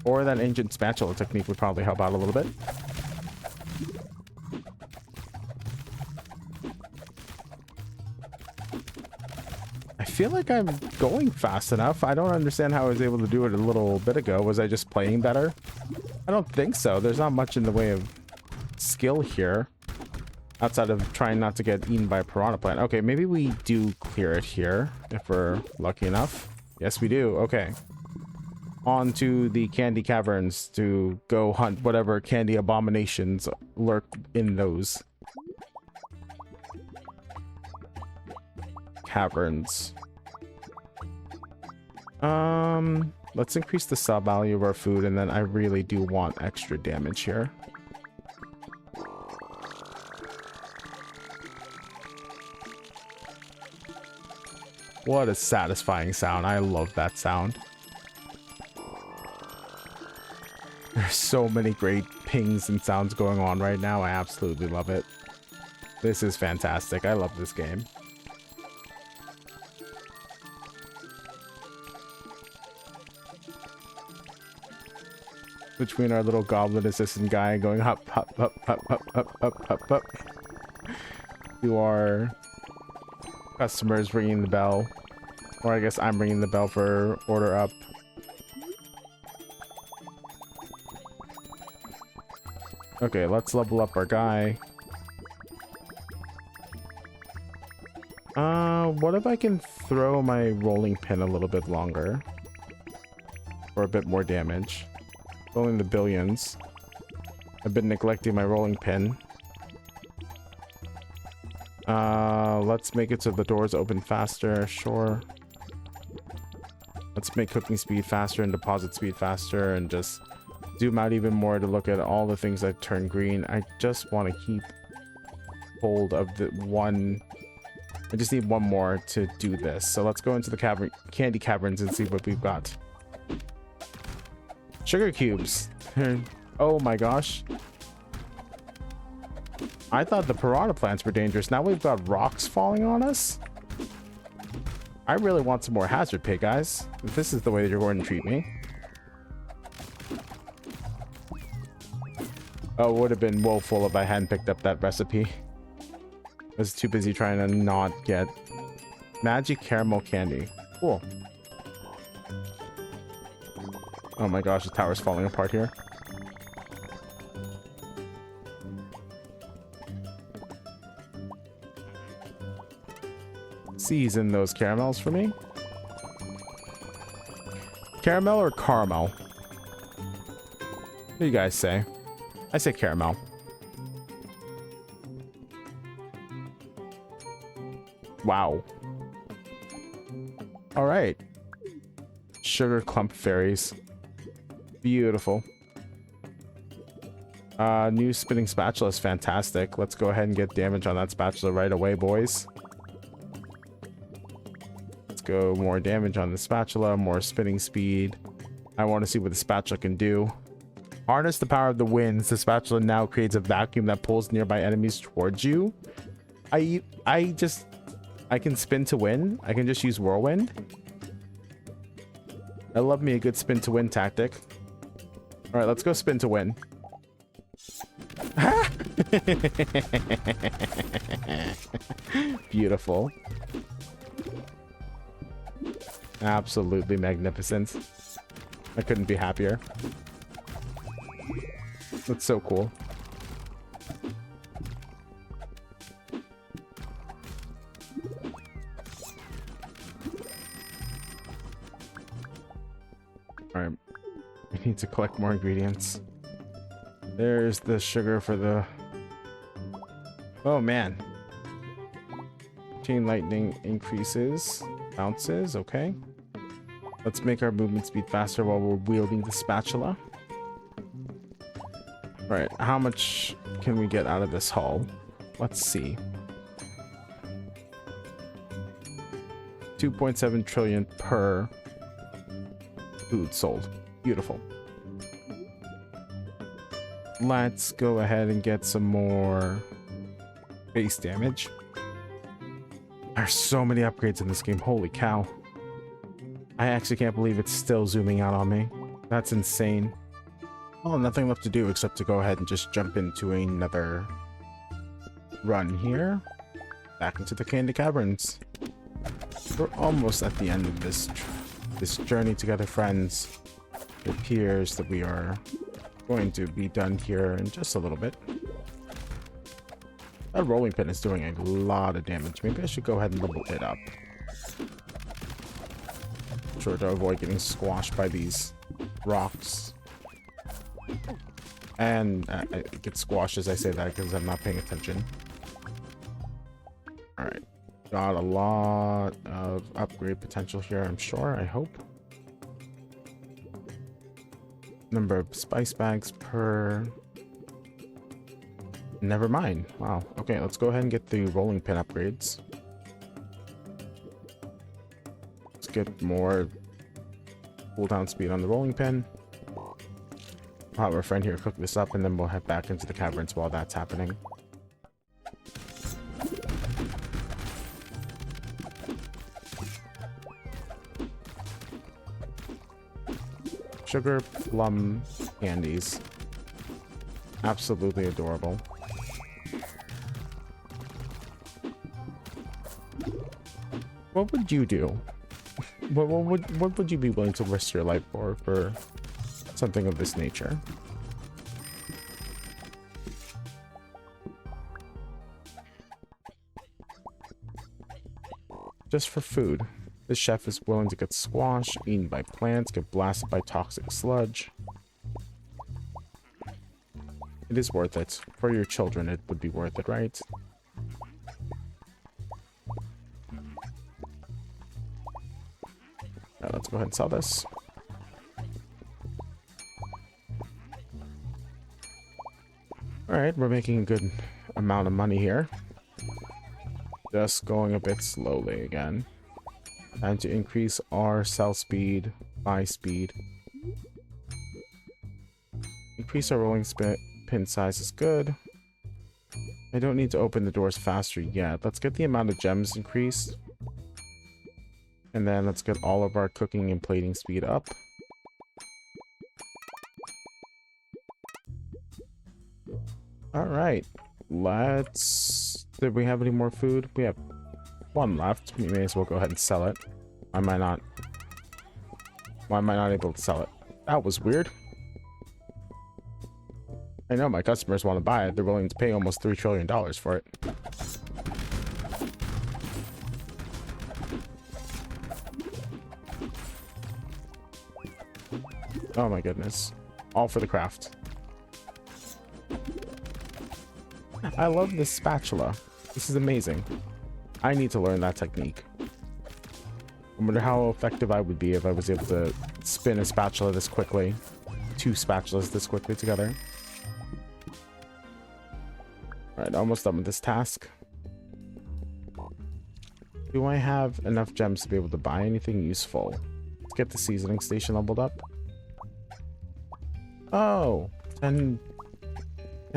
Or that ancient spatula technique would probably help out a little bit. I feel like I'm going fast enough. I don't understand how I was able to do it a little bit ago. Was I just playing better? I don't think so. There's not much in the way of skill here. Outside of trying not to get eaten by a piranha plant. Okay, maybe we do clear it here if we're lucky enough. Yes, we do. Okay. On to the candy caverns to go hunt whatever candy abominations lurk in those caverns. Let's increase the sell value of our food, and then I really do want extra damage here. What a satisfying sound. I love that sound. There's so many great pings and sounds going on right now. I absolutely love it. This is fantastic. I love this game. Between our little goblin assistant guy going hop, hop, hop, hop, hop, hop, hop, hop, hop. To our customers ringing the bell, or I guess I'm ringing the bell for order up. Okay, let's level up our guy. What if I can throw my rolling pin a little bit longer for a bit more damage? Rolling the billions. I've been neglecting my rolling pin. Let's make it so the doors open faster. Sure. Let's make cooking speed faster and deposit speed faster, and just zoom out even more to look at all the things that turn green. I just want to keep hold of the one. I just need one more to do this. So let's go into the candy caverns and see what we've got. Sugar cubes. Oh my gosh. I thought the piranha plants were dangerous. Now we've got rocks falling on us. I really want some more hazard pay, guys. If this is the way that you're going to treat me. Oh, it would have been woeful if I hadn't picked up that recipe. I was too busy trying to not get magic caramel candy. Cool. Oh my gosh, the tower's falling apart here. Season those caramels for me. Caramel or caramel? do you guys say? I say caramel. Wow. All right. Sugar clump fairies. Beautiful. New spinning spatula is fantastic. Let's go ahead and get damage on that spatula right away, boys. Let's go more damage on the spatula, more spinning speed. I want to see what the spatula can do. Harness the power of the winds. The spatula now creates a vacuum that pulls nearby enemies towards you. I can spin to win. I can just use whirlwind. I love me a good spin to win tactic. All right, let's go spin to win. Beautiful. Absolutely magnificent. I couldn't be happier. That's so cool. All right, we need to collect more ingredients. There's the sugar for the... Oh man. Chain lightning increases. Bounces, okay. Let's make our movement speed faster while we're wielding the spatula. Alright, how much can we get out of this haul? Let's see. 2.7 trillion per food sold. Beautiful. Let's go ahead and get some more base damage. There's so many upgrades in this game. Holy cow. I actually can't believe it's still zooming out on me. That's insane. Well, nothing left to do except to go ahead and just jump into another run here. Back into the Candy Caverns. We're almost at the end of this journey together, friends. It appears that we are going to be done here in just a little bit. That rolling pin is doing a lot of damage. Maybe I should go ahead and level it up. Sure, to avoid getting squashed by these rocks. And I get squashed as I say that because I'm not paying attention. Alright. Got a lot of upgrade potential here, I'm sure. I hope. Number of spice bags per... Never mind. Wow. Okay, let's go ahead and get the rolling pin upgrades. Let's get more cooldown speed on the rolling pin. I'll have our friend here cook this up and then we'll head back into the caverns while that's happening. Sugar plum candies. Absolutely adorable. What would you do? What would you be willing to risk your life for something of this nature? Just for food. This chef is willing to get squashed, eaten by plants, get blasted by toxic sludge. It is worth it. For your children, it would be worth it, right? Alright, let's go ahead and sell this. Alright, we're making a good amount of money here. Just going a bit slowly again. Time to increase our sell speed, buy speed. Increase our rolling pin size is good. I don't need to open the doors faster yet. Let's get the amount of gems increased. And then let's get all of our cooking and plating speed up. Alright. Did we have any more food? We have one left. We may as well go ahead and sell it. Why am I not able to sell it? That was weird. I know my customers want to buy it. They're willing to pay almost $3 trillion for it. Oh my goodness. All for the craft. I love this spatula. This is amazing. I need to learn that technique. I wonder how effective I would be if I was able to spin a spatula this quickly. 2 spatulas this quickly together. Alright, almost done with this task. Do I have enough gems to be able to buy anything useful? Let's get the seasoning station leveled up. Oh, $10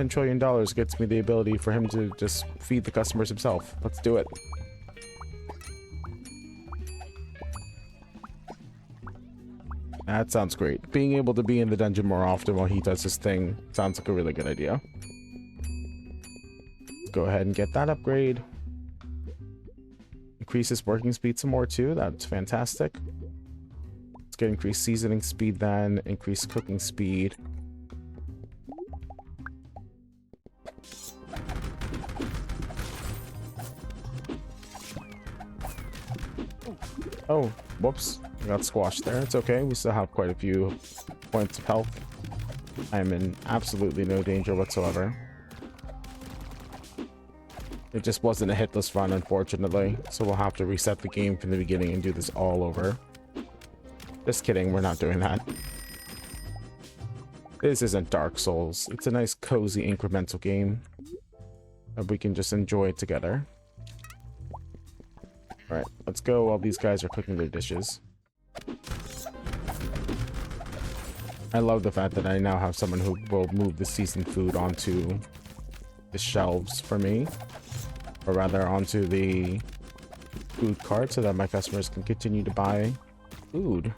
trillion gets me the ability for him to just feed the customers himself. Let's do it. That sounds great. Being able to be in the dungeon more often while he does his thing sounds like a really good idea. Go ahead and get that upgrade. Increases working speed some more too. That's fantastic. Let's get increased seasoning speed then. Increased cooking speed. Oh, whoops. I got squashed there. It's okay. We still have quite a few points of health. I'm in absolutely no danger whatsoever. It just wasn't a hitless run, unfortunately. So we'll have to reset the game from the beginning and do this all over. Just kidding. We're not doing that. This isn't Dark Souls. It's a nice, cozy, incremental game that we can just enjoy together. Alright, let's go while these guys are cooking their dishes. I love the fact that I now have someone who will move the seasoned food onto the shelves for me. Or rather, onto the food cart so that my customers can continue to buy food.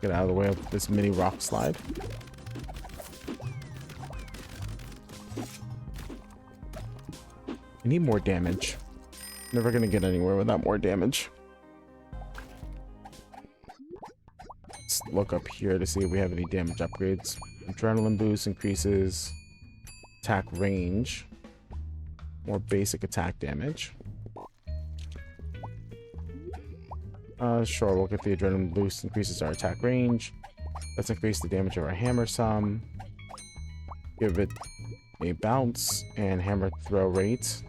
Get out of the way of this mini rock slide. I need more damage. Never gonna get anywhere without more damage. Let's look up here to see if we have any damage upgrades. Adrenaline boost increases attack range. More basic attack damage. Sure, we'll get the adrenaline boost, increases our attack range. Let's increase the damage of our hammer some. Give it a bounce and hammer throw rate.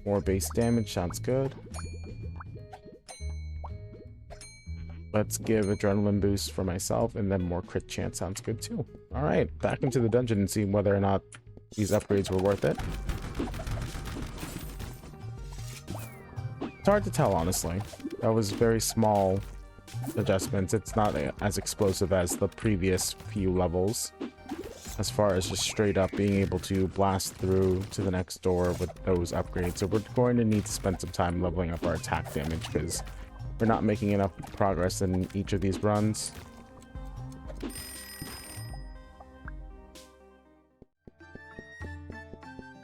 More base damage, sounds good. Let's give adrenaline boost for myself, and then more crit chance sounds good too. Alright, back into the dungeon and see whether or not these upgrades were worth it. It's hard to tell, honestly. That was very small adjustments. It's not as explosive as the previous few levels, as far as just straight up being able to blast through to the next door with those upgrades. So we're going to need to spend some time leveling up our attack damage because we're not making enough progress in each of these runs.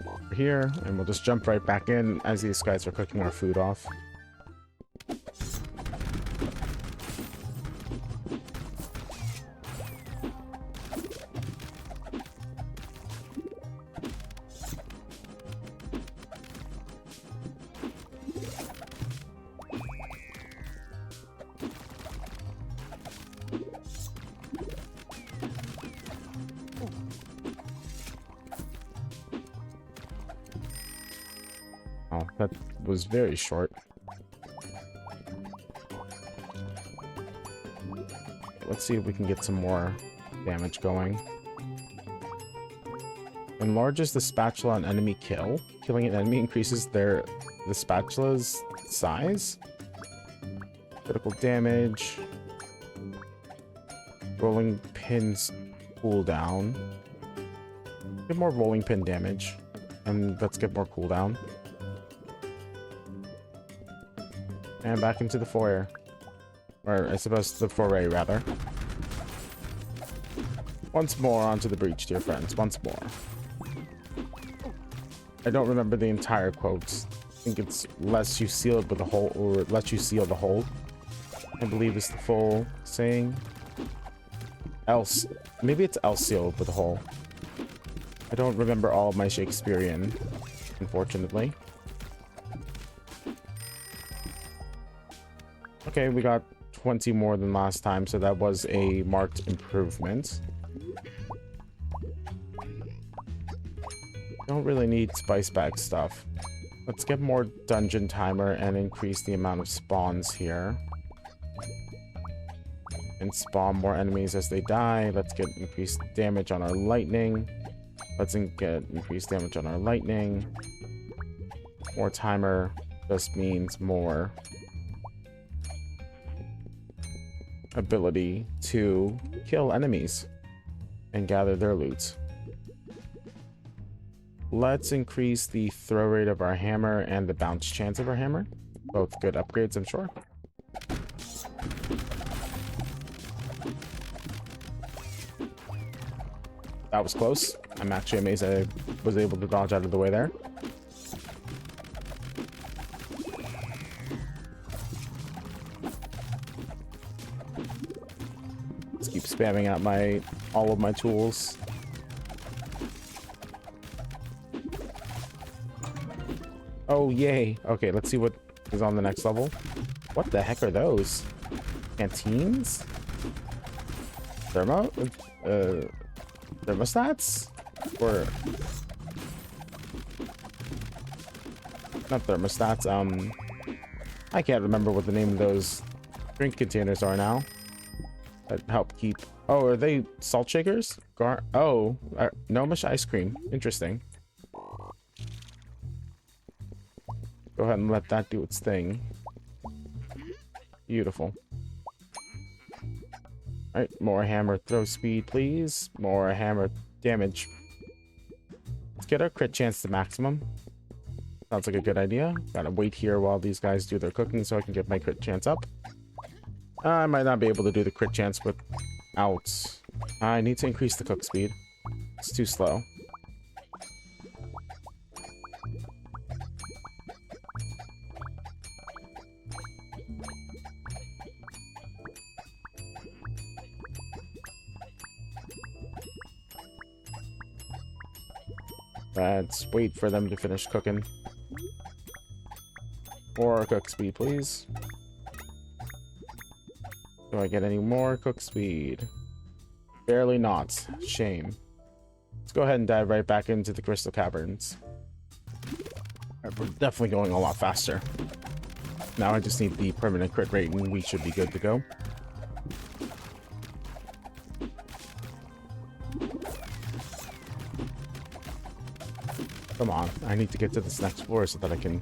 We're here, and we'll just jump right back in as these guys are cooking our food off. Oh, that was very short. Let's see if we can get some more damage going. Enlarges the spatula on enemy kill. Killing an enemy increases the spatula's size. Critical damage. Rolling pins cooldown. Get more rolling pin damage. And let's get more cooldown. And back into the foyer. Or I suppose the foray, rather. Once more onto the breach, dear friends. Once more. I don't remember the entire quotes. I think it's lest you seal it with a hole, or let you seal the hole. I believe it's the full saying. Else. Maybe it's else sealed with a hole. I don't remember all of my Shakespearean, unfortunately. Okay, we got 20 more than last time, so that was a marked improvement. Don't really need spice bag stuff. Let's get more dungeon timer and increase the amount of spawns here. And spawn more enemies as they die. Let's get increased damage on our lightning. Let's get increased damage on our lightning. More timer just means more ability to kill enemies and gather their loot. Let's increase the throw rate of our hammer and the bounce chance of our hammer. Both good upgrades, I'm sure. That was close. I'm actually amazed I was able to dodge out of the way there. Let's keep spamming out all of my tools. Oh, yay. Okay, let's see what is on the next level. What the heck are those? Canteens? Thermostats? Or... not thermostats, I can't remember what the name of those drink containers are now. That help keep... oh, are they salt shakers? Gnomish ice cream. Interesting. Go ahead and let that do its thing. Beautiful. Alright, more hammer throw speed, please. More hammer damage. Let's get our crit chance to maximum. Sounds like a good idea. Gotta wait here while these guys do their cooking so I can get my crit chance up. I might not be able to do the crit chance without... I need to increase the cook speed. It's too slow. Let's wait for them to finish cooking. More cook speed, please. Do I get any more cook speed? Barely not. Shame. Let's go ahead and dive right back into the crystal caverns. Right, we're definitely going a lot faster. Now I just need the permanent crit rate and we should be good to go. Come on, I need to get to this next floor so that I can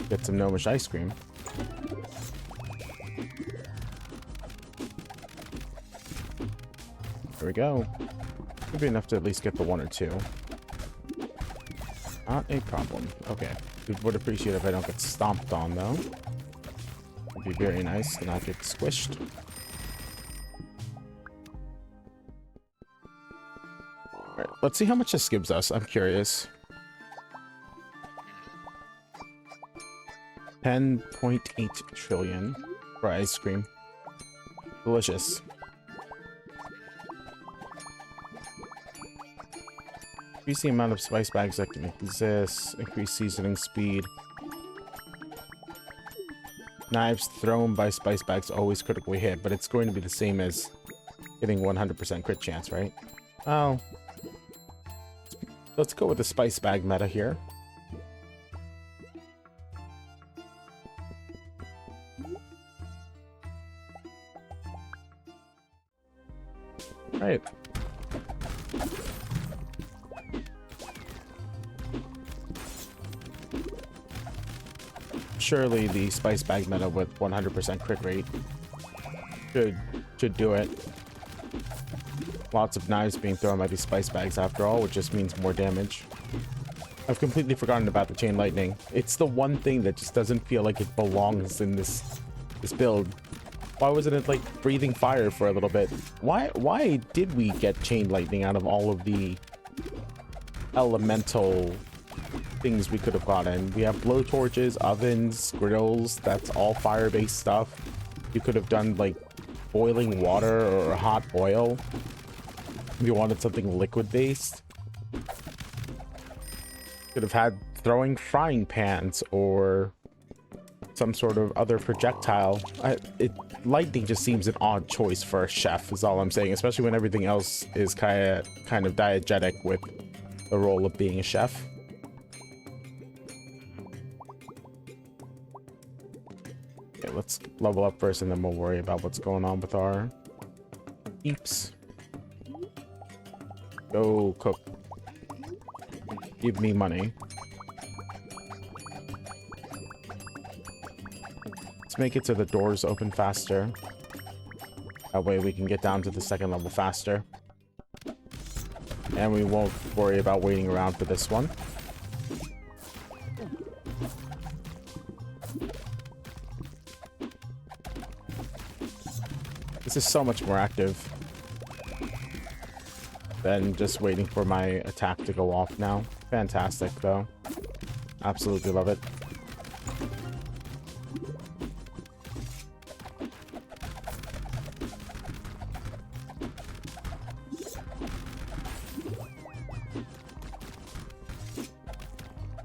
get some gnomish ice cream. There we go. Could be enough to at least get the 1 or 2. Not a problem. Okay. Would appreciate if I don't get stomped on, though. Would be very nice to not get squished. Alright, let's see how much this gives us. I'm curious. 10.8 trillion for ice cream. Delicious. Increase the amount of spice bags that can exist. Increase seasoning speed. Knives thrown by spice bags always critically hit, but it's going to be the same as getting 100% crit chance, right? Oh. Let's go with the spice bag meta here. Right. Surely the spice bag meta with 100% crit rate should do it. Lots of knives being thrown by these spice bags after all, which just means more damage. I've completely forgotten about the chain lightning. It's the one thing that just doesn't feel like it belongs in this build. Why wasn't it like breathing fire for a little bit? Why did we get chain lightning out of all of the elemental things we could have gotten? We have blowtorches, ovens, grills. That's all fire-based stuff. You could have done like boiling water or hot oil if you wanted something liquid-based. Could have had throwing frying pans or some sort of other projectile. Lightning just seems an odd choice for a chef is all I'm saying, especially when everything else is kind of diegetic with the role of being a chef. Okay, let's level up first and then we'll worry about what's going on with our peeps. Go cook. Give me money. Let's make it so the doors open faster. That way we can get down to the second level faster. And we won't worry about waiting around for this one. This is so much more active than just waiting for my attack to go off now. Fantastic, though. Absolutely love it.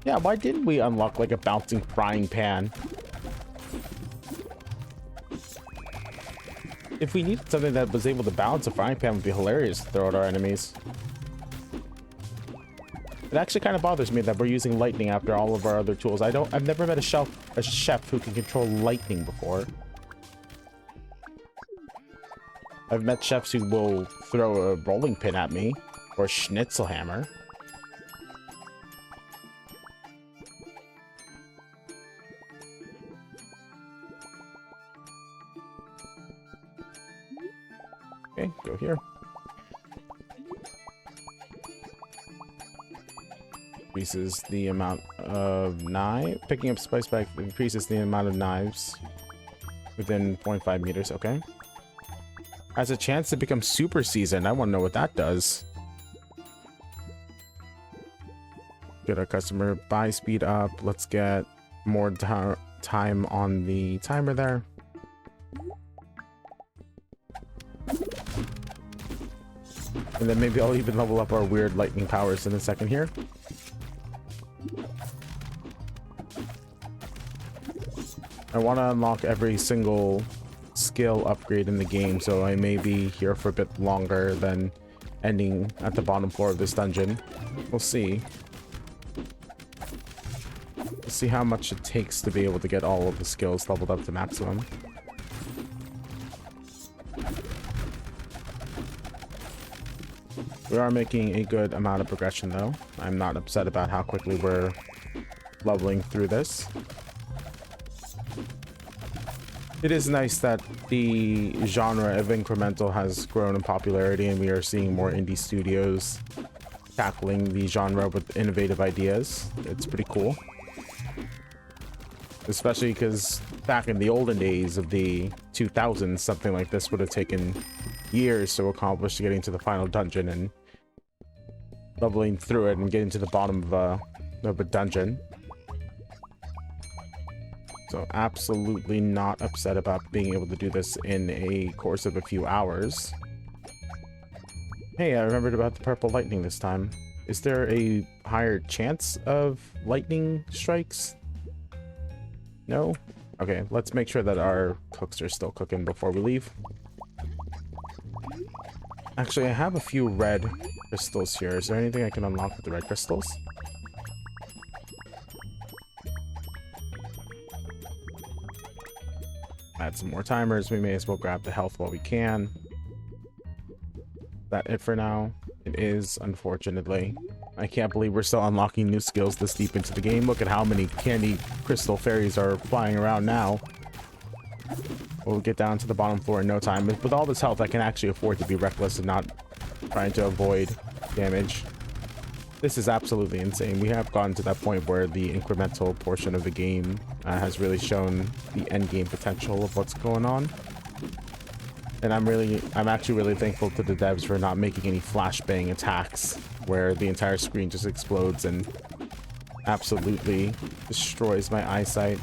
Yeah, why didn't we unlock like a bouncing frying pan? If we needed something that was able to balance a frying pan, would be hilarious to throw at our enemies. It actually kind of bothers me that we're using lightning after all of our other tools. I've never met a chef who can control lightning before. I've met chefs who will throw a rolling pin at me or a schnitzel hammer. Okay, go here. Increases the amount of knife. Picking up spice back increases the amount of knives within 0.5 meters. Okay. Has a chance to become super seasoned. I want to know what that does. Get our customer buy speed up. Let's get more time on the timer there. And then maybe I'll even level up our weird lightning powers in a second here. I want to unlock every single skill upgrade in the game, so I may be here for a bit longer than ending at the bottom floor of this dungeon. We'll see. We'll see how much it takes to be able to get all of the skills leveled up to maximum. We are making a good amount of progression, though. I'm not upset about how quickly we're leveling through this. It is nice that the genre of incremental has grown in popularity and we are seeing more indie studios tackling the genre with innovative ideas. It's pretty cool. Especially because back in the olden days of the 2000s, something like this would have taken years to accomplish, getting to the final dungeon and leveling through it and getting to the bottom of a dungeon. So absolutely not upset about being able to do this in a course of a few hours. Hey, I remembered about the purple lightning this time. Is there a higher chance of lightning strikes? No? Okay, let's make sure that our cooks are still cooking before we leave. Actually, I have a few red crystals here. Is there anything I can unlock with the red crystals? Add some more timers. We may as well grab the health while we can. Is that it for now? It is, unfortunately. I can't believe we're still unlocking new skills this deep into the game. Look at how many candy crystal fairies are flying around now. We'll get down to the bottom floor in no time. With all this health, I can actually afford to be reckless and not trying to avoid damage. This is absolutely insane. We have gotten to that point where the incremental portion of the game has really shown the end game potential of what's going on. And I'm actually really thankful to the devs for not making any flashbang attacks where the entire screen just explodes and absolutely destroys my eyesight.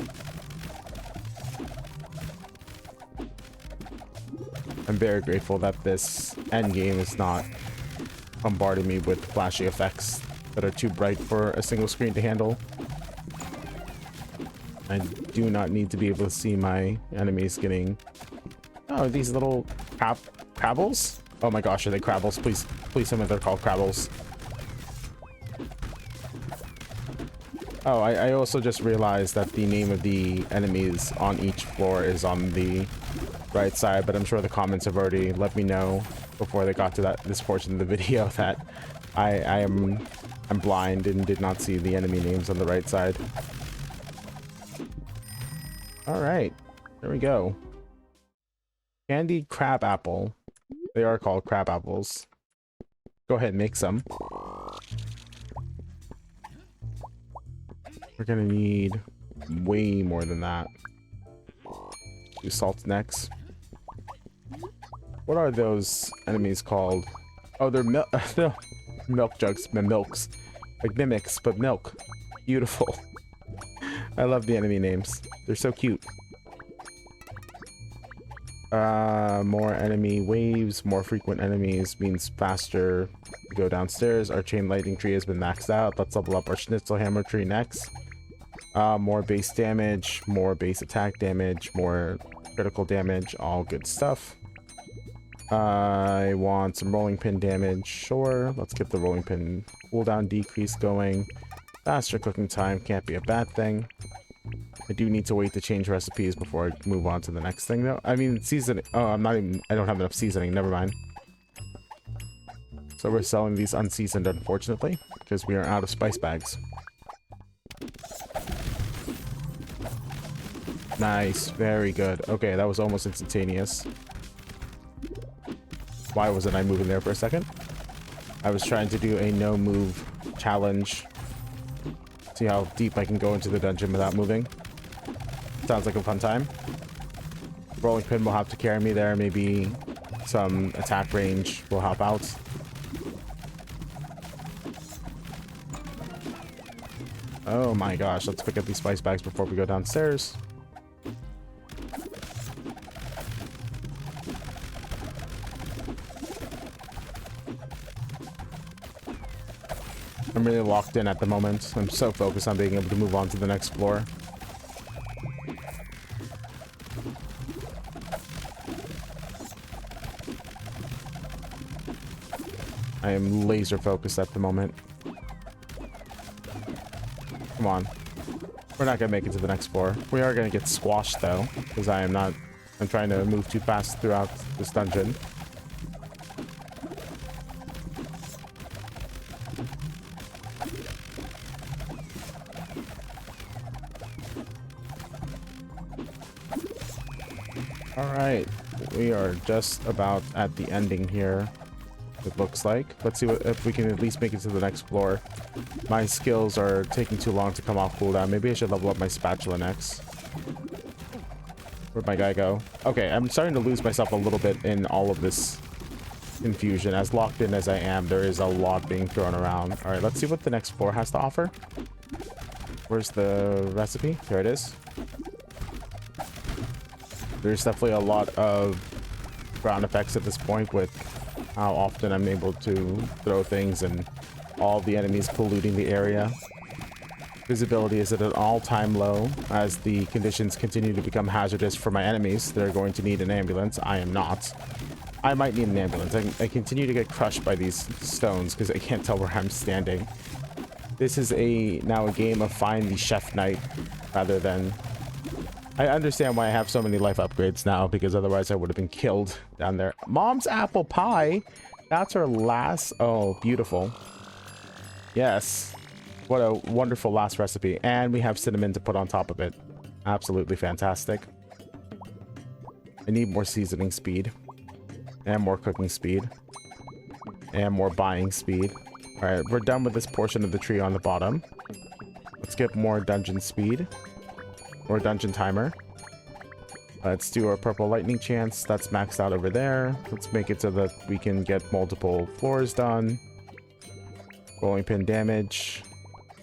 I'm very grateful that this end game is not bombarding me with flashy effects that are too bright for a single screen to handle. I do not need to be able to see my enemies getting... Oh, these little crabbles? Oh my gosh, are they crabbles? Please tell me they're called crabbles. Oh, I also just realized that the name of the enemies on each floor is on the right side, but I'm sure the comments have already let me know before they got to this portion of the video that I'm blind and did not see the enemy names on the right side. All right, there we go. Candied crab apple. They are called crab apples. Go ahead and make some. We're gonna need way more than that. Do salt next. What are those enemies called? Oh, they're milk jugs, milks. Like mimics, but milk. Beautiful. I love the enemy names. They're so cute. More enemy waves, more frequent enemies means faster to go downstairs. Our chain lightning tree has been maxed out. Let's level up our schnitzel hammer tree next. More base damage, more base attack damage, more critical damage, all good stuff. I want some rolling pin damage. Sure, let's get the rolling pin cooldown decrease going. Faster cooking time can't be a bad thing. I do need to wait to change recipes before I move on to the next thing though. I mean, seasoning. Oh, I don't have enough seasoning. Never mind. So we're selling these unseasoned, unfortunately, because we are out of spice bags. Nice. Very good. Okay, that was almost instantaneous. Why wasn't I moving there for a second? I was trying to do a no move challenge. See how deep I can go into the dungeon without moving. Sounds like a fun time. Rolling pin will have to carry me there. Maybe some attack range will help out. Oh my gosh, let's pick up these spice bags before we go downstairs. I'm really locked in at the moment. I'm so focused on being able to move on to the next floor. I am laser focused at the moment. Come on. We're not gonna make it to the next floor. We are gonna get squashed though, because I'm trying to move too fast throughout this dungeon. Alright, we are just about at the ending here, it looks like. Let's see if we can at least make it to the next floor. My skills are taking too long to come off cooldown. Maybe I should level up my spatula next. Where'd my guy go? Okay, I'm starting to lose myself a little bit in all of this confusion. As locked in as I am, there is a lot being thrown around. Alright, let's see what the next floor has to offer. Where's the recipe? There it is. There's definitely a lot of ground effects at this point with how often I'm able to throw things and all the enemies polluting the area. Visibility is at an all-time low. As the conditions continue to become hazardous for my enemies, they're going to need an ambulance. I am not. I might need an ambulance. I continue to get crushed by these stones because I can't tell where I'm standing. This is now a game of find the chef knight rather than... I understand why I have so many life upgrades now, because otherwise I would have been killed down there. Mom's apple pie! That's her last... Oh, beautiful. Yes. What a wonderful last recipe. And we have cinnamon to put on top of it. Absolutely fantastic. I need more seasoning speed. And more cooking speed. And more buying speed. Alright, we're done with this portion of the tree on the bottom. Let's get more dungeon speed. Or dungeon timer. Let's do our purple lightning chance. That's maxed out over there. Let's make it so that we can get multiple floors done. Rolling pin damage.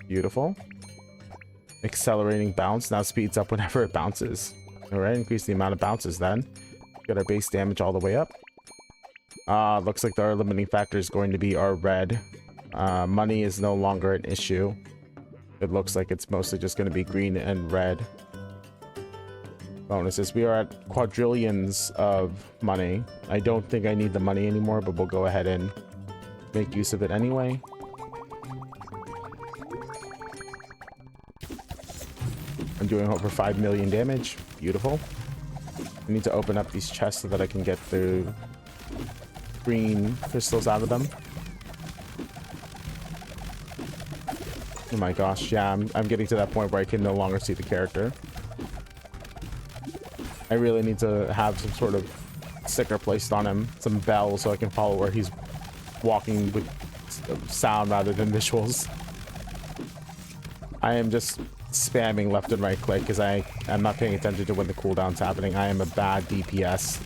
Beautiful. Accelerating bounce. Now speeds up whenever it bounces. Alright, increase the amount of bounces then. Get our base damage all the way up. Looks like our limiting factor is going to be our red. Money is no longer an issue. It looks like it's mostly just going to be green and red. Bonuses. We are at quadrillions of money. I don't think I need the money anymore, but we'll go ahead and make use of it anyway. doing over 5 million damage. Beautiful. I need to open up these chests so that I can get the green crystals out of them. Oh my gosh, yeah, I'm getting to that point where I can no longer see the character. I really need to have some sort of sticker placed on him, some bells, so I can follow where he's walking with sound rather than visuals. I am just spamming left and right click because I'm not paying attention to when the cooldown's happening. I am a bad DPS.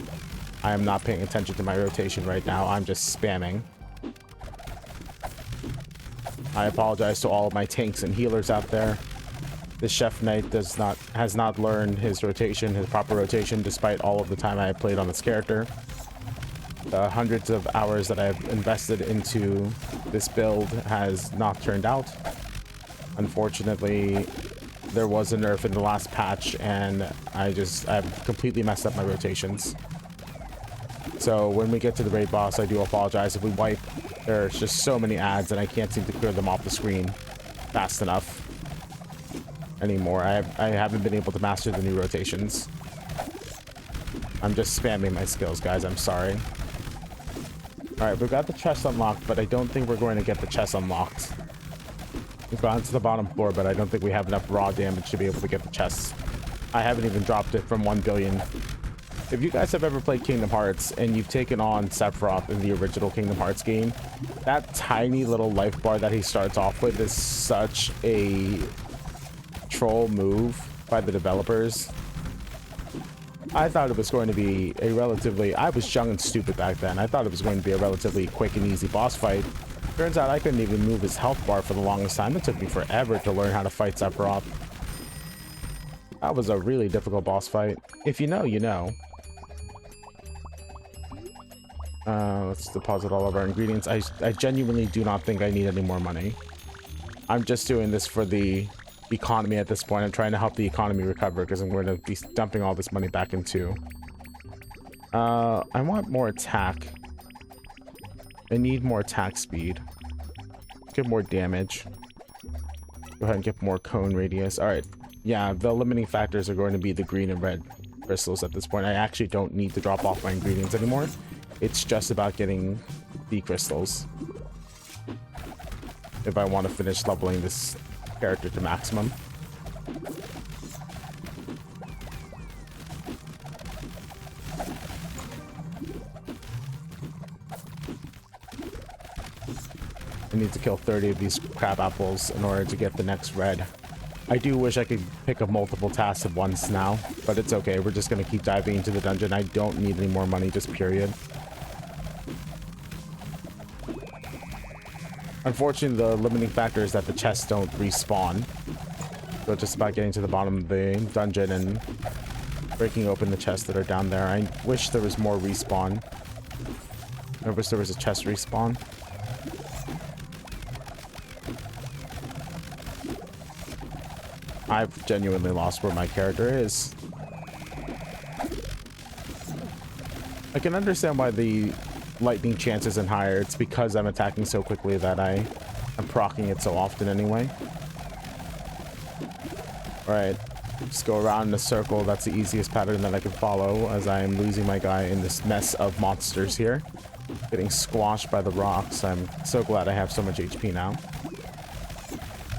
I am not paying attention to my rotation right now. I'm just spamming. I apologize to all of my tanks and healers out there. The Chef Knight has not learned his rotation, his proper rotation, despite all of the time I have played on this character. The hundreds of hours that I have invested into this build has not turned out. Unfortunately, there was a nerf in the last patch, and I've completely messed up my rotations. So when we get to the raid boss, I do apologize if we wipe. There's just so many ads, and I can't seem to clear them off the screen fast enough anymore. I haven't been able to master the new rotations. I'm just spamming my skills, guys. I'm sorry. All right, we've got the chest unlocked, but I don't think we're going to get the chest unlocked. We've gone to the bottom floor, but I don't think we have enough raw damage to be able to get the chests. I haven't even dropped it from 1 billion. If you guys have ever played Kingdom Hearts and you've taken on Sephiroth in the original Kingdom Hearts game, that tiny little life bar that he starts off with is such a troll move by the developers. I thought it was going to be a relatively... I was young and stupid back then. I thought it was going to be a relatively quick and easy boss fight. Turns out I couldn't even move his health bar for the longest time. It took me forever to learn how to fight Sephiroth. That was a really difficult boss fight. If you know, you know. Let's deposit all of our ingredients. I genuinely do not think I need any more money. I'm just doing this for the economy at this point. I'm trying to help the economy recover because I'm going to be dumping all this money back into. I want more attack. I need more attack speed. Get more damage. Go ahead and get more cone radius. All right. Yeah, the limiting factors are going to be the green and red crystals at this point. I actually don't need to drop off my ingredients anymore. It's just about getting the crystals if I want to finish leveling this character to maximum. I need to kill 30 of these crab apples in order to get the next red. I do wish I could pick up multiple tasks at once now, but it's okay. We're just going to keep diving into the dungeon. I don't need any more money, just period. Unfortunately, the limiting factor is that the chests don't respawn. So it's just about getting to the bottom of the dungeon and breaking open the chests that are down there. I wish there was more respawn. I wish there was a chest respawn. I've genuinely lost where my character is. I can understand why the lightning chance isn't higher. It's because I'm attacking so quickly that I'm proccing it so often anyway. Alright, just go around in a circle. That's the easiest pattern that I can follow as I am losing my guy in this mess of monsters here. Getting squashed by the rocks. I'm so glad I have so much HP now.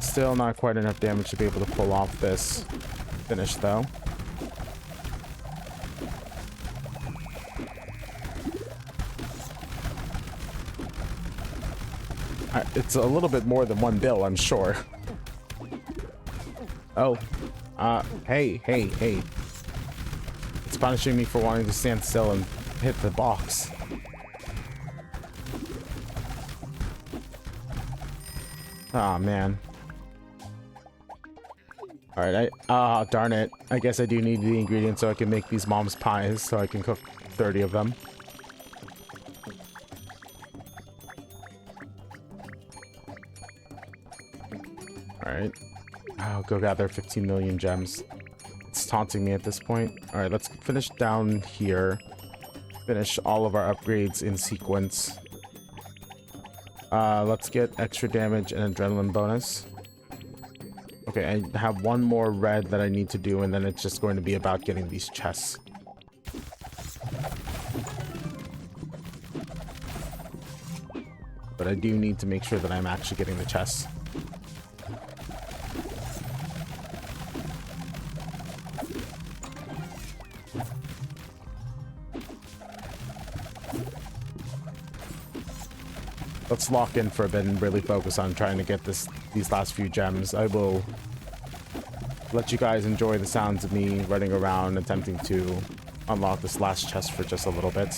Still not quite enough damage to be able to pull off this finish though. It's a little bit more than 1 bill, I'm sure. Oh, hey. It's punishing me for wanting to stand still and hit the box. Ah, man. Alright, darn it. I guess I do need the ingredients so I can make these mom's pies so I can cook 30 of them. Alright. I'll go gather 15 million gems. It's taunting me at this point. Alright, let's finish down here. Finish all of our upgrades in sequence. Let's get extra damage and adrenaline bonus. Okay, I have one more red that I need to do, and then it's just going to be about getting these chests. But I do need to make sure that I'm actually getting the chests. Let's lock in for a bit and really focus on trying to get these last few gems. I will let you guys enjoy the sounds of me running around attempting to unlock this last chest for just a little bit.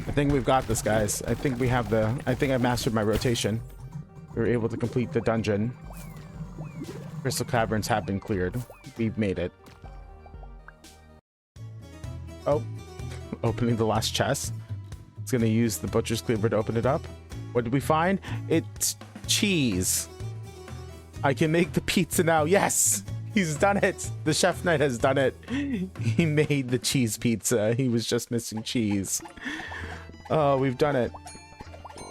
I think we've got this, guys. I think we have I think I mastered my rotation. We were able to complete the dungeon. Crystal caverns have been cleared. We've made it. Oh, opening the last chest. It's gonna use the butcher's cleaver to open it up. What did we find? It's cheese. I can make the pizza now. Yes, he's done it. The chef knight has done it. He made the cheese pizza. He was just missing cheese. Oh, we've done it.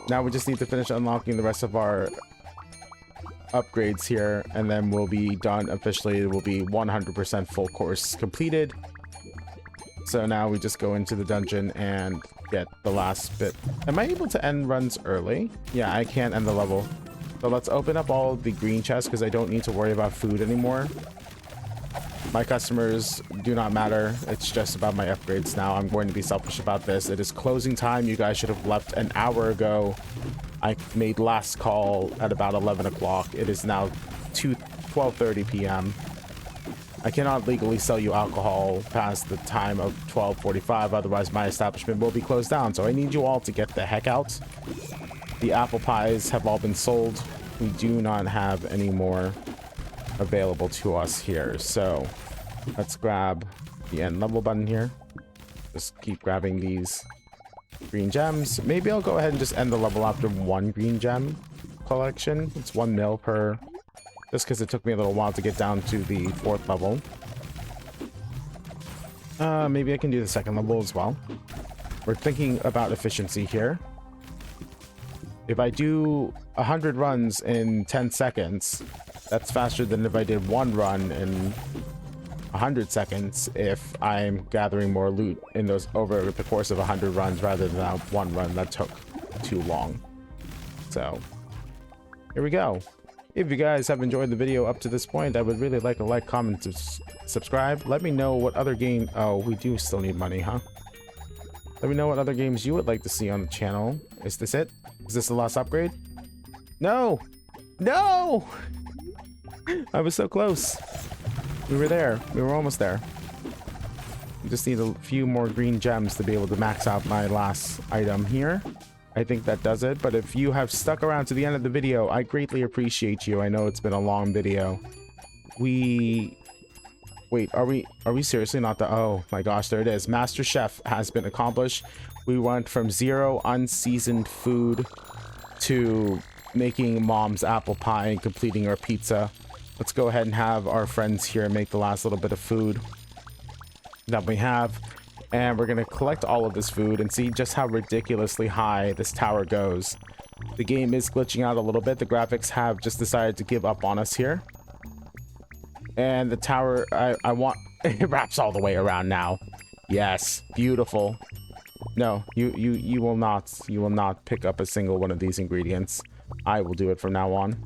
Now we just need to finish unlocking the rest of our upgrades here, and then we'll be done officially. It will be 100% full course completed. So now we just go into the dungeon and get the last bit. Am I able to end runs early? Yeah, I can't end the level. So let's open up all the green chests because I don't need to worry about food anymore. My customers do not matter. It's just about my upgrades now. I'm going to be selfish about this. It is closing time. You guys should have left an hour ago. I made last call at about 11 o'clock. It is now 12:30 p.m. I cannot legally sell you alcohol past the time of 12:45. Otherwise, my establishment will be closed down. So I need you all to get the heck out. The apple pies have all been sold. We do not have any more available to us here. So let's grab the end level button here. Just keep grabbing these green gems. Maybe I'll go ahead and just end the level after one green gem collection. It's 1 mil per, just because it took me a little while to get down to the 4th level. Maybe I can do the 2nd level as well. We're thinking about efficiency here. If I do 100 runs in 10 seconds, that's faster than if I did one run in 100 seconds if I'm gathering more loot in those over the course of 100 runs rather than that one run that took too long. So here we go. If you guys have enjoyed the video up to this point, I would really like a like, comment, subscribe. Let me know what other game... Oh, we do still need money, huh? Let me know what other games you would like to see on the channel. Is this it? Is this the last upgrade? No! No! I was so close. We were there. We were almost there. We just need a few more green gems to be able to max out my last item here. I think that does it. But if you have stuck around to the end of the video, I greatly appreciate you. I know it's been a long video. Wait, are we seriously not the... Oh my gosh, there it is. Master Chef has been accomplished. We went from 0 unseasoned food to making mom's apple pie and completing our pizza. Let's go ahead and have our friends here make the last little bit of food that we have. And we're going to collect all of this food and see just how ridiculously high this tower goes. The game is glitching out a little bit. The graphics have just decided to give up on us here. And the tower, I want... It wraps all the way around now. Yes, beautiful. No, you will not. You will not pick up a single one of these ingredients. I will do it from now on.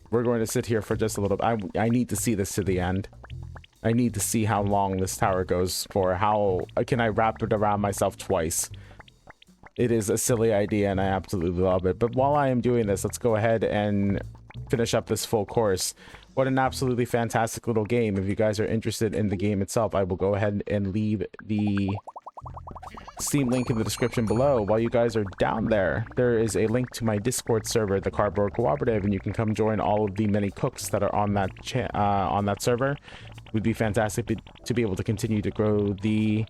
We're going to sit here for just a little bit. I need to see this to the end. I need to see how long this tower goes for. How can I wrap it around myself twice? It is a silly idea and I absolutely love it. But while I am doing this, let's go ahead and finish up this full course. What an absolutely fantastic little game. If you guys are interested in the game itself, I will go ahead and leave the Steam link in the description below. While you guys are down there, there is a link to my Discord server, the Cardboard Cooperative, and you can come join all of the many cooks that are on that server. It would be fantastic to be able to continue to grow the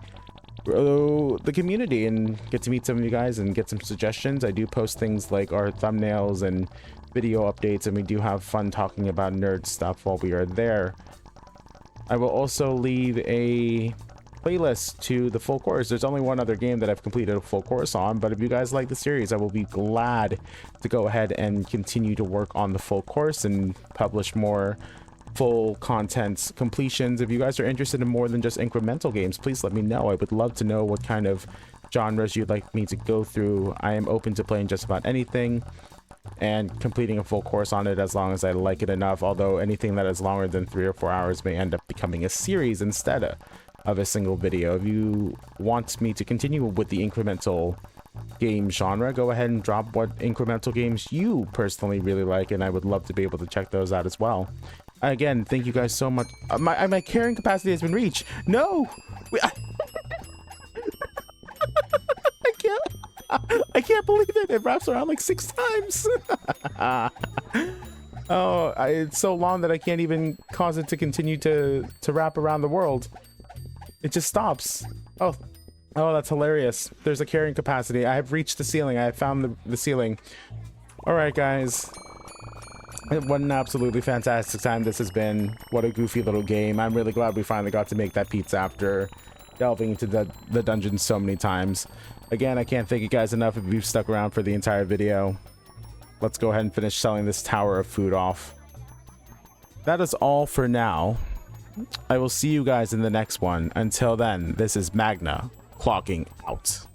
community and get to meet some of you guys and get some suggestions. I do post things like our thumbnails and video updates, and we do have fun talking about nerd stuff while we are there. I will also leave a playlist to the full course. There's only one other game that I've completed a full course on, but if you guys like the series, I will be glad to go ahead and continue to work on the full course and publish more full content completions. If you guys are interested in more than just incremental games, please let me know. I would love to know what kind of genres you'd like me to go through. I am open to playing just about anything and completing a full course on it as long as I like it enough, although anything that is longer than 3 or 4 hours may end up becoming a series instead of a single video. If you want me to continue with the incremental game genre, go ahead and drop what incremental games you personally really like, and I would love to be able to check those out as well. Again, thank you guys so much. My carrying capacity has been reached. No! I can't believe it. It wraps around like 6 times. Oh, it's so long that I can't even cause it to continue to wrap around the world. It just stops. Oh, that's hilarious. There's a carrying capacity. I have reached the ceiling. I have found the ceiling. All right, guys. What an absolutely fantastic time this has been. What a goofy little game. I'm really glad we finally got to make that pizza after delving into the dungeon so many times. Again, I can't thank you guys enough if you've stuck around for the entire video. Let's go ahead and finish selling this tower of food off. That is all for now. I will see you guys in the next one. Until then, this is Magna clocking out.